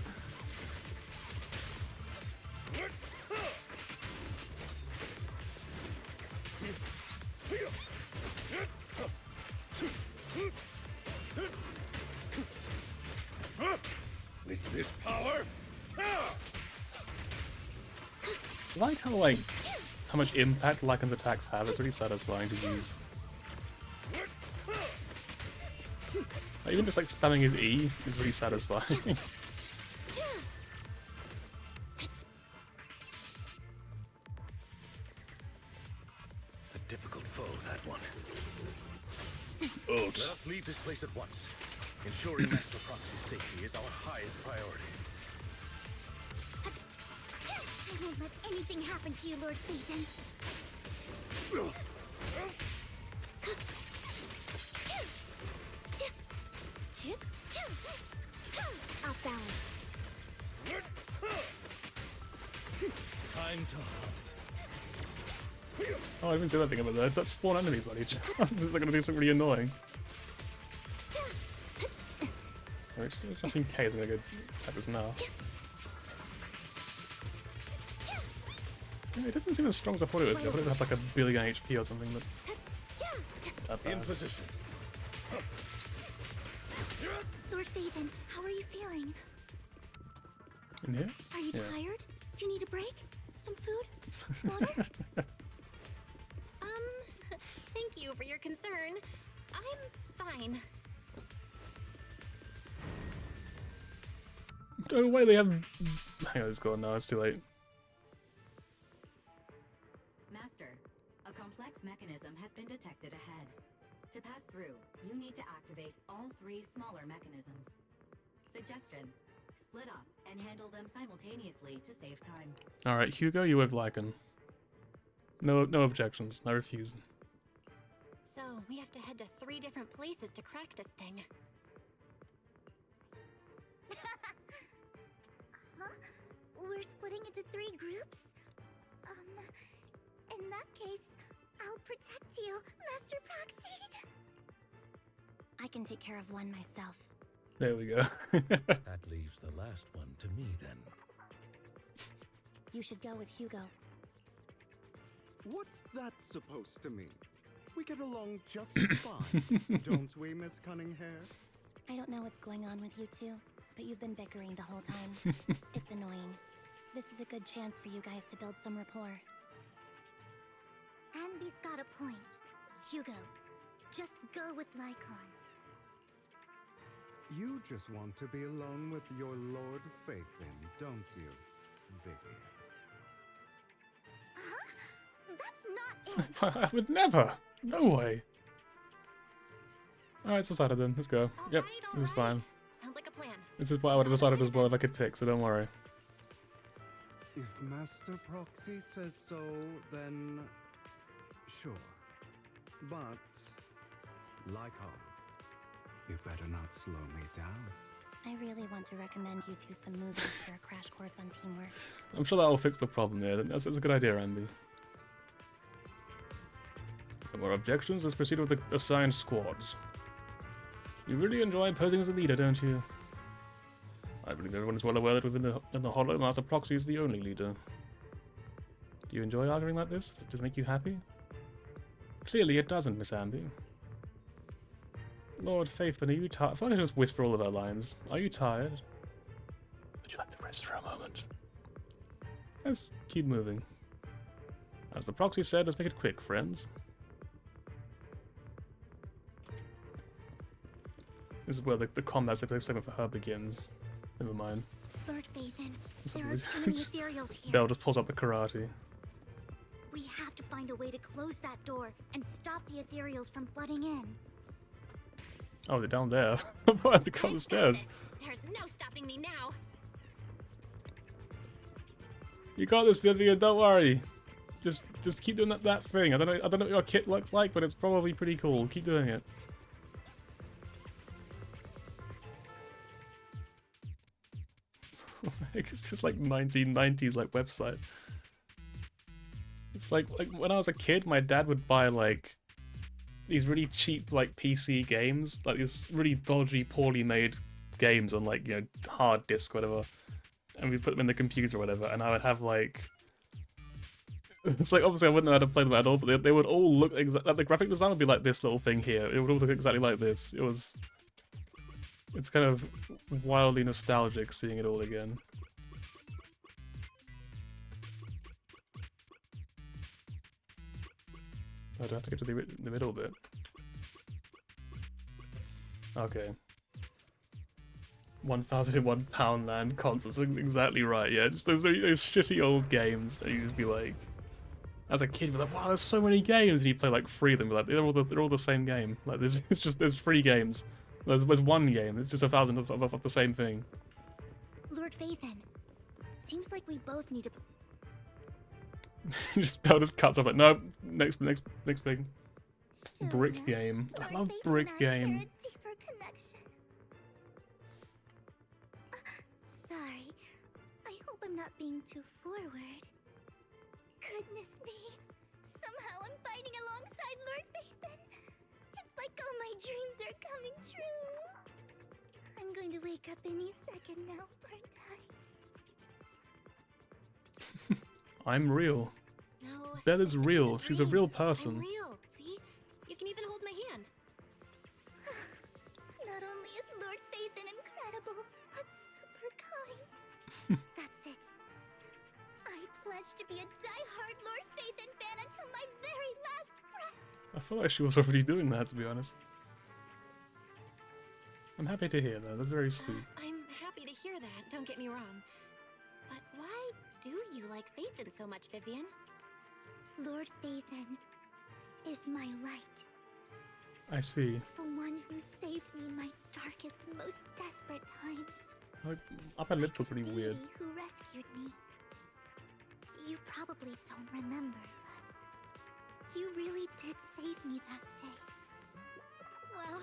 With this power, I like how much impact Lycan's attacks have. It's really satisfying to use. Like, even just like spamming his E is really satisfying. A difficult foe, that one. Oh, Let us leave this place at once. Ensuring Master Proxy's safety is our highest priority. I won't let anything happen to you, Lord Bathan. Off balance. Time to Oh, I didn't say that thing about that. It's that spawn enemies, buddy. This is going to do something really annoying. Alright, just in case, I'm going to go attack this now. Yeah, it doesn't seem as strong as I thought it would be. I thought it would have like 1 billion HP or something, but... Not bad. in position. Lord Bathan, how are you feeling? In here? Are you Yeah. tired? Do you need a break? Some food? Water? Thank you for your concern. I'm fine. Oh wait, they have... Hang on, it's gone now, it's too late. Master, a complex mechanism has been detected ahead. To pass through, you need to activate all 3 smaller mechanisms. Suggestion: split up and handle them simultaneously to save time. Alright, Hugo, you have Lycan. No objections. I refuse. So, we have to head to 3 different places to crack this thing. Huh? We're splitting into 3 groups? In that case, I'll protect you, Master Proxy. I can take care of one myself. There we go. That leaves the last one to me, then. You should go with Hugo. What's that supposed to mean? We get along just fine, don't we, Miss Cunninghair? I don't know what's going on with you two, but you've been bickering the whole time. It's annoying. This is a good chance for you guys to build some rapport. Anby's got a point. Hugo, just go with Lycon. You just want to be alone with your Lord Faithin, don't you, Vivian? That's not it! I would never! No way! Alright, it's decided then. Let's go. Yep, this is fine. Sounds like a plan. This is what I would have decided as well if I could pick, so don't worry. If Master Proxy says so, then sure. But, Lycon, you better not slow me down. I really want to recommend you two some movies for a crash course on teamwork. I'm sure that will fix the problem there. That's a good idea, Andy. No more objections, let's proceed with the assigned squads. You really enjoy posing as a leader, don't you? I believe everyone is well aware that within the Hollow, Master Proxy is the only leader. Do you enjoy arguing like this? Does it make you happy? Clearly it doesn't, Miss Amby. Lord Faithful, are you tired? I feel like I just whisper all of our lines. Are you tired? Would you like to rest for a moment? Let's keep moving. As the proxy said, let's make it quick, friends. This is where the combat segment for her begins. Never mind. Lord Phaethon, It's there like are too many ethereals here. Belle just pulls up the karate. We have to find a way to close that door and stop the ethereals from flooding in. Oh, they're down there. I have to go up the stairs. There's no stopping me now. You got this, Vivian. Don't worry. Just keep doing that thing. I don't know what your kit looks like, but it's probably pretty cool. Keep doing it. It's just like 1990s like website. It's like when I was a kid, my dad would buy like these really cheap like PC games, like these really dodgy, poorly made games on like, you know, hard disk, whatever, and we put them in the computer or whatever, and I would have like, it's like obviously I wouldn't know how to play them at all, but they would all look exactly like the graphic design would be like this little thing here. It would all look exactly like this. It's kind of wildly nostalgic seeing it all again. I do have to get to the middle bit. Okay. 1001 Poundland consoles, exactly right, yeah. Just those shitty old games that you just be like, as a kid, you'd be like, wow, there's so many games, and you play like 3 of them, like they're all the same game. Like there's 3 games. There's one game. It's just 1,000 of the same thing. Lord Phaethon, seems like we both need to. Belle just cuts off like, no, next big brick game. I love brick game. Sorry, I hope I'm not being too forward. Goodness me, somehow I'm fighting alongside Lord Phaethon. It's like all my dreams are coming true. I'm going to wake up any second now, aren't I? I'm real. No. Belle is real. She's a real person. I'm real. See? You can even hold my hand. Not only is Lord Phaethon incredible, but super kind. That's it. I pledge to be a die-hard Lord Phaethon fan until my very last breath. I feel like she was already doing that, to be honest. I'm happy to hear that. That's very sweet. I'm happy to hear that, don't get me wrong. But why do you like Phaethon so much, Vivian? Lord Phaethon is my light. I see. The one who saved me in my darkest, most desperate times. Up her lips was pretty weird. Deity who rescued me. You probably don't remember, but you really did save me that day. Wow,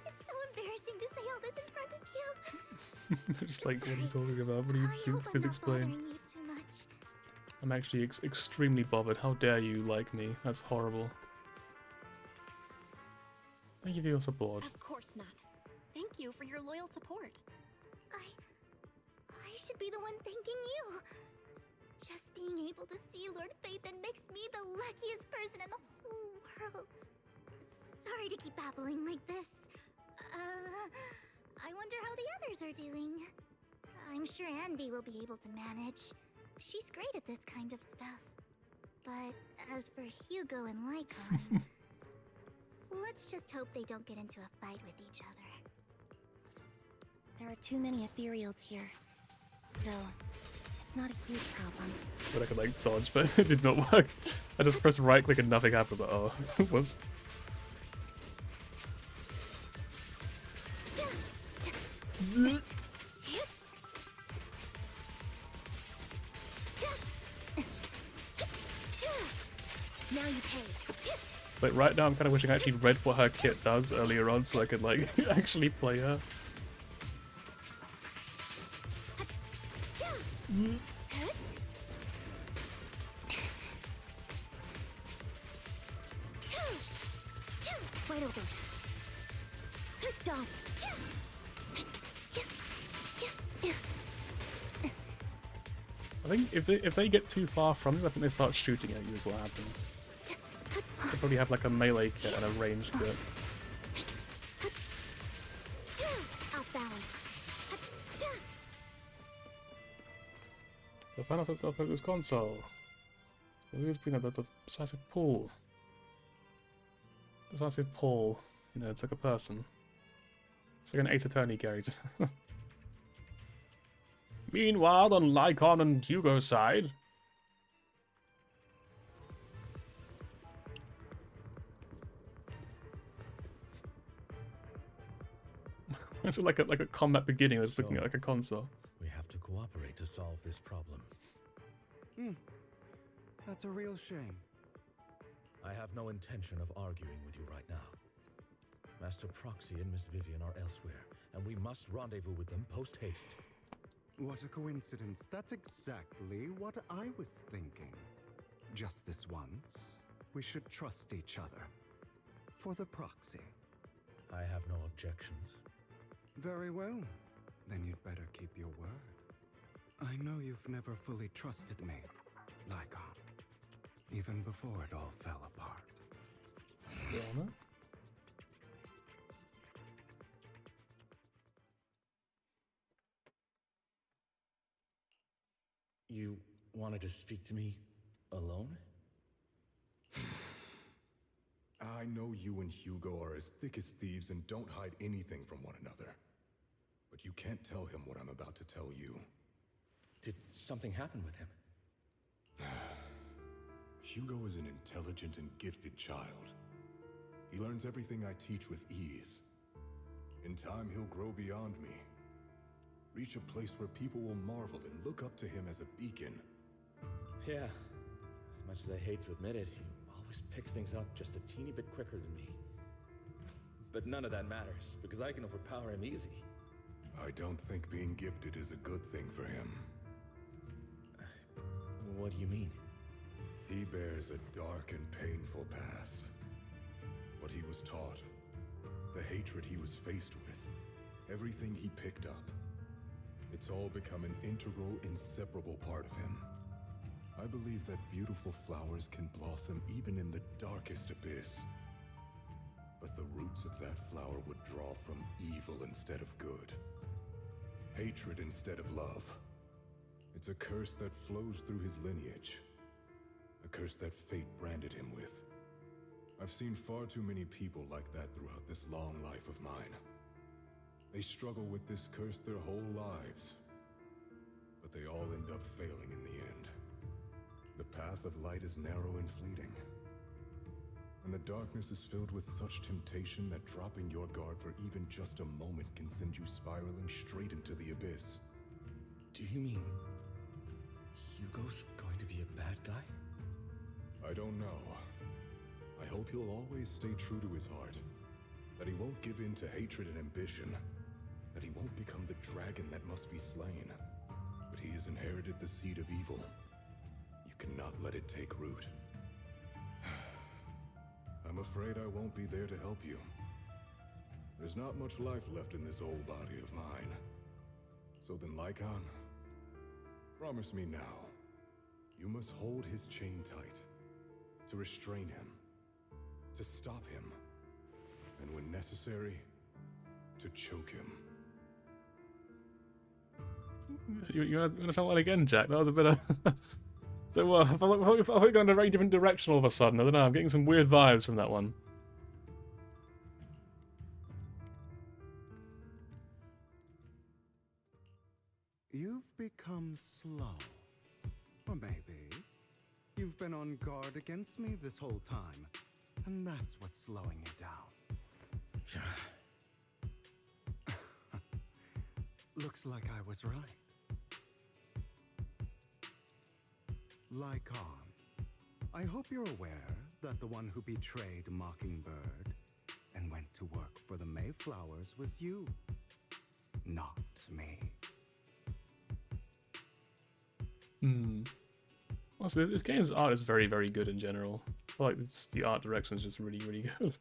it's so embarrassing to say all this in front of you. Just like, what are you talking about? What are you please explain? You too much. I'm actually extremely bothered. How dare you like me? That's horrible. Thank you for your support. Of course not. Thank you for your loyal support. I should be the one thanking you. Just being able to see Lord Phaethon makes me the luckiest person in the whole world. Sorry to keep babbling like this. I wonder how the others are doing. I'm sure Anby will be able to manage. She's great at this kind of stuff. But as for Hugo and Lycon, let's just hope they don't get into a fight with each other. There are too many ethereals here. Though, it's not a huge problem. But I could like dodge, but it did not work. I just pressed right click and nothing happens. Like, oh, whoops. Now you pay. Like right now, I'm kind of wishing I actually read what her kit does earlier on, so I could like actually play her. Wide open. Done. I think if they get too far from you, I think they start shooting at you is what happens. They probably have like a melee kit and a ranged kit. Off balance. The final setup of this console. Who's been the decisive pull? Decisive pull. You know, it's like a person. It's like an Ace Attorney character. Meanwhile, on Lycon and Hugo's side... It's like a combat beginning that's looking like a console. We have to cooperate to solve this problem. That's a real shame. I have no intention of arguing with you right now. Master Proxy and Miss Vivian are elsewhere, and we must rendezvous with them post-haste. What a coincidence. That's exactly what I was thinking. Just this once, we should trust each other. For the Proxy. I have no objections. Very well. Then you'd better keep your word. I know you've never fully trusted me, Lycon. Even before it all fell apart. Yeah. You wanted to speak to me alone? I know you and Hugo are as thick as thieves and don't hide anything from one another. But you can't tell him what I'm about to tell you. Did something happen with him? Hugo is an intelligent and gifted child. He learns everything I teach with ease. In time, he'll grow beyond me. Reach a place where people will marvel and look up to him as a beacon. Yeah. As much as I hate to admit it, he always picks things up just a teeny bit quicker than me. But none of that matters, because I can overpower him easy. I don't think being gifted is a good thing for him. What do you mean? He bears a dark and painful past. What he was taught, the hatred he was faced with, everything he picked up. It's all become an integral, inseparable part of him. I believe that beautiful flowers can blossom even in the darkest abyss. But the roots of that flower would draw from evil instead of good. Hatred instead of love. It's a curse that flows through his lineage. A curse that fate branded him with. I've seen far too many people like that throughout this long life of mine. They struggle with this curse their whole lives. But they all end up failing in the end. The path of light is narrow and fleeting. And the darkness is filled with such temptation that dropping your guard for even just a moment can send you spiraling straight into the abyss. Do you mean Hugo's going to be a bad guy? I don't know. I hope he'll always stay true to his heart. That he won't give in to hatred and ambition. That he won't become the dragon that must be slain. But he has inherited the seed of evil. You cannot let it take root. I'm afraid I won't be there to help you. There's not much life left in this old body of mine. So then, Lycon, promise me now, you must hold his chain tight, to restrain him, to stop him, and when necessary, to choke him. You want to tell that again, Jack? That was a bit of... So, I thought we gone in a very different direction all of a sudden. I don't know, I'm getting some weird vibes from that one. You've become slow. Or maybe you've been on guard against me this whole time, and that's what's slowing you down. Looks like I was right. Lycon, I hope you're aware that the one who betrayed Mockingbird and went to work for the Mayflowers was you, not me. Also, this game's art is very, very good in general. I feel like the art direction is just really, really good.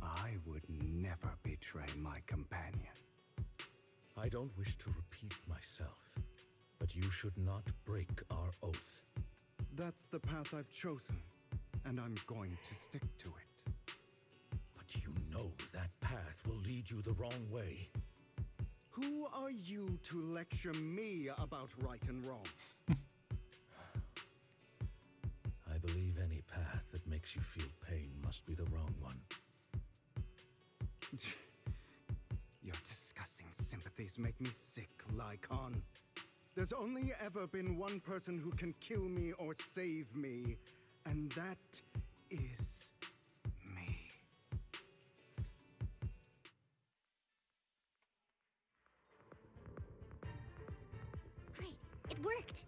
I would never betray my companion. I don't wish to repeat myself, but you should not break our oath. That's the path I've chosen, and I'm going to stick to it. But you know that path will lead you the wrong way. Who are you to lecture me about right and wrong? I believe any path that makes you feel pain must be the wrong one. Your disgusting sympathies make me sick, Lycon. There's only ever been one person who can kill me or save me, and that is me. Great, it worked.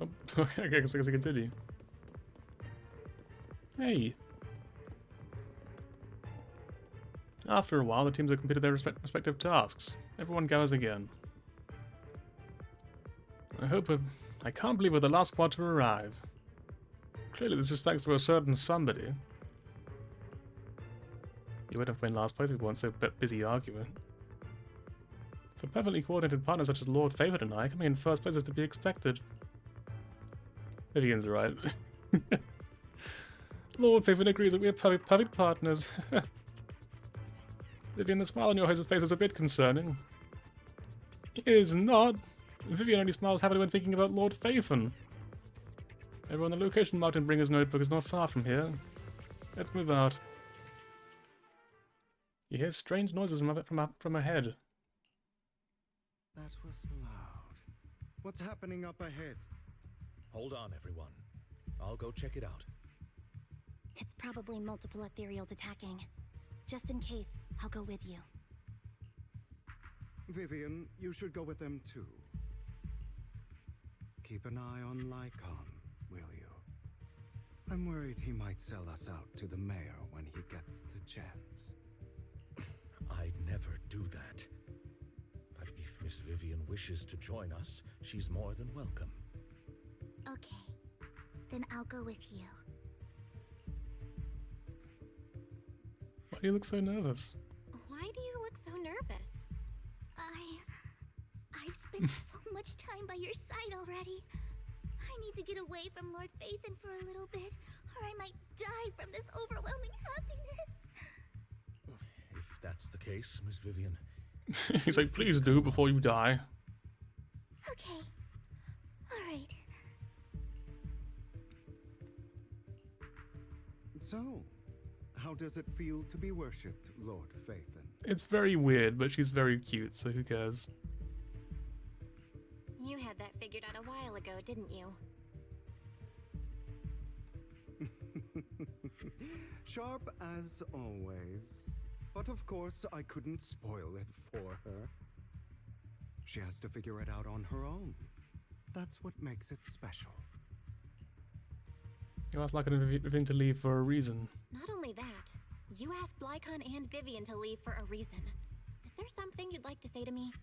Oh, okay, I guess we can continue. Hey. After a while, the teams have completed their respective tasks. Everyone gathers again. I can't believe we're the last squad to arrive. Clearly this is thanks to a certain somebody. You would have been last place if we weren't so busy arguing. For perfectly coordinated partners such as Lord Favorite and I, coming in first place is to be expected. Vivian's right. Lord Favorite agrees that we are perfect partners. Vivian, the smile on your face is a bit concerning. It is not. Vivian only smiles happily when thinking about Lord Faithon. Everyone, the location marked in Bringer's notebook is not far from here. Let's move out. You hear strange noises from ahead. That was loud. What's happening up ahead? Hold on, everyone. I'll go check it out. It's probably multiple ethereals attacking. Just in case, I'll go with you. Vivian, you should go with them too. Keep an eye on Lycon, will you? I'm worried he might sell us out to the mayor when he gets the chance. I'd never do that. But if Miss Vivian wishes to join us, she's more than welcome. Okay, then I'll go with you. Why do you look so nervous? Why do you look so nervous? I've spent so much time by your side already. I need to get away from Lord Faithon for a little bit, or I might die from this overwhelming happiness. If that's the case, Miss Vivian. He's like, please do before you die. Okay. Alright. So, how does it feel to be worshipped, Lord Faithon? It's very weird, but she's very cute, so who cares? You had that figured out a while ago, didn't you? Sharp as always. But of course, I couldn't spoil it for her. She has to figure it out on her own. That's what makes it special. You asked Lycon and Vivian to leave for a reason. Not only that, you asked Lycon and Vivian to leave for a reason. Is there something you'd like to say to me?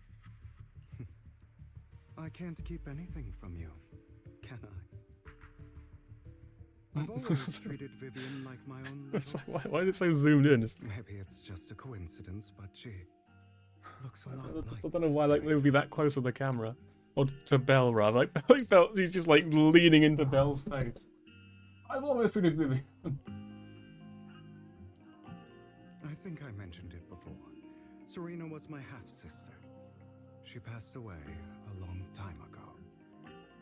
I can't keep anything from you, can I? I've always treated Vivian like my own little Why is it so zoomed in? Maybe it's just a coincidence, but she looks a lot like... I don't know why they would be that close to the camera. Or to Belle, rather. Like, Belle, she's just like leaning into Belle's face. I've always treated Vivian. I think I mentioned it before. Serena was my half-sister. She passed away a long time ago.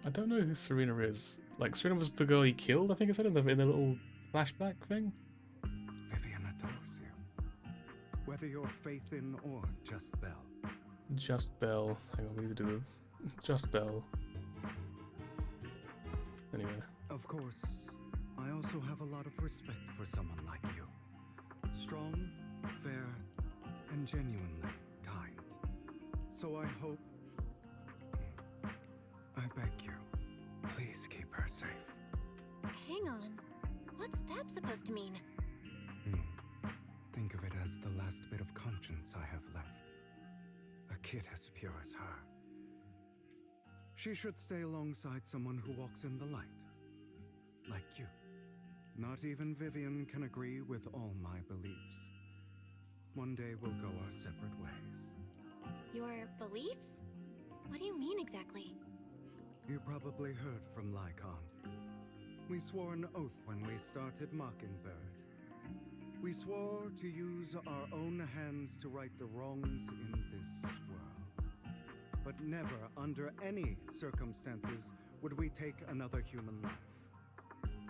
I don't know who Serena is. Like, Serena was the girl he killed, I think it said in the little flashback thing. Vivian adores you. Whether you're Faithon or just Belle. Just Belle. Hang on, we need to do just Belle. Anyway. Of course, I also have a lot of respect for someone like you. Strong, fair, and genuinely kind. So I hope... I beg you, please keep her safe. Hang on. What's that supposed to mean? Think of it as the last bit of conscience I have left. A kid as pure as her. She should stay alongside someone who walks in the light. Like you. Not even Vivian can agree with all my beliefs. One day we'll go our separate ways. Your beliefs? What do you mean exactly? You probably heard from Lycon. We swore an oath when we started Mockingbird. We swore to use our own hands to right the wrongs in this world. But never, under any circumstances, would we take another human life.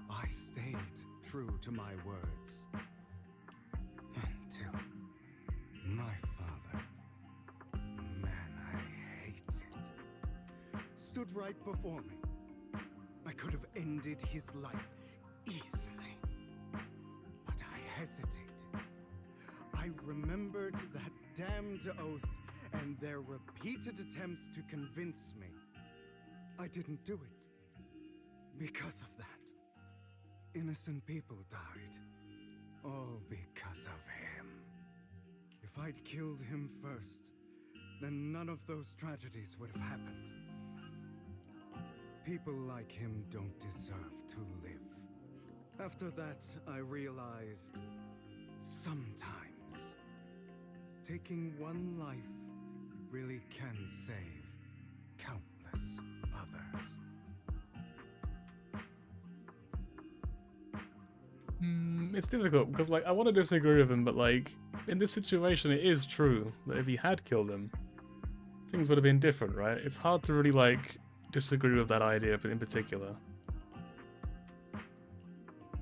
I stayed true to my words. Until my father, the man I hated, stood right before me. I could have ended his life easily. But I hesitated. I remembered that damned oath and their repeated attempts to convince me. I didn't do it. Because of that, innocent people died. All because of him. If I'd killed him first, then none of those tragedies would have happened. People like him don't deserve to live. After that, I realized sometimes taking one life really can save countless others. It's difficult because, like, I want to disagree with him, but, like, in this situation, it is true that if he had killed him, things would have been different, right? It's hard to really, like, disagree with that idea in particular.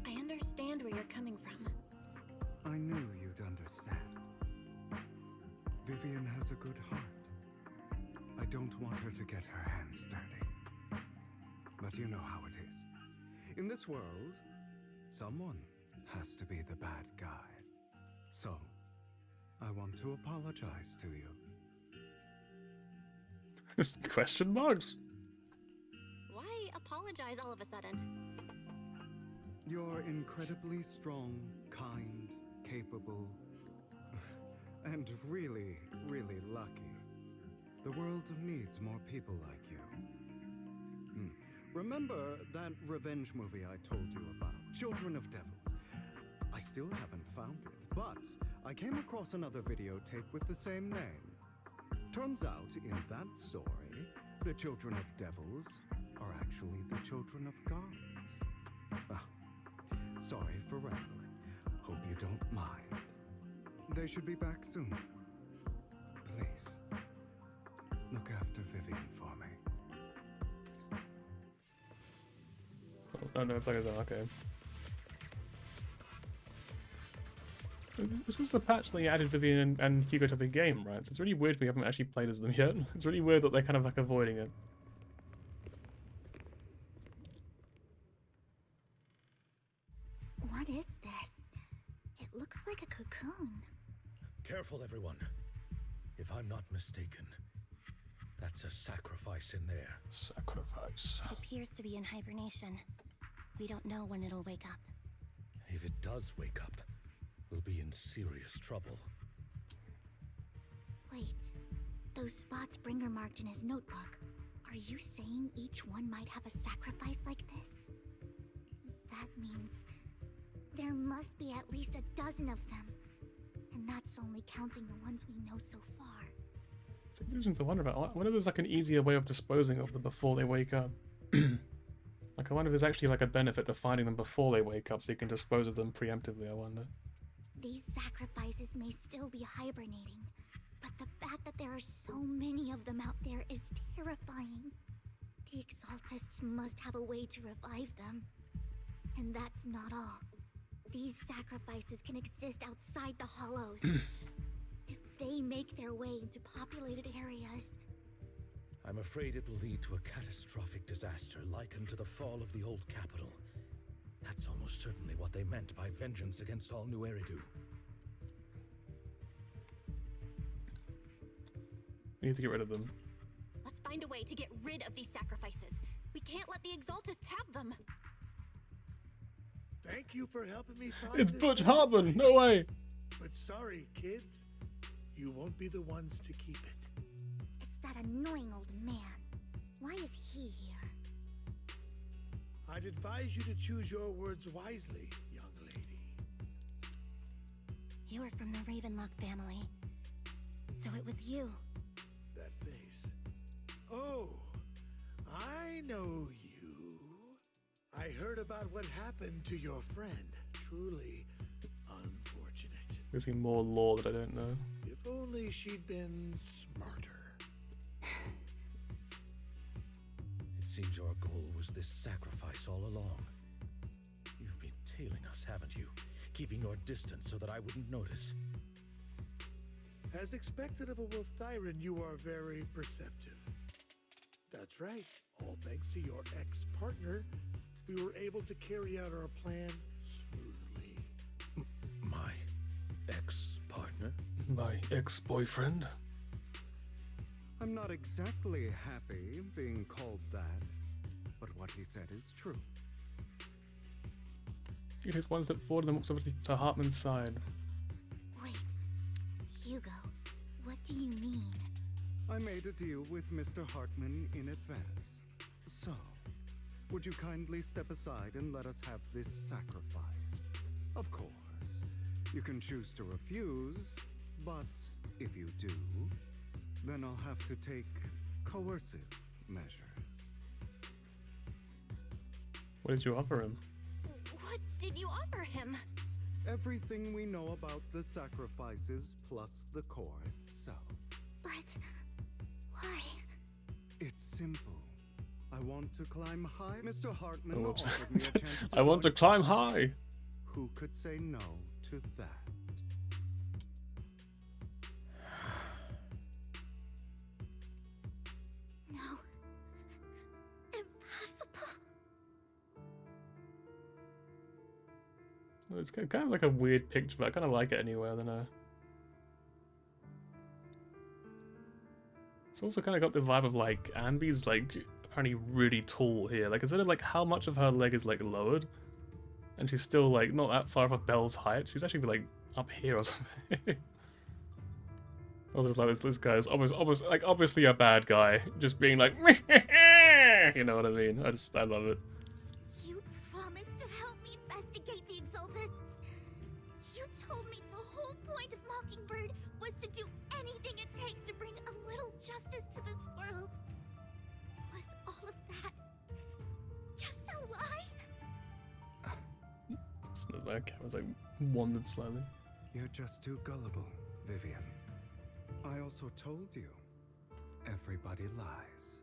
I understand where you're coming from. I knew you'd understand. Vivian has a good heart. I don't want her to get her hands dirty. But you know how it is. In this world, someone has to be the bad guy. So, I want to apologize to you. Question marks? Why apologize all of a sudden? You're incredibly strong, kind, capable, and really, really lucky. The world needs more people like you. Remember that revenge movie I told you about, Children of Devils? I still haven't found it, but I came across another videotape with the same name. Turns out, in that story, the children of devils are actually the children of gods. Ah, sorry for rambling. Hope you don't mind. They should be back soon. Please, look after Vivian for me. Oh no, players are okay. This was the patch that added Vivian and Hugo to the game, right? So it's really weird we haven't actually played as them yet. It's really weird that they're kind of like avoiding it. What is this? It looks like a cocoon. Careful, everyone. If I'm not mistaken, that's a sacrifice in there. Sacrifice. It appears to be in hibernation. We don't know when it'll wake up. If it does wake up, we'll be in serious trouble. Wait, those spots Bringer marked in his notebook. Are you saying each one might have a sacrifice like this? That means there must be at least a dozen of them. And that's only counting the ones we know so far. It's interesting to wonder about. I wonder if there's like an easier way of disposing of them before they wake up. Like, I wonder if there's actually like a benefit to finding them before they wake up so you can dispose of them preemptively, I wonder. These sacrifices may still be hibernating, but the fact that there are so many of them out there is terrifying. The Exaltists must have a way to revive them. And that's not all. These sacrifices can exist outside the hollows. If they make their way into populated areas... I'm afraid it will lead to a catastrophic disaster likened to the fall of the old capital. That's almost certainly what they meant by vengeance against all New Eridu. We need to get rid of them. Let's find a way to get rid of these sacrifices. We can't let the Exaltists have them. Thank you for helping me find It's this Butch thing. Hartman! No way! But sorry, kids. You won't be the ones to keep it. It's that annoying old man. Why is he here? I'd advise you to choose your words wisely, young lady. You are from the Ravenlock family. So it was you. That face. Oh, I know you. I heard about what happened to your friend. Truly unfortunate. There's even more lore that I don't know. If only she'd been smarter. It seems your goal was this sacrifice all along. You've been tailing us, haven't you? Keeping your distance so that I wouldn't notice. As expected of a wolf Thyran, you are very perceptive. That's right. All thanks to your ex-partner, we were able to carry out our plan smoothly. My ex-partner? My ex-boyfriend? I'm not exactly happy being called that, but what he said is true. He takes one step forward and then walks over to Hartman's side. Wait, Hugo, what do you mean? I made a deal with Mr. Hartman in advance. So, would you kindly step aside and let us have this sacrifice? Of course, you can choose to refuse, but if you do, then I'll have to take coercive measures. What did you offer him? What did you offer him? Everything we know about the sacrifices plus the core itself. But why? It's simple. I want to climb high. Mr. Hartman Oops. offered me a chance to I want to join- climb high. Who could say no to that? No. Impossible. Well, it's kind of like a weird picture, but I kind of like it anyway. I don't know. It's also kind of got the vibe of like Anby's like apparently really tall here. Like, consider like how much of her leg is like lowered, and she's still like not that far off Belle's height. She's actually like up here or something. I was just like this guy's obviously a bad guy, just being like, you know what I mean? I love it. You promised to help me investigate the Exaltists. You told me the whole point of Mockingbird was to do anything it takes to bring a little justice to this world. Was all of that just a lie? So that camera's like wandered slightly. You're just too gullible, Vivian. I also told you, everybody lies.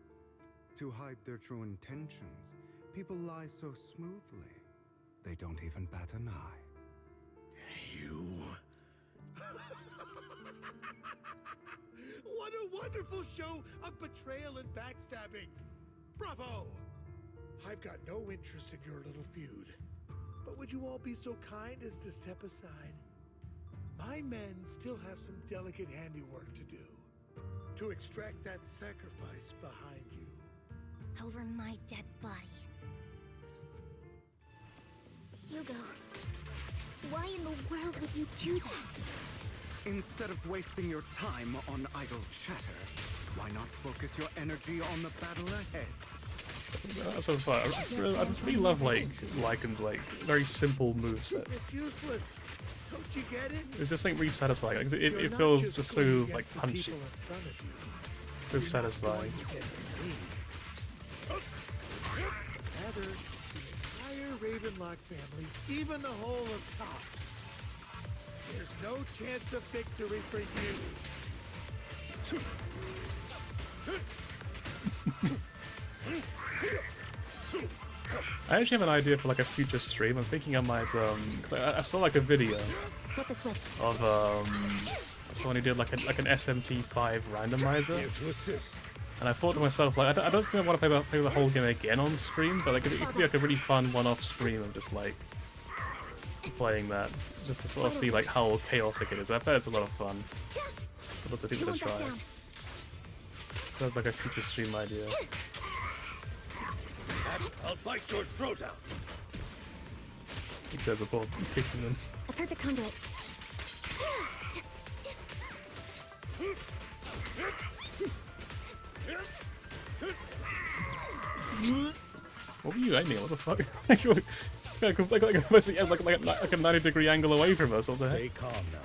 To hide their true intentions, people lie so smoothly, they don't even bat an eye. You... What a wonderful show of betrayal and backstabbing! Bravo! I've got no interest in your little feud, but would you all be so kind as to step aside? My men still have some delicate handiwork to do, to extract that sacrifice behind you. Over my dead body. Hugo, why in the world would you do that? Instead of wasting your time on idle chatter, why not focus your energy on the battle ahead? That's so fun. I just really love like Lycan's like very simple moveset. It's useless. Don't you get it? It's just like really satisfying. Like, You're it not feels just just going so like against the punchy, people in front of you. so You're not satisfying. going against me. Rather, the entire Ravenlock family, even the whole of Tops. There's no chance of victory for you. I actually have an idea for like a future stream. I'm thinking I might cause I saw like a video Flip a switch. of someone who did like an SMT5 randomizer, and I thought to myself like I don't think I want to play the whole game again on stream, but like it could be like a really fun one-off stream of just like playing that, just to sort of see like how chaotic it is. I bet it's a lot of fun. I'd love to give it a try. So that's like a future stream idea. I'll bite your throat out. He says about kicking them. A perfect conduit. What were you aiming at? What the fuck? like basically like a 90-degree angle away from us. What the heck? Stay calm now.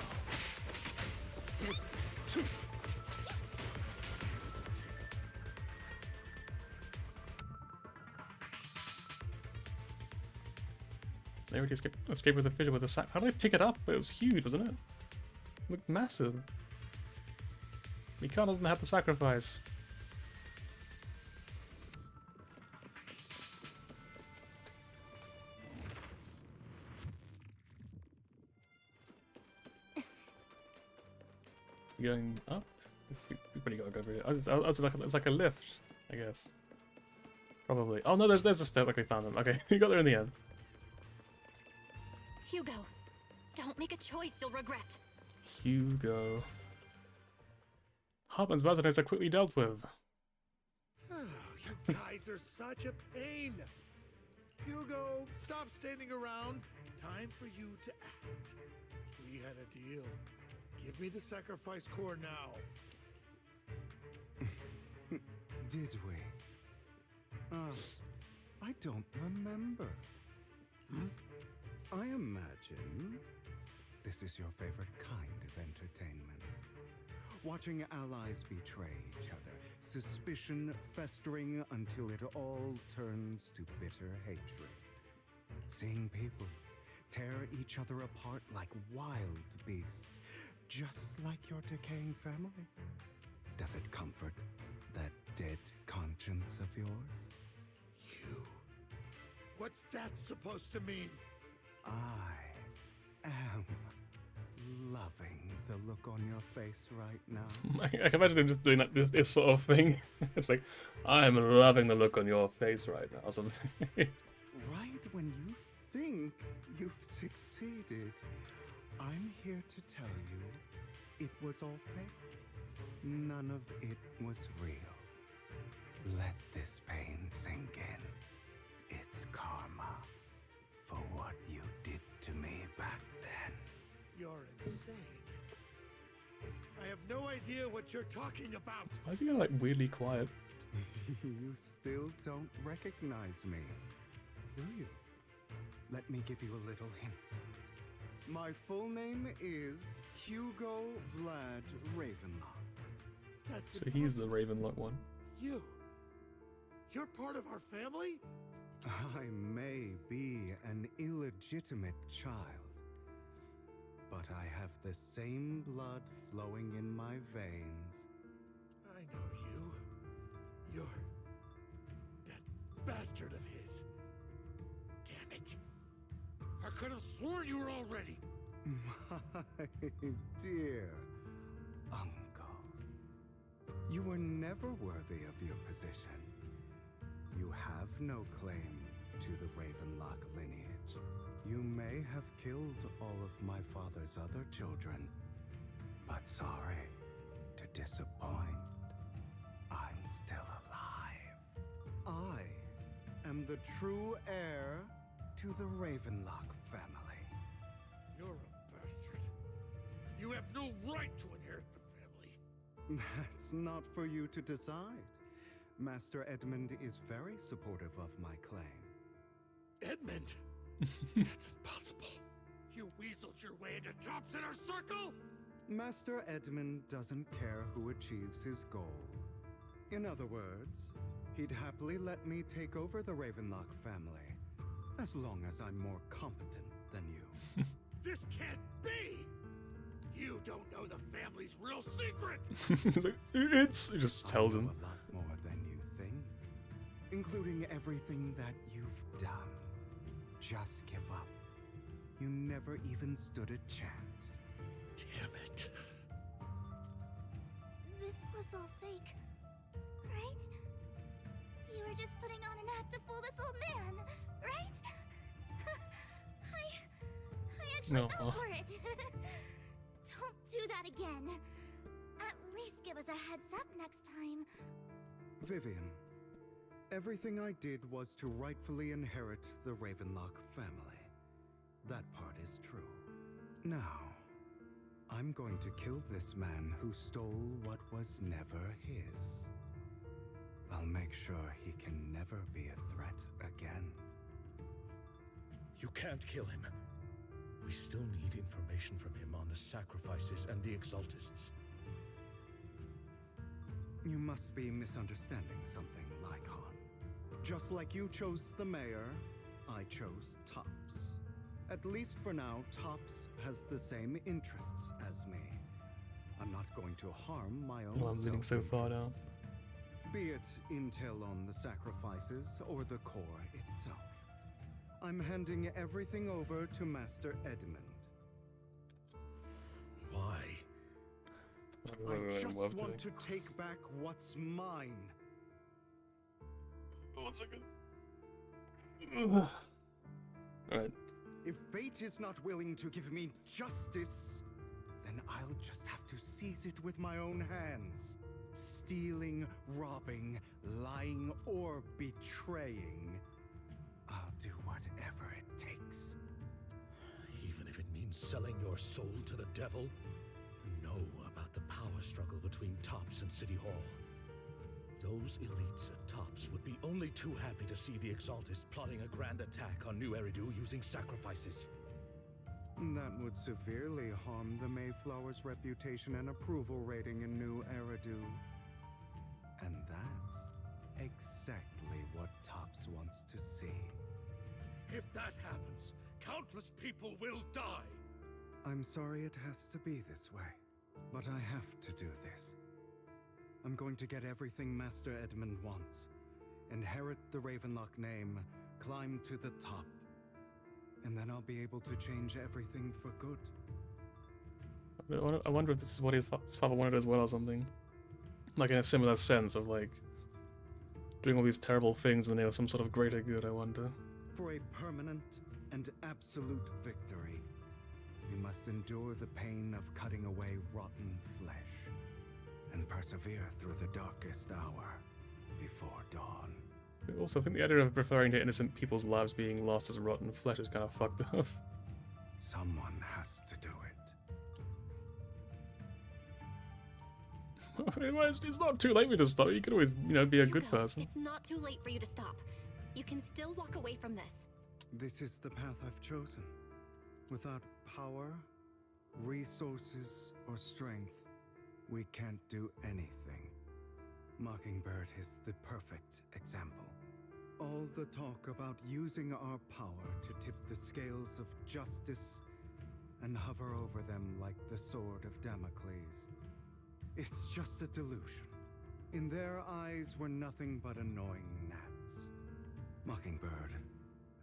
They already escaped with a fissure with a sack. How did I pick it up? It was huge, wasn't it? It looked massive. We can't even have the sacrifice. Going up? We pretty gotta go over here. It's like a lift, I guess. Probably. Oh no, there's the stairs. Okay, found them. Okay, you got there in the end. Hugo, don't make a choice you'll regret. Hugo. Hartman's mercenaries are quickly dealt with. You guys are such a pain. Hugo, stop standing around. Time for you to act. We had a deal. Give me the sacrifice core now. Did we? I don't remember. I imagine this is your favorite kind of entertainment. Watching allies betray each other, suspicion festering until it all turns to bitter hatred. Seeing people tear each other apart like wild beasts, just like your decaying family. Does it comfort that dead conscience of yours? You. What's that supposed to mean? I am loving the look on your face right now. I can imagine him just doing that this sort of thing. It's like, I'm loving the look on your face right now, or something. Right when you think you've succeeded, I'm here to tell you it was all fake. None of it was real. Let this pain sink in. It's karma for what you did to me back then. You're insane. I have no idea what you're talking about. Why is he like weirdly quiet? You still don't recognize me, do you? Let me give you a little hint. My full name is Hugo Vlad Ravenlock. That's So he's the Ravenlock one. You're part of our family? I may be an illegitimate child, but I have the same blood flowing in my veins. I know you. You're that bastard of his. Damn it. I could have sworn you were already. My dear uncle, you were never worthy of your position. You have no claim to the Ravenlock lineage. You may have killed all of my father's other children, but sorry to disappoint, I'm still alive. I am the true heir to the Ravenlock family. You're a bastard. You have no right to inherit the family. That's not for you to decide. Master Edmund is very supportive of my claim. Edmund? That's impossible. You weaseled your way into Top's inner circle? Master Edmund doesn't care who achieves his goal. In other words, he'd happily let me take over the Ravenlock family, as long as I'm more competent than you. This can't be! You don't know the family's real secret! He just tells him. A lot more than you think, including everything that you've done. Just give up. You never even stood a chance. Damn it. This was all fake, right? You were just putting on an act to fool this old man, right? I actually fell for it. Don't do that again. At least give us a heads up next time. Vivian, everything I did was to rightfully inherit the Ravenlock family. That part is true. Now, I'm going to kill this man who stole what was never his. I'll make sure he can never be a threat again. You can't kill him. We still need information from him on the sacrifices and the Exaltists. You must be misunderstanding something, Lycon. Just like you chose the mayor, I chose Tops. At least for now, Tops has the same interests as me. I'm not going to harm my own I'm leaning so far now. Be it intel on the sacrifices or the core itself. I'm handing everything over to Master Edmund. Why? I just want to take back what's mine. 1 second. Alright. If fate is not willing to give me justice, then I'll just have to seize it with my own hands. Stealing, robbing, lying, or betraying. I'll do whatever it takes. Even if it means selling your soul to the devil? Know about the power struggle between Tops and City Hall. Those elites at Tops would be only too happy to see the Exaltists plotting a grand attack on New Eridu using sacrifices. That would severely harm the Mayflower's reputation and approval rating in New Eridu. And that's exactly what Tops wants to see. If that happens, countless people will die! I'm sorry it has to be this way, but I have to do this. I'm going to get everything Master Edmund wants. Inherit the Ravenlock name, climb to the top, and then I'll be able to change everything for good. I wonder if this is what his father wanted as well or something. Like in a similar sense of like doing all these terrible things in the name of some sort of greater good, I wonder. For a permanent and absolute victory, you must endure the pain of cutting away rotten flesh and persevere through the darkest hour before dawn. I also think the idea of referring to innocent people's lives being lost as rotten flesh is kind of fucked up. Someone has to do it. It's not too late for you to stop. You could always, be a good person. It's not too late for you to stop. You can still walk away from this. This is the path I've chosen. Without power, resources, or strength, we can't do anything. Mockingbird is the perfect example. All the talk about using our power to tip the scales of justice and hover over them like the sword of Damocles. It's just a delusion. In their eyes, we're nothing but annoying gnats. Mockingbird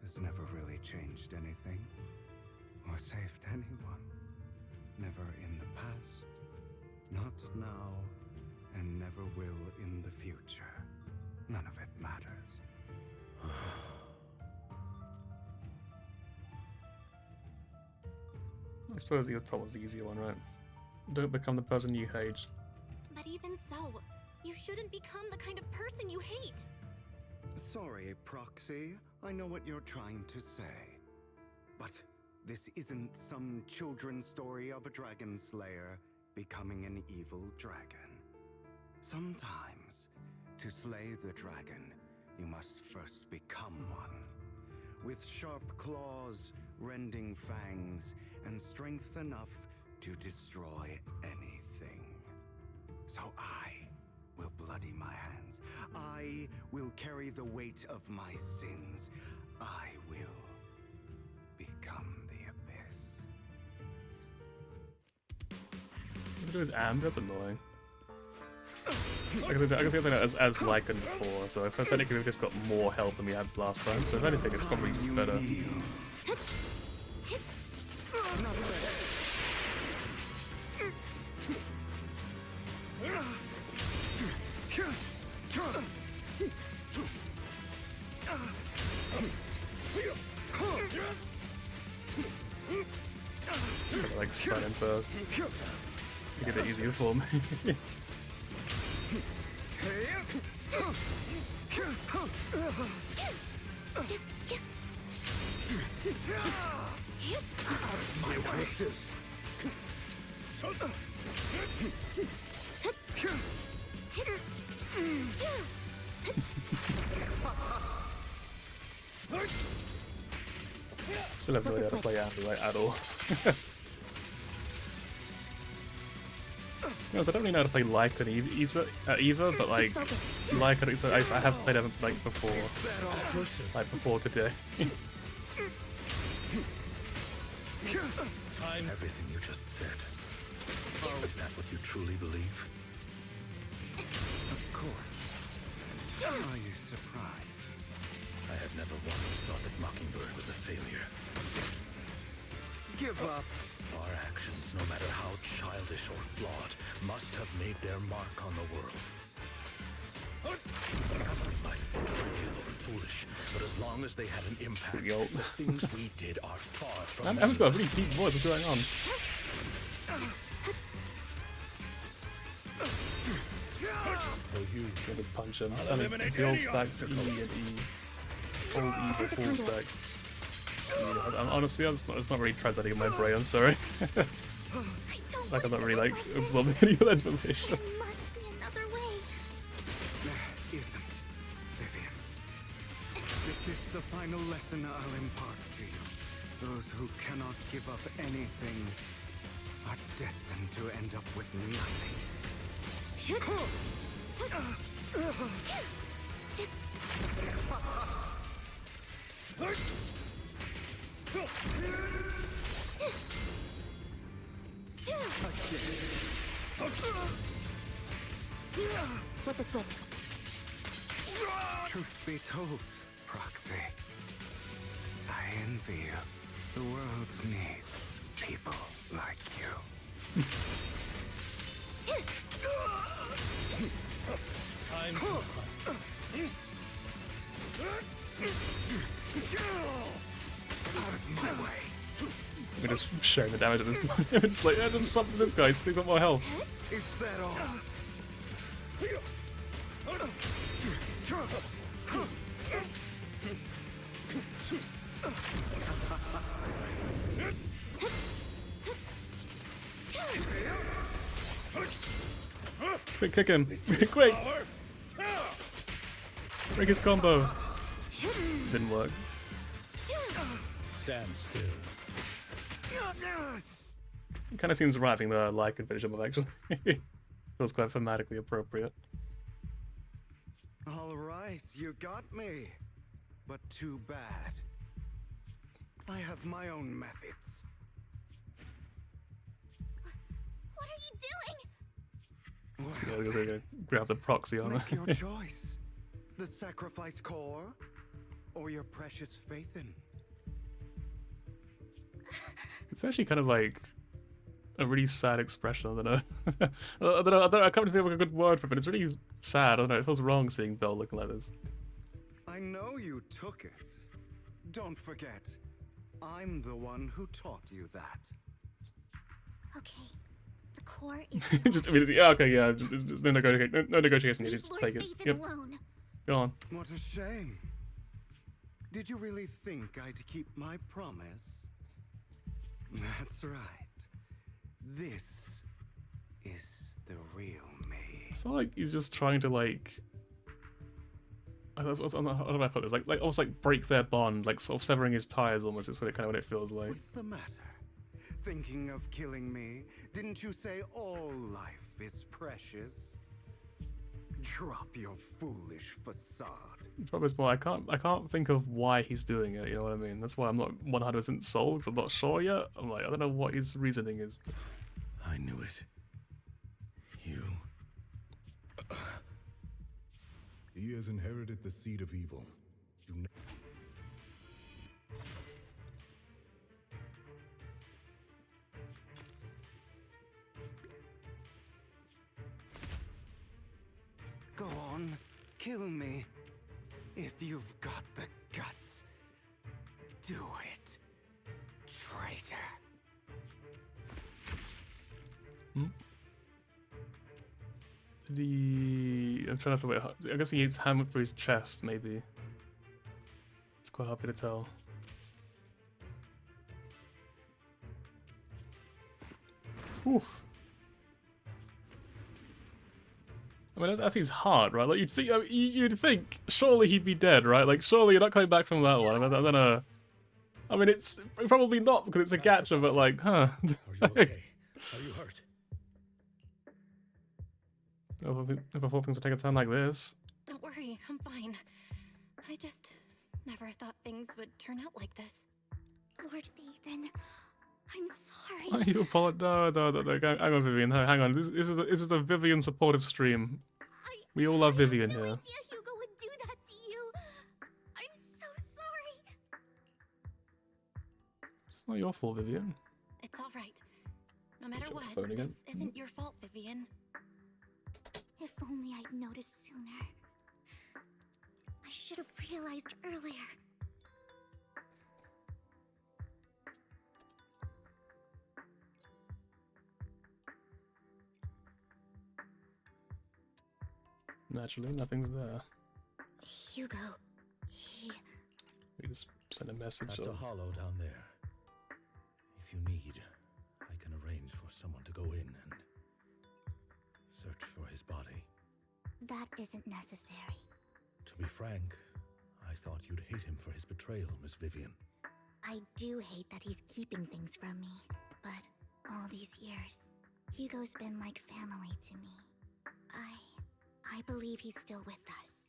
has never really changed anything, or saved anyone. Never in the past, not now, and never will in the future. None of it matters. I suppose the top was the easier one, right? Don't become the person you hate. But even so, you shouldn't become the kind of person you hate. Sorry, Proxy. I know what you're trying to say. But this isn't some children's story of a dragon slayer becoming an evil dragon. Sometimes, to slay the dragon, you must first become one. With sharp claws, rending fangs, and strength enough to destroy anything. So I will bloody my hands. I will carry the weight of my sins. I will become the abyss. What do his amp? That's annoying. I can see that as Lycan before, so if technically we've just got more help than we had last time, so if anything it's probably just better. Like stun him first. Make it easier for me. My wishes. Still have no idea how to play Andy right at all. I don't really know how to play Lycan either, but like Lycan, I have played it like before, before today. Everything you just said. Is that what you truly believe? Of course. Are you surprised? I have never once thought that Mockingbird was a failure. Give up. Our actions, no matter how childish or flawed, must have made their mark on the world. We might have been trivial or long as they had an impact, Yo. the things we did are far from. Emma's got a really deep voice. What's going on? I'll just punch him. Just having build stacks E and E. Old E before stacks. Yeah, honestly, it's not really translating in my brain. I'm sorry. Like I'm not really like absorbing any of that information. There must be another way. There isn't, Vivian. This is the final lesson I'll impart to you. Those who cannot give up anything are destined to end up with nothing. Flip the switch. Truth be told, Proxy, I envy you. The world needs people like you. Time to hunt. Out of my way. We're just sharing the damage at this point. We're just like, yeah, just swap with this guy, so we've got more health. Is that all? Quick, kick him. Quick! Break his combo. Didn't work. Stand still. It kind of seems right having the like and finish him off, actually. Feels quite thematically appropriate. All right, you got me. But too bad. I have my own methods. What are you doing? Yeah, we're gonna grab the proxy on Make your it. choice. The sacrifice core, or your precious faith in. It's actually kind of like a really sad expression. I don't know. I can't think of a good word for it, but it's really sad. I don't know. It feels wrong seeing Belle looking like this. I know you took it. Don't forget, I'm the one who taught you that. Okay, the core is. Just immediately, yeah, okay, yeah. There's no negotiation needed. Just Lord take it. Nathan Yep. alone. Go on. What a shame. Did you really think I'd keep my promise? That's right. This is the real me. I feel like he's just trying to like. How do I put this? Like almost like break their bond, like sort of severing his ties. Almost is what it kind of what it feels like. What's the matter? Thinking of killing me? Didn't you say all life is precious? Drop your foolish facade. The problem is more I can't think of why he's doing it. You know what I mean? That's why I'm not 100% sold. Because I'm not sure yet. I'm like I don't know what his reasoning is. I knew it. You. He has inherited the seed of evil. Go on, kill me. If you've got the guts, do it, traitor. I'm trying to wait. I guess he needs hammer for his chest, maybe. It's quite hard to tell. Whew. I mean, that's his heart, right? Like you'd think, surely he'd be dead, right? Like surely you're not coming back from that one. I don't know. I mean, it's probably not because it's a gacha, but like, huh? Are you okay? Are you hurt? If I thought things would take a turn like this. Don't worry, I'm fine. I just never thought things would turn out like this. Lord Nathan, I'm sorry. Why you apologize? No. Hang on, Vivian. No, hang on. This is a Vivian supportive stream. We all love Vivian here. Hugo would do that to you. I'm so sorry. It's not your fault, Vivian. It's all right. No matter Check what, the phone again. this isn't your fault, Vivian. If only I'd noticed sooner. I should have realized earlier. Naturally, nothing's there. Hugo, he... We just send a message. That's a hollow down there. If you need, I can arrange for someone to go in and search for his body. That isn't necessary. To be frank, I thought you'd hate him for his betrayal, Miss Vivian. I do hate that he's keeping things from me, but all these years, Hugo's been like family to me. I believe he's still with us.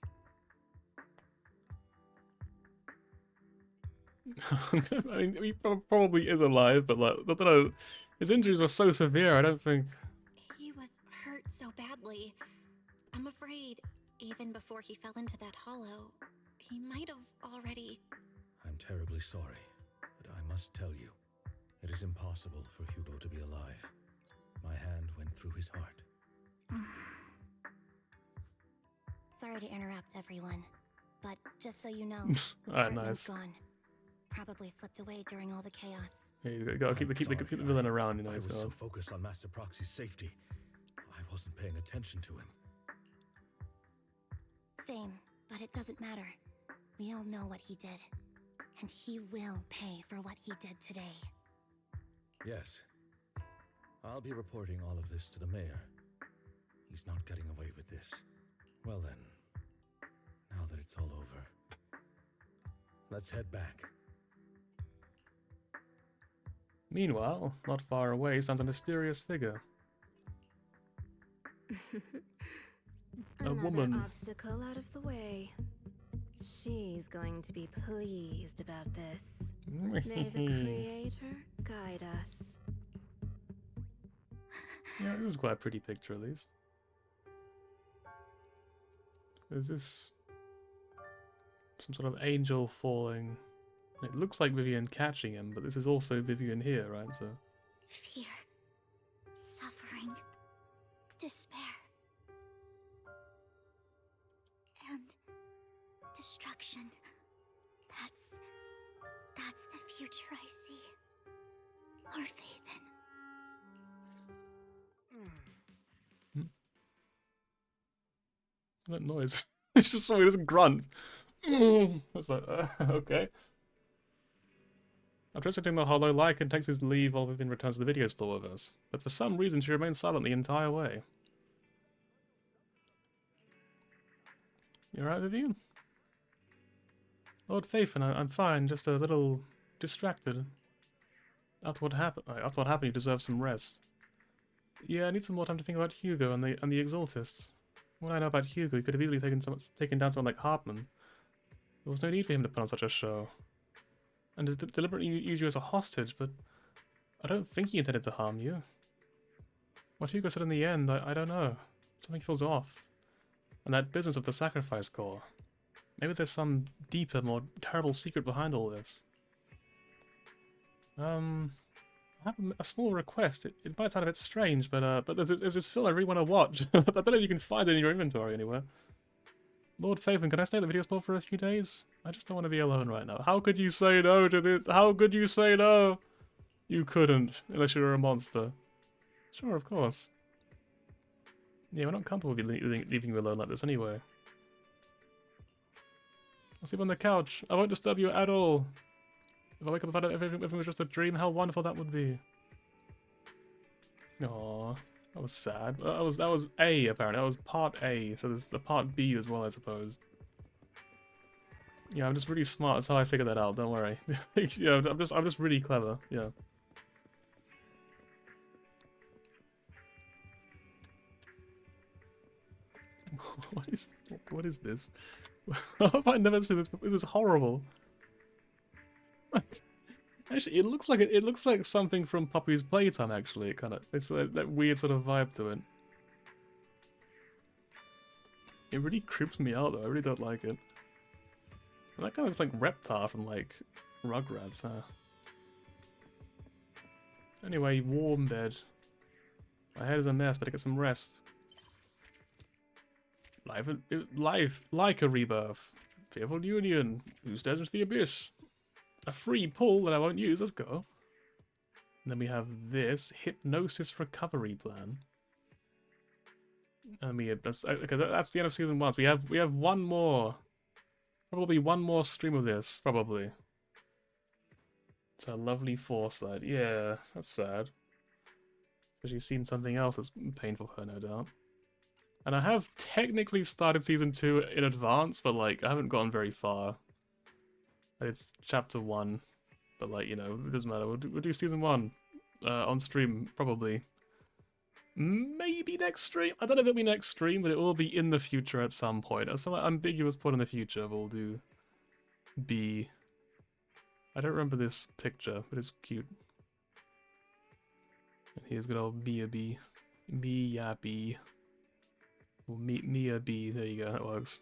I mean, he probably is alive, but like, I don't know. His injuries were so severe, I don't think... He was hurt so badly. I'm afraid, even before he fell into that hollow, he might have already... I'm terribly sorry, but I must tell you, it is impossible for Hugo to be alive. My hand went through his heart. Sorry to interrupt, everyone, but just so you know, Alright, Hartman's nice. gone. Probably slipped away during all the chaos. Yeah, you gotta keep the villain around, you know. I was He's so got... focused on Master Proxy's safety, I wasn't paying attention to him. Same, but it doesn't matter. We all know what he did, and he will pay for what he did today. Yes. I'll be reporting all of this to the mayor. He's not getting away with this. Well then, now that it's all over, let's head back. Meanwhile, not far away stands a mysterious figure. A woman. Obstacle out of the way. She's going to be pleased about this. May the Creator guide us. Yeah, this is quite a pretty picture, at least. Is this some sort of angel falling? It looks like Vivian catching him, but this is also Vivian here, right? So Fear, suffering, despair, and destruction. That's the future I see. Lord Faithen. that noise. It's just something doesn't grunt. It's like okay. After exiting the hollow, Lycan takes his leave while Vivian returns to the video store with us, but for some reason she remains silent the entire way. You alright, Vivian? Lord Faithen, I'm fine, just a little distracted. After what happened, you deserve some rest. Yeah, I need some more time to think about Hugo and the Exaltists. What I know about Hugo, he could have easily taken down someone like Hartman. There was no need for him to put on such a show. And to deliberately use you as a hostage, but I don't think he intended to harm you. What Hugo said in the end, I don't know. Something feels off. And that business with the sacrifice core. Maybe there's some deeper, more terrible secret behind all this. I have a small request. It might sound a bit strange, but there's this film I really want to watch. I don't know if you can find it in your inventory anywhere. Lord Faithen, can I stay at the video store for a few days? I just don't want to be alone right now. How could you say no to this? How could you say no? You couldn't, unless you were a monster. Sure, of course. Yeah, we're not comfortable with you leaving you alone like this anyway. I'll sleep on the couch. I won't disturb you at all. If I wake up and find out everything was just a dream, how wonderful that would be. Aww, that was sad. That was A apparently. That was part A. So there's a part B as well, I suppose. Yeah, I'm just really smart. That's how I figured that out. Don't worry. Yeah, I'm just really clever. Yeah. What is this? How have I never seen this? This is horrible. Actually, it looks like something from Puppy's Playtime. Actually, it's like that weird sort of vibe to it. It really creeps me out though. I really don't like it. And that kind of looks like Reptar from like Rugrats, huh? Anyway, warm bed. My head is a mess. Better get some rest. Life like a rebirth. Fearful union. Who stares into the abyss? A free pull that I won't use. Let's go. And then we have this hypnosis recovery plan. I mean, that's okay. That's the end of season 1. So we have one more, probably one more stream of this, probably. It's a lovely foresight. Yeah, that's sad. So she's seen something else that's painful for her, no doubt. And I have technically started season 2 in advance, but like I haven't gotten very far. It's chapter 1, but like, you know, it doesn't matter. We'll do season 1 on stream probably. Maybe next stream. I don't know if it'll be next stream, but it will be in the future at some point. At some ambiguous point in the future, we'll do B. I don't remember this picture, but it's cute. And here's good old Mia B. Mia B. Well, Mia B. There you go. That works.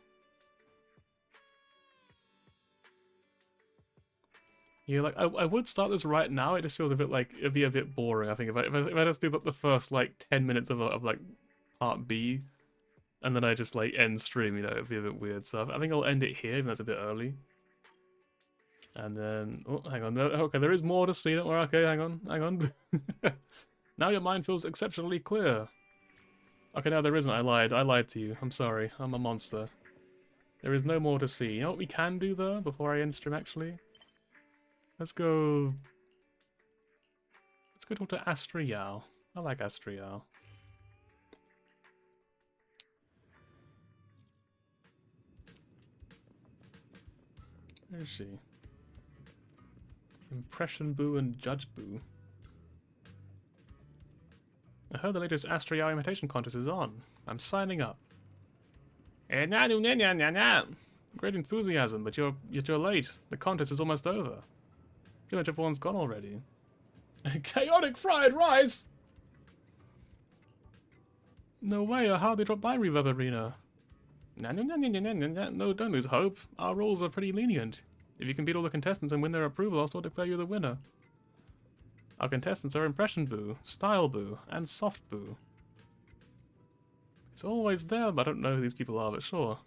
Yeah, like I would start this right now. It just feels a bit like it'd be a bit boring. I think if I just do the first like 10 minutes of like part B, and then I just like end stream, you know, it'd be a bit weird. So I think I'll end it here, even though it's a bit early. And then oh, hang on, no, okay, there is more to see. Don't worry. Okay, hang on. Now your mind feels exceptionally clear. Okay, no, there isn't. I lied to you. I'm sorry. I'm a monster. There is no more to see. You know what we can do though before I end stream actually. Let's go talk to Astriel. I like Astriel. Where is she? Impression Boo and Judge Boo. I heard the latest Astriel imitation contest is on. I'm signing up. Great enthusiasm, but you're late. The contest is almost over. Pretty much everyone's gone already. Chaotic fried rice! No way, I hardly dropped by Reverb Arena. No, don't lose hope. Our rules are pretty lenient. If you can beat all the contestants and win their approval, I'll still declare you the winner. Our contestants are Impression Boo, Style Boo, and Soft Boo. It's always there, but I don't know who these people are, but sure.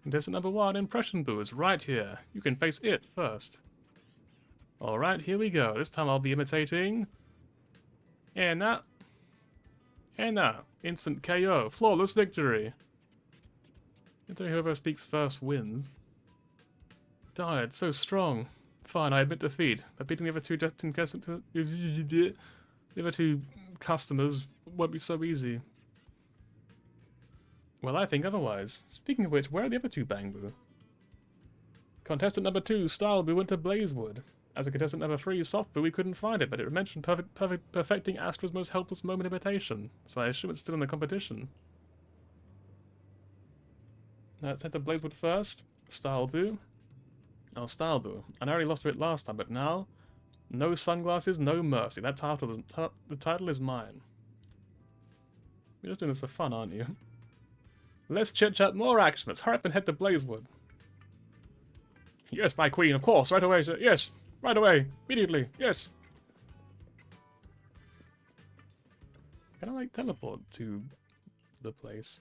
Contestant number 1, Impression Boo, is right here. You can face it first. Alright, here we go. This time I'll be imitating... Anna. Instant KO. Flawless victory. Whoever speaks first wins. Darn, it's so strong. Fine, I admit defeat. But beating the other two the other two customers won't be so easy. Well, I think otherwise. Speaking of which, where are the other two Bang Boo? Contestant number 2, Style Boo, went to Blazewood. As a contestant number 3, Soft Boo, we couldn't find it, but it mentioned perfecting Astra's most helpless moment imitation, so I assume it's still in the competition. Let's head to Blazewood first. Style Boo. Oh, Style Boo. I already lost a bit last time, but now, no sunglasses, no mercy. That the title is mine. You're just doing this for fun, aren't you? Less chit-chat, more action. Let's hurry up and head to Blazewood. Yes, my queen, of course, right away, sir. Yes, right away, immediately, yes. Can I, like, teleport to the place?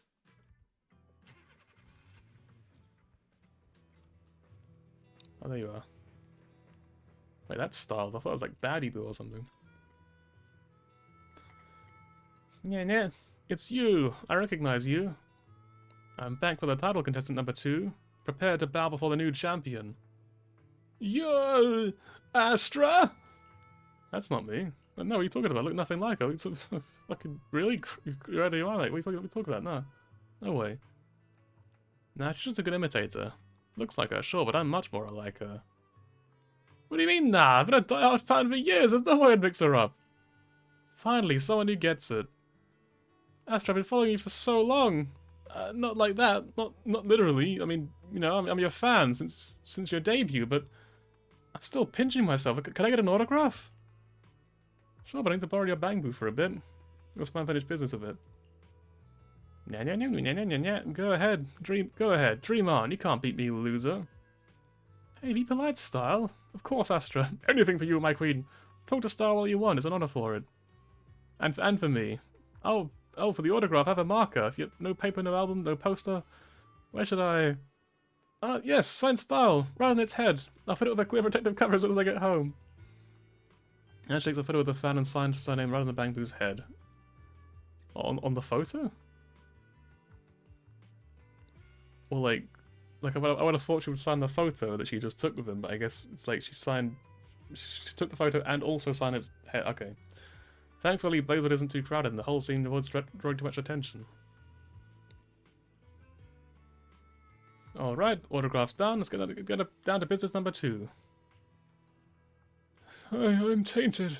Oh, there you are. Wait, that's styled. I thought it was like Baddie Boo or something. Yeah, it's you. I recognize you. I'm back for the title, contestant number 2. Prepare to bow before the new champion. Yo, Astra? That's not me. No, what are you talking about? I look nothing like her. Fucking really? Ready you are, mate. What are you talking about? No. No way. Nah, she's just a good imitator. Looks like her, sure, but I'm much more like her. What do you mean, nah? I've been a die-hard fan for years. There's no way I'd mix her up. Finally, someone who gets it. Astra, I've been following you for so long. Not like that. Not literally. I mean, you know, I'm your fan since your debut, but I'm still pinching myself. Can I get an autograph? Sure, but I need to borrow your Bang Boo for a bit. Let's unfinished business of it. Go ahead. Dream on. You can't beat me, loser. Hey, be polite, Style. Of course, Astra. Anything for you, my queen. Talk to Style all you want. It's an honor for it. And for me. Oh, for the autograph, have a marker. If you no paper, no album, no poster. Where should I... yes, sign Style. Right on its head. I'll fit it with a clear protective cover as soon as I get home. And she takes a photo with the fan and signs her name right on the Bang Boo's head. On the photo? Or like I would have thought she would sign the photo that she just took with him, but I guess it's like she took the photo and also signed his head. Okay. Thankfully, Blazewood isn't too crowded, and the whole scene avoids drawing too much attention. Alright, autograph's done. Let's get down to business number 2. I'm tainted.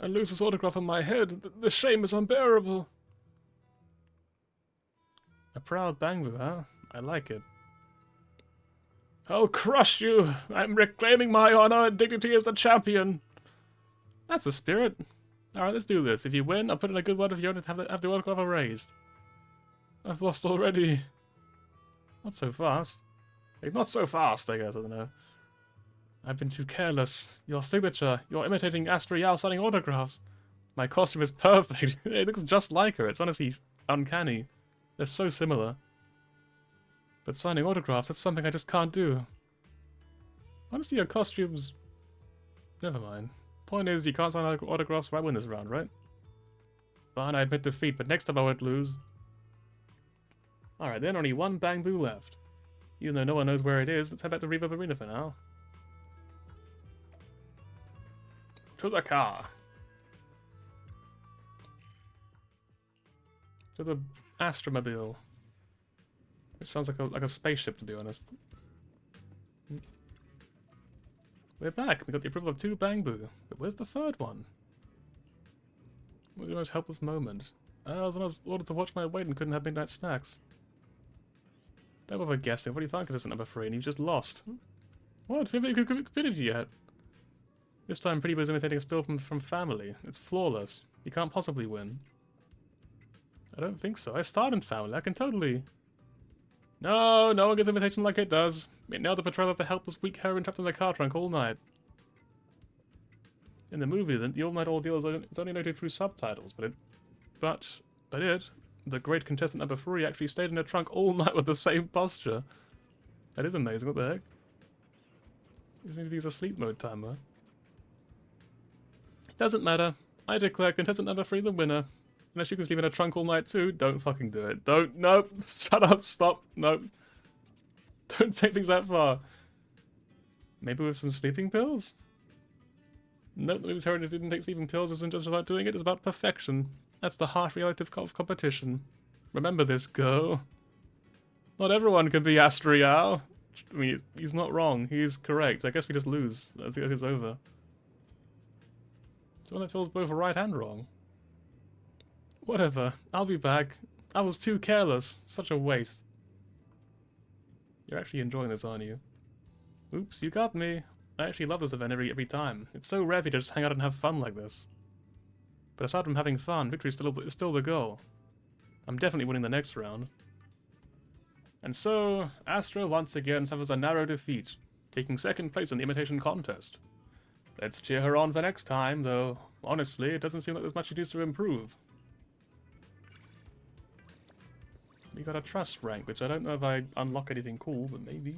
I lose this autograph on my head. The shame is unbearable. A proud Bangbu, huh? I like it. I'll crush you! I'm reclaiming my honor and dignity as a champion! That's a spirit. Alright, let's do this. If you win, I'll put in a good word of your honor to have the autograph erased. I've lost already. Not so fast. Like, not so fast, I guess, I don't know. I've been too careless. Your signature. You're imitating Astra Yao signing autographs. My costume is perfect. It looks just like her. It's honestly uncanny. They're so similar. But signing autographs, that's something I just can't do. Honestly, your costumes... Never mind. Point is, you can't sign autographs if I win this round, right? Fine, I admit defeat, but next time I won't lose. Alright then, only one Bangbu left. Even though no one knows where it is, let's head back to Reverb Arena for now. To the car. To the Astromobile. Which sounds like a spaceship, to be honest. We're back. We got the approval of 2 Bangbu. But where's the third one? What was the most helpless moment? I was when I was ordered to watch my weight and couldn't have midnight snacks. Don't bother guessing. I've already found contestant number 3 and you've just lost. What? We haven't committed yet. This time Pretty Boy's imitating a still from Family. It's flawless. You can't possibly win. I don't think so. I starred in Family. I can totally... No, no one gets imitation like it does. It nailed the portrayal of the helpless, weak heroine trapped in the car trunk all night. In the movie, the all-night ordeal is only noted through subtitles, but the great contestant number 3 actually stayed in her trunk all night with the same posture. That is amazing. What the heck? You seem to use a sleep mode timer. Doesn't matter. I declare contestant number 3 the winner. Unless you can sleep in a trunk all night too, don't fucking do it. Don't, nope, shut up, stop, nope. Don't take things that far. Maybe with some sleeping pills? Nope, the movie's heritage didn't take sleeping pills isn't just about doing it, it's about perfection. That's the harsh reality of competition. Remember this, girl. Not everyone can be Astriao. I mean, he's not wrong, he's correct. I guess we just lose. I think it's over. Someone that feels both right and wrong. Whatever, I'll be back. I was too careless. Such a waste. You're actually enjoying this, aren't you? Oops, you got me. I actually love this event every time. It's so rare to just hang out and have fun like this. But aside from having fun, victory is still the goal. I'm definitely winning the next round. And so, Astra once again suffers a narrow defeat, taking second place in the imitation contest. Let's cheer her on for next time, though honestly, it doesn't seem like there's much she needs to improve. We got a trust rank, which I don't know if I unlock anything cool, but maybe.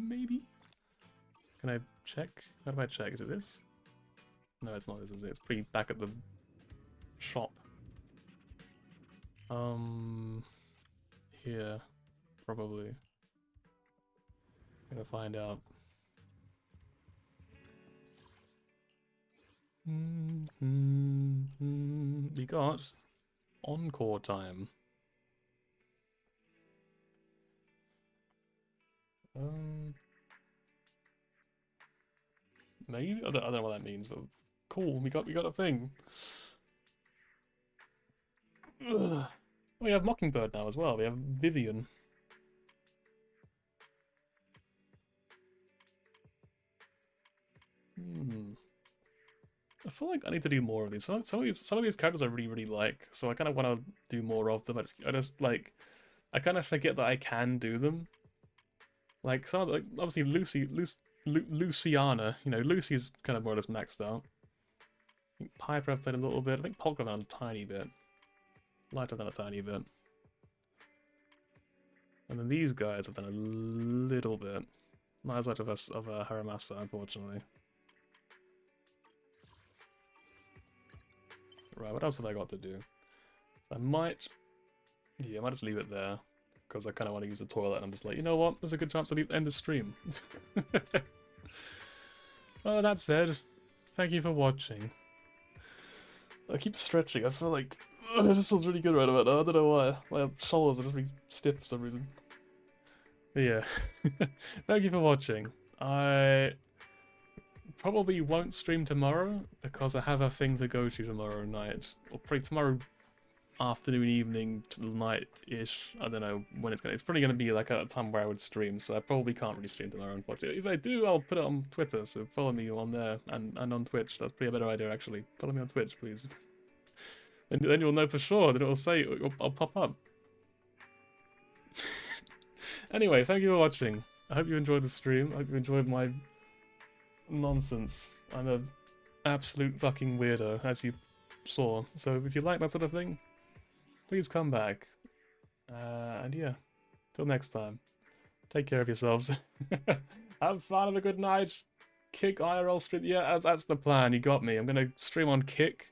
Maybe? Can I check? How do I check? Is it this? No, it's not this, is it? It's pretty back at the shop. Here. Probably. Gonna find out. We got encore time. Maybe? I don't know what that means, but cool, we got a thing. Ugh. We have Mockingbird now as well, we have Vivian. I feel like I need to do more of these. Some of these characters I really like, so I kind of want to do more of them. I just like, I kind of forget that I can do them. Like some of the, like, obviously Luciana, you know, Lucy's kind of more or less maxed out. I think Piper I've played a little bit. I think Polka I've done a tiny bit. Light I've done a tiny bit. And then these guys have done a little bit. Not as much of Haramasa, unfortunately. Right, what else have I got to do? I might just leave it there. because I kind of want to use the toilet, and I'm just like, you know what? There's a good chance I'll end the stream. Oh, that said, thank you for watching. I keep stretching. I feel like it just feels really good right about now. I don't know why. My shoulders are just really stiff for some reason. But yeah, thank you for watching. I probably won't stream tomorrow because I have a thing to go to tomorrow night, or probably tomorrow afternoon, evening to night-ish. I don't know when it's gonna. It's probably gonna be like at a time where I would stream, so I probably can't really stream tomorrow, unfortunately. If I do, I'll put it on Twitter, so follow me on there and on Twitch. That's probably a better idea, actually. Follow me on Twitch, please. And then you'll know for sure that it'll say I'll pop up. Anyway, thank you for watching. I hope you enjoyed the stream. I hope you enjoyed my nonsense. I'm a absolute fucking weirdo, as you saw. So if you like that sort of thing, please come back. And yeah, till next time. Take care of yourselves. Have fun, have a good night. Kick IRL stream. Yeah, that's the plan. You got me. I'm gonna stream on Kick.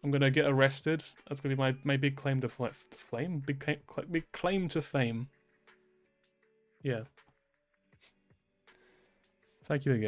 I'm gonna get arrested. That's gonna be my big claim to fame. Big claim to fame. Yeah. Thank you again.